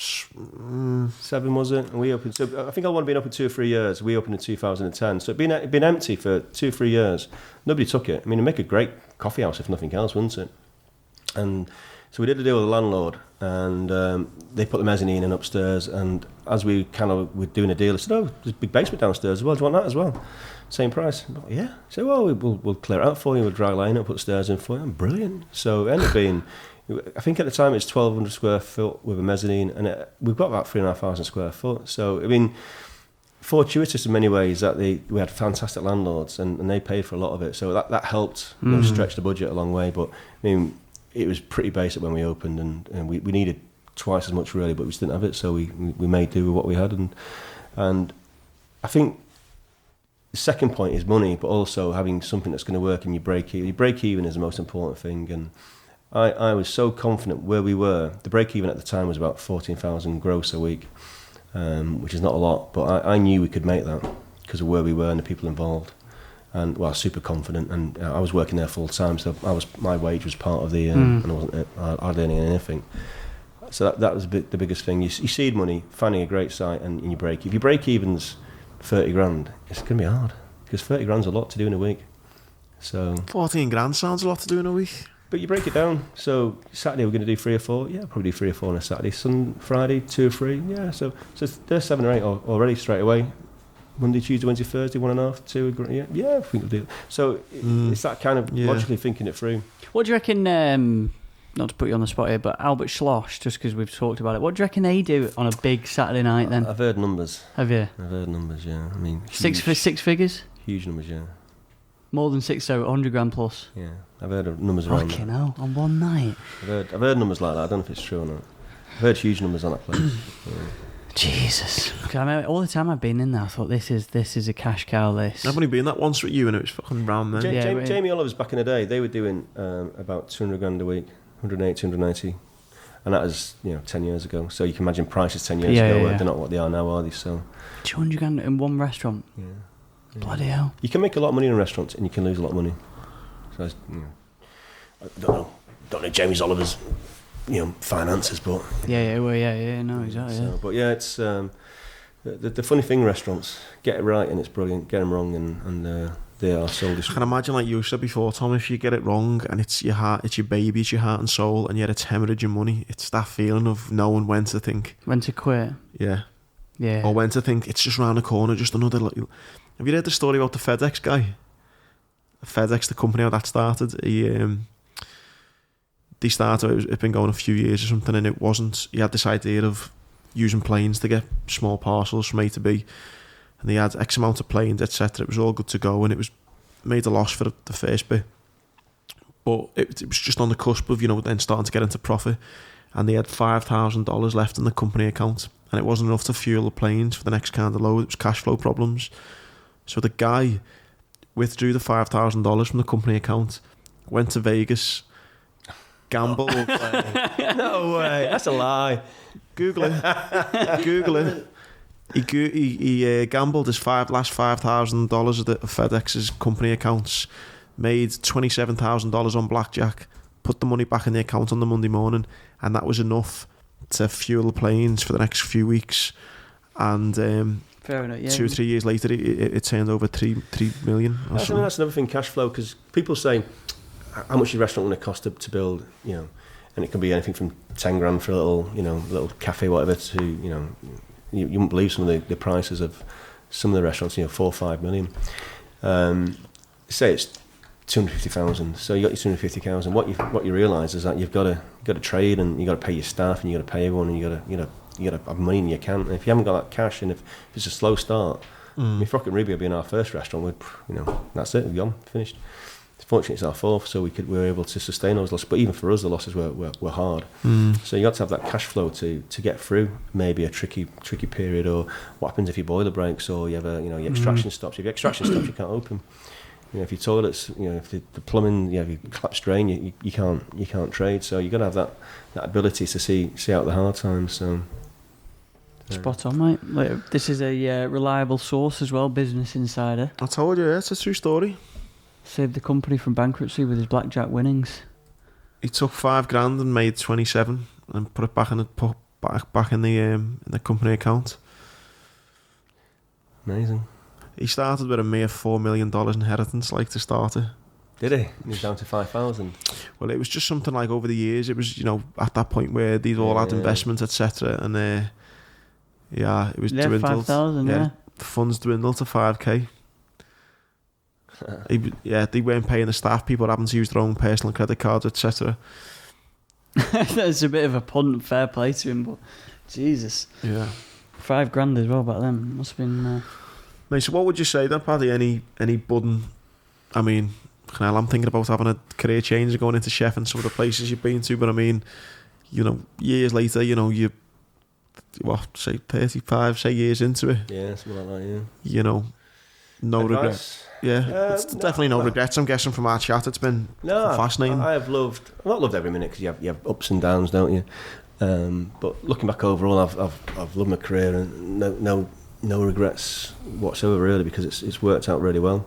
Speaker 3: 7 was it? And we opened. So I think L1 had been open 2 or 3 years. We opened in 2010. So it'd been empty for 2 or 3 years. Nobody took it. I mean, it'd make a great coffee house if nothing else, wouldn't it? And so we did a deal with the landlord, and they put the mezzanine in upstairs. And as we kind of were doing a deal, they said, "Oh, there's a big basement downstairs as well. Do you want that as well? Same price?" Yeah. So we'll clear it out for you. We'll dry line it, put stairs in for you. Brilliant. So it ended up being. I think at the time it's 1,200 square foot with a mezzanine, and we've got about 3,500 square foot. So, I mean, fortuitous in many ways that we had fantastic landlords, and they paid for a lot of it. So that helped stretch the budget a long way. But, I mean, it was pretty basic when we opened, and we needed twice as much, really, but we just didn't have it. So we made do with what we had. And I think the second point is money, but also having something that's going to work and you break even. Your break even is the most important thing. And I was so confident where we were. The break-even at the time was about 14,000 gross a week, which is not a lot, but I knew we could make that because of where we were and the people involved. And, well, I was super confident, and I was working there full-time, so my wage was part of the... and I wasn't hardly earning anything. So that was the biggest thing. You seed money, finding a great site, and you break. If your break-even's 30 grand, it's going to be hard, because 30 grand's a lot to do in a week. So
Speaker 2: 14 grand sounds a lot to do in a week.
Speaker 3: But you break it down. So Saturday we're going to do 3 or 4. Yeah, probably do 3 or 4 on a Saturday. Friday 2 or 3. Yeah, so there's 7 or 8 already straight away. Monday, Tuesday, Wednesday, Thursday, 1.5, 2. Yeah, I think we'll do it. So it's that kind of logically thinking it through.
Speaker 1: What do you reckon? Not to put you on the spot here, but Albert Schloss, just because we've talked about it. What do you reckon they do on a big Saturday night then?
Speaker 3: I've heard numbers.
Speaker 1: Have you?
Speaker 3: I've heard numbers. Yeah, I mean,
Speaker 1: six figures.
Speaker 3: Huge numbers. Yeah.
Speaker 1: More than 6, so 100 grand plus.
Speaker 3: Yeah, I've heard of numbers around that.
Speaker 1: Fucking hell, on one night.
Speaker 3: I've heard numbers like that. I don't know if it's true or not. I've heard huge numbers on that place. Yeah.
Speaker 1: Jesus. I mean, all the time I've been in there, I thought this is a cash cow. This.
Speaker 2: I've only been that once with you, and it was fucking round then.
Speaker 3: Jamie Oliver's back in the day. They were doing about 200 grand a week, 180, 290, and that was 10 years ago. So you can imagine prices 10 years ago. They're not what they are now, are they? So
Speaker 1: 200 grand in one restaurant.
Speaker 3: Yeah.
Speaker 1: Bloody hell.
Speaker 3: You can make a lot of money in a restaurant and you can lose a lot of money. So I don't know Jamie Oliver's finances, but
Speaker 1: no, exactly.
Speaker 3: So, but yeah, it's the funny thing, restaurants get it right and it's brilliant, get them wrong and they are so
Speaker 2: I can imagine, like you said before, Tom, if you get it wrong and it's your heart, it's your baby, it's your heart and soul, and yet it's hemorrhaging money, it's that feeling of knowing when to think,
Speaker 1: when to quit.
Speaker 2: Yeah, or when to think it's just round the corner, just another little. Have you heard the story about the FedEx guy? FedEx, the company how that started. They started. It'd been going a few years or something, and it wasn't. He had this idea of using planes to get small parcels from A to B, and they had X amount of planes, etc. It was all good to go, and it was made a loss for the first bit, but it was just on the cusp of then starting to get into profit, and they had $5,000 left in the company account, and it wasn't enough to fuel the planes for the next kind of load. It was cash flow problems. So the guy withdrew the $5,000 from the company account, went to Vegas, gambled.
Speaker 3: No way, that's a lie.
Speaker 2: Google it. He gambled his last $5,000 of FedEx's company accounts, made $27,000 on blackjack, put the money back in the account on the Monday morning, and that was enough to fuel the planes for the next few weeks. And
Speaker 1: fair enough,
Speaker 2: 2 or 3 years later, it turned over 3 million.
Speaker 3: That's another thing, cash flow, because people say, how much is your restaurant going to cost to build? And it can be anything from 10 grand for a little cafe, whatever, to you wouldn't believe some of the prices of some of the restaurants. 4 or 5 million. Say it's 250,000. So you got your 250,000. What you realise is that you've got to trade, and you got to pay your staff, and you got to pay everyone, and you got to have money in your account. And if you haven't got that cash, and if it's a slow start, I mean, Frock and Ruby will be in our first restaurant. That's it, we're gone, finished. Fortunately, it's our fourth, so we were able to sustain those losses. But even for us, the losses were hard. So you got to have that cash flow to get through maybe a tricky period, or what happens if your boiler breaks, or you have your extraction stops. If your extraction stops, you can't open. If your toilets, if the plumbing, if you collapse drain, you can't trade. So you got to have that ability to see out the hard times. So.
Speaker 1: Spot on, mate. Like, this is a reliable source as well, Business Insider.
Speaker 2: I told you, it's a true story.
Speaker 1: Saved the company from bankruptcy with his blackjack winnings.
Speaker 2: He took $5,000 and made 27, and put it back in the company account.
Speaker 3: Amazing.
Speaker 2: He started with a mere $4 million inheritance, to start it.
Speaker 3: Did he? He was down to 5,000.
Speaker 2: Well, it was just something like over the years. It was, at that point where these all had investments, etc. And it was dwindled.
Speaker 1: 5,000. Yeah.
Speaker 2: Funds dwindled to 5k. They weren't paying the staff. People were having to use their own personal credit cards, etc.
Speaker 1: That's a bit of a punt. Fair play to him, but Jesus.
Speaker 2: Yeah.
Speaker 1: $5,000 as well back then. Must have been.
Speaker 2: Mate, so what would you say then, Paddy? Any budding? I mean, I'm thinking about having a career change and going into chef in some of the places you've been to, but I mean, years later, you say 35, years into it.
Speaker 3: Yeah, something like that. Yeah.
Speaker 2: No
Speaker 3: Advice?
Speaker 2: regrets. Yeah, it's definitely no regrets. I'm guessing from our chat, it's been fascinating.
Speaker 3: I've not loved every minute, because you have ups and downs, don't you? But looking back overall, I've loved my career, and no regrets whatsoever, really, because it's worked out really well.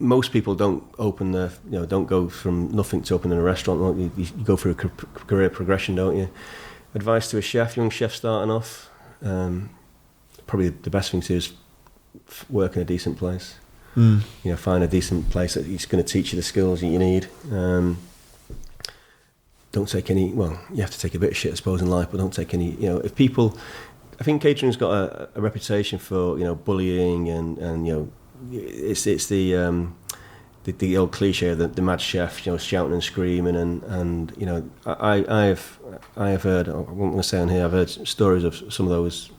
Speaker 3: Most people don't don't go from nothing to opening a restaurant. You go through a career progression, don't you? Advice to a young chef starting off, probably the best thing to do is work in a decent place. Find a decent place that's going to teach you the skills that you need. Don't take any, you have to take a bit of shit, I suppose, in life, but don't take any, if people, I think catering's got a reputation for, bullying and it's the old cliche, the mad chef, shouting and screaming, and I have heard, I won't want to say on here, I've heard stories of some of those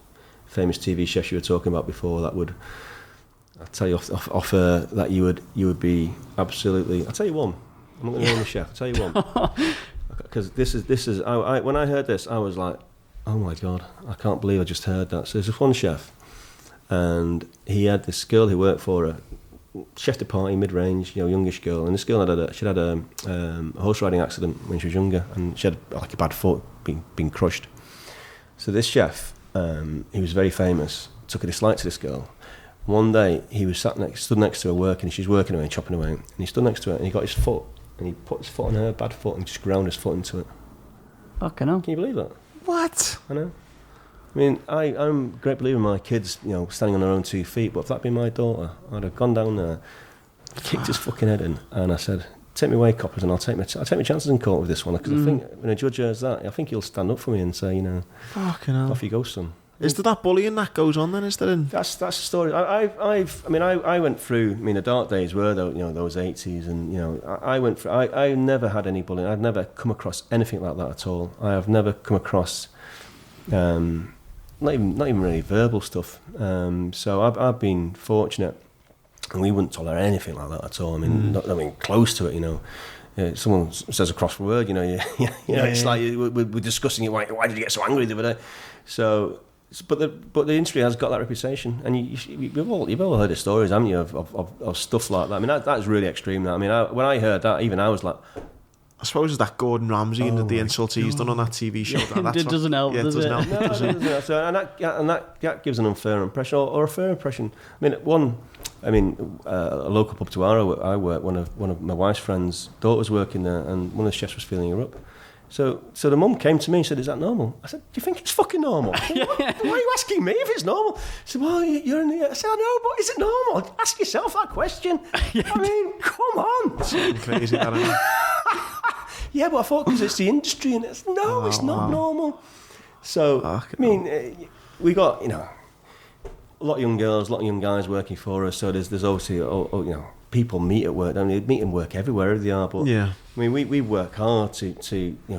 Speaker 3: famous TV chefs you were talking about before that would, I'll tell you off that you would be absolutely, I'll tell you one, I'm not going to name the chef, I'll tell you one, because this is when I heard this, I was like, oh my God, I can't believe I just heard that. So there's this one chef, and he had this girl who worked for her, chef de partie, mid-range, youngish girl, and this girl had a horse riding accident when she was younger, and she had a bad foot, been crushed. So this chef, he was very famous, took a dislike to this girl. One day he was stood next to her working, and she's working away and chopping away, and he stood next to her and he got his foot, and he put his foot on her bad foot and just ground his foot into it.
Speaker 1: Fucking hell.
Speaker 3: Can you believe that?
Speaker 2: What?
Speaker 3: I know. I mean, I'm a great believer in my kids, standing on their own 2 feet, but if that'd been my daughter, I'd have gone down there, kicked his fucking head in, and I said, take me away, coppers, and I'll take my chances in court with this one, because I think when a judge hears that, I think he'll stand up for me and say,
Speaker 2: fucking hell.
Speaker 3: Off you go, son.
Speaker 2: Is there that bullying that goes on then? Is there?
Speaker 3: That's the story. I went through. The dark days were those 80s, and I went through. I never had any bullying. I've never come across anything like that at all. I have never come across, not even really verbal stuff. So I've been fortunate, and we wouldn't tolerate anything like that at all. Not close to it. Someone says a cross word, it's like we're discussing it. Why did you get so angry the other day? So. But the industry has got that reputation, and you've all heard the stories, haven't you, of stuff like that? That's really extreme. When I heard that, even I was like,
Speaker 2: I suppose it's that Gordon Ramsay and the insults he's done on that TV show.
Speaker 1: It doesn't help, does it?
Speaker 3: No, it doesn't. So, and that gives an unfair impression or a fair impression. A local pub to I work. One of my wife's friends' daughters working there, and one of the chefs was feeling her up. So the mum came to me and said, is that normal? I said, do you think it's fucking normal? Why are you asking me if it's normal? She said, well, you're in the... I said, I know, but is it normal? Ask yourself that question. Come on.
Speaker 2: It's crazy, that, isn't it?
Speaker 3: Yeah, but I thought because it's the industry, and it's not normal. So, we got, a lot of young girls, a lot of young guys working for us, so there's obviously, people meet at work, don't they? Meet and work everywhere they are, but we work hard to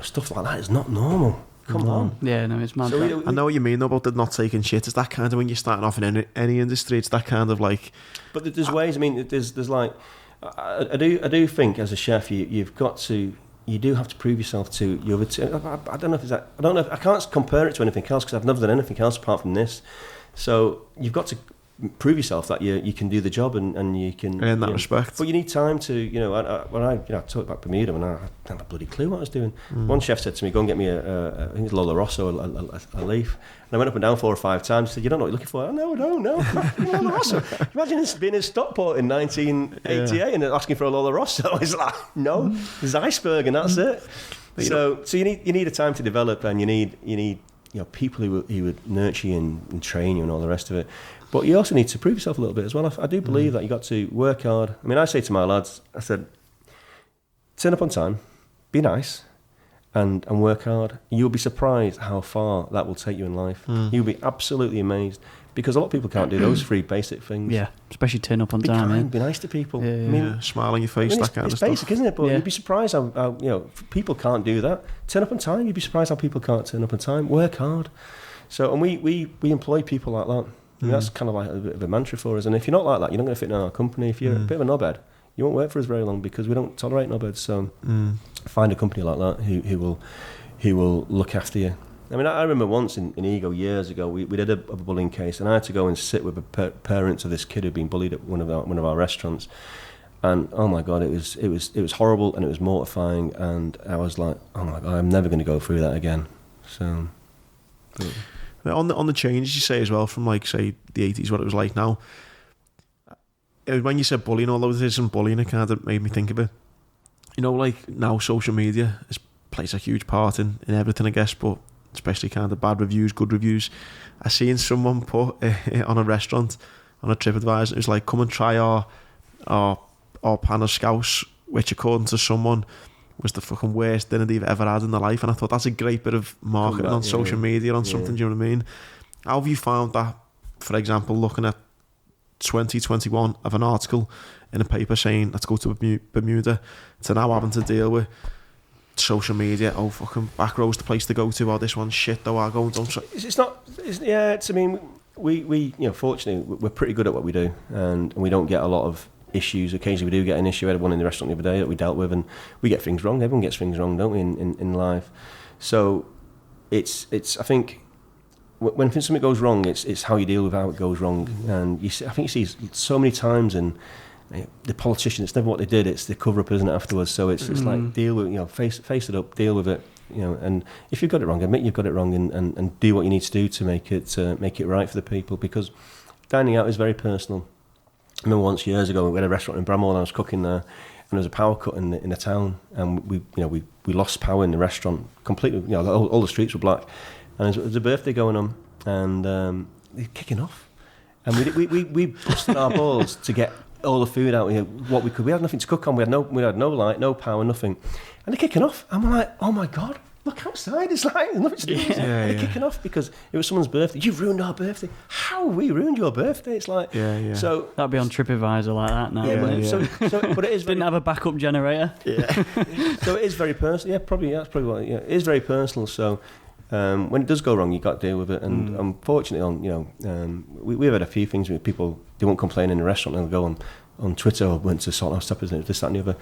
Speaker 3: stuff like that is not normal. Come on.
Speaker 1: Yeah, no, it's mad.
Speaker 3: So
Speaker 2: I know what you mean though, about the not taking shit. It's that kind of when you're starting off in any industry. It's that kind of like.
Speaker 3: But there's ways. I mean, there's like, I do think as a chef, you do have to prove yourself to your other two. I don't know if it's that. I don't know. I can't compare it to anything else because I've never done anything else apart from this. So you've got to prove yourself that you can do the job and you can
Speaker 2: in that respect.
Speaker 3: But you need time to, when I talked about Bermuda, when I had a bloody clue what I was doing. One chef said to me, "Go and get me I think it's Lola Rosso, a leaf." And I went up and down 4 or 5 times. He said, "You don't know what you're looking for." No, I don't know. Lola Rosso. Imagine being in Stockport in 1988 and asking for a Lola Rosso. It's like, no, there's iceberg and that's it. So you need a time to develop, and you need people who would nurture you and train you and all the rest of it. But you also need to prove yourself a little bit as well. I do believe that you got to work hard. I mean, I say to my lads, I said, turn up on time, be nice, and work hard. You'll be surprised how far that will take you in life. You'll be absolutely amazed. Because a lot of people can't do those 3 basic things.
Speaker 1: Yeah, especially turn up on
Speaker 3: be
Speaker 1: time.
Speaker 3: Kind, be nice to people.
Speaker 1: Yeah,
Speaker 3: I mean,
Speaker 2: smile on your face, that kind of stuff.
Speaker 3: It's basic, isn't it? But you'd be surprised how people can't do that. Turn up on time. You'd be surprised how people can't turn up on time. Work hard. So, and we employ people like that. I mean, that's kind of like a bit of a mantra for us. And if you're not like that, you're not going to fit in our company. If you're a bit of a knobhead, you won't work for us very long because we don't tolerate knobheads. So find a company like that who will look after you. I mean, I remember once in Ego years ago, we did a bullying case, and I had to go and sit with the parents of this kid who'd been bullied at one of our restaurants. And oh my God, it was horrible and it was mortifying. And I was like, oh my God, I'm never going to go through that again. So.
Speaker 2: On the changes you say as well from like say the 80s, what it was like now. When you said bullying, although there isn't bullying, it kind of made me think of it. Like now social media plays a huge part in everything, I guess, but especially kind of bad reviews, good reviews. I seen someone put on a restaurant on a TripAdvisor, it was like, come and try our pan of scouse, which according to someone was the fucking worst dinner they've ever had in their life. And I thought that's a great bit of marketing on social media, on something, do you know what I mean? How have you found that, for example, looking at 2021 of an article in a paper saying let's go to Bermuda, to now having to deal with social media, fucking Backrow's the place to go to, or this one's shit though, I'll go and don't.
Speaker 3: I mean, we fortunately we're pretty good at what we do, and we don't get a lot of issues. Occasionally we do get an issue. I had one in the restaurant the other day that we dealt with, and we get things wrong. Everyone gets things wrong, don't we, in life? So it's I think when something goes wrong, it's how you deal with how it goes wrong. And I think you see so many times in the politicians, it's never what they did, it's the cover up, isn't it, afterwards? So it's like deal with, face it up, deal with it, and if you've got it wrong, admit you've got it wrong, and do what you need to do to make it right for the people, because dining out is very personal. I remember once years ago we had a restaurant in Bramall and I was cooking there, and there was a power cut in the town, and we lost power in the restaurant completely. All the streets were black, and there was a birthday going on, and they're kicking off, and we busted our balls to get all the food out, what we could. We had nothing to cook on. We had no light, no power, nothing, and they're kicking off. And we're like, oh my God, look outside. It's like there's nothing to do. They're kicking off because it was someone's birthday. You've ruined our birthday. How have we ruined your birthday? It's like, so
Speaker 1: that'd be on TripAdvisor like that now.
Speaker 3: So, but it is
Speaker 1: didn't have a backup generator.
Speaker 3: So it is very personal. That's probably what. It is very personal. So. When it does go wrong, you got to deal with it, and unfortunately, we've had a few things where people, they won't complain in the restaurant, and they'll go on Twitter or went to sort out stuff, isn't it, this, that, and the other,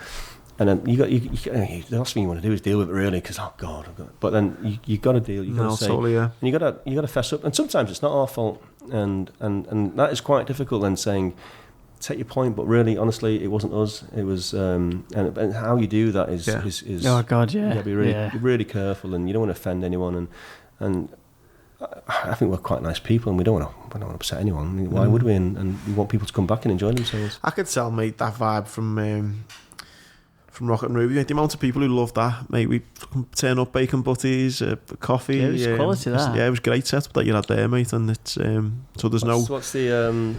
Speaker 3: and then the last thing you want to do is deal with it really, because but then you got to deal, you got to say, totally, and you got to fess up, and sometimes it's not our fault, and that is quite difficult. Then saying, take your point, but really, honestly, it wasn't us. It was, and how you do that is
Speaker 1: oh God,
Speaker 3: you gotta be really careful, and you don't want to offend anyone, and I think we're quite nice people, and we don't want to upset anyone. Why would we? And we want people to come back and enjoy themselves.
Speaker 2: I could tell, mate, that vibe from Rocket and Ruby. The amount of people who love that, mate. We turn up bacon butties, coffee.
Speaker 1: Yeah, it was quality. That
Speaker 2: it was great setup that you had there, mate. And it's so there's
Speaker 3: what's the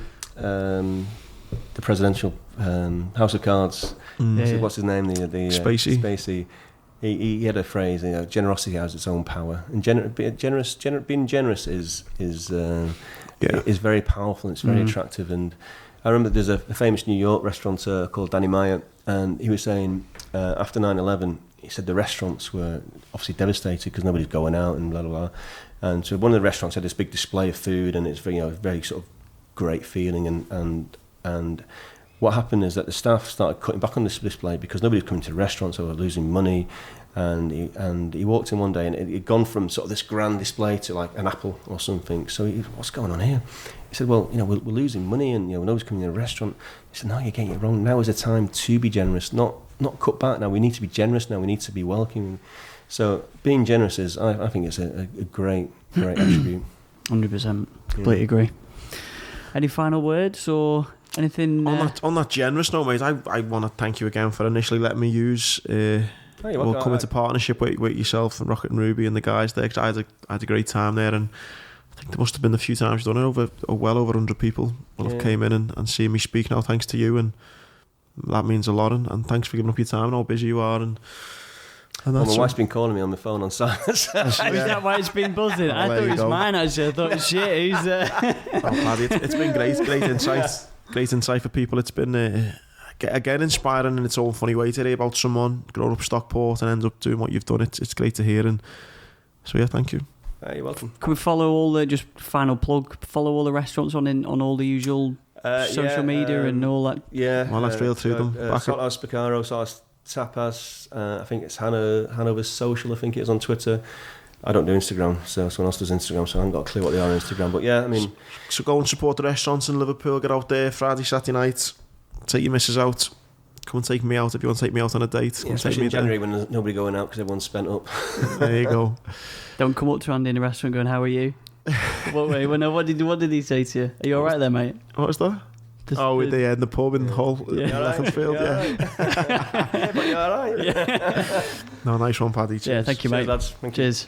Speaker 3: presidential House of Cards. What's his name? The Spacey. He had a phrase. Generosity has its own power, and being generous is very powerful. And it's very attractive. And I remember there's a famous New York restaurateur called Danny Meyer, and he was saying after 9/11, he said the restaurants were obviously devastated because nobody's going out and blah blah blah. And so one of the restaurants had this big display of food, and it's very, very sort of great feeling. And what happened is that the staff started cutting back on this display because nobody was coming to the restaurant, so they were losing money. And he walked in one day, and it had gone from sort of this grand display to like an apple or something. So what's going on here? He said, well, we're losing money, and nobody's coming to the restaurant. He said, no, you're getting it wrong. Now is the time to be generous, not cut back. Now we need to be generous. Now we need to be welcoming. So being generous is, I think it's a great attribute.
Speaker 1: 100%. Completely agree. Any final words or anything?
Speaker 2: On that generous note, mate, I want to thank you again for initially letting me use or come into partnership with yourself and Rocket and Ruby and the guys there, 'cause I had a great time there, and I think there must have been a few times you've done it, well over 100 people will have came in and seen me speak now, thanks to you, and that means a lot, and thanks for giving up your time and how busy you are, and
Speaker 3: well, my wife's been calling me on the phone on silence.
Speaker 1: Is that why it's been buzzing? I thought it was mine, actually. I thought, shit, who's
Speaker 2: Paddy, it's been great insight for people. It's been again inspiring in its own funny way to hear about someone growing up Stockport and ends up doing what you've done. It's great to hear, and so yeah, thank you.
Speaker 3: You're welcome.
Speaker 1: Can we follow all the, just final plug, follow all the restaurants on all the usual social media and all that?
Speaker 3: Yeah.
Speaker 2: Well, let's reel through them.
Speaker 3: Salthouse Picaro, Salthouse Tapas, I think it's Hanover Social, I think it is on Twitter. I don't do Instagram, so someone else does Instagram, so I haven't got a clue what they are on Instagram. But yeah, I mean...
Speaker 2: So go and support the restaurants in Liverpool, get out there Friday, Saturday night, take your missus out, come and take me out if you want to take me out on a date.
Speaker 3: Yeah, especially in January when there's nobody going out because everyone's spent up.
Speaker 2: There you go.
Speaker 1: Don't come up to Andy in a restaurant going, how are you? What did he say to you? Are you alright there, mate?
Speaker 2: What was that? In the pub in Hull, Leatherfield,
Speaker 3: But you're alright.
Speaker 2: No, nice one, Paddy. Cheers.
Speaker 1: Yeah, thank you, mate.
Speaker 3: Cheers, lads. Thank you.
Speaker 1: Cheers.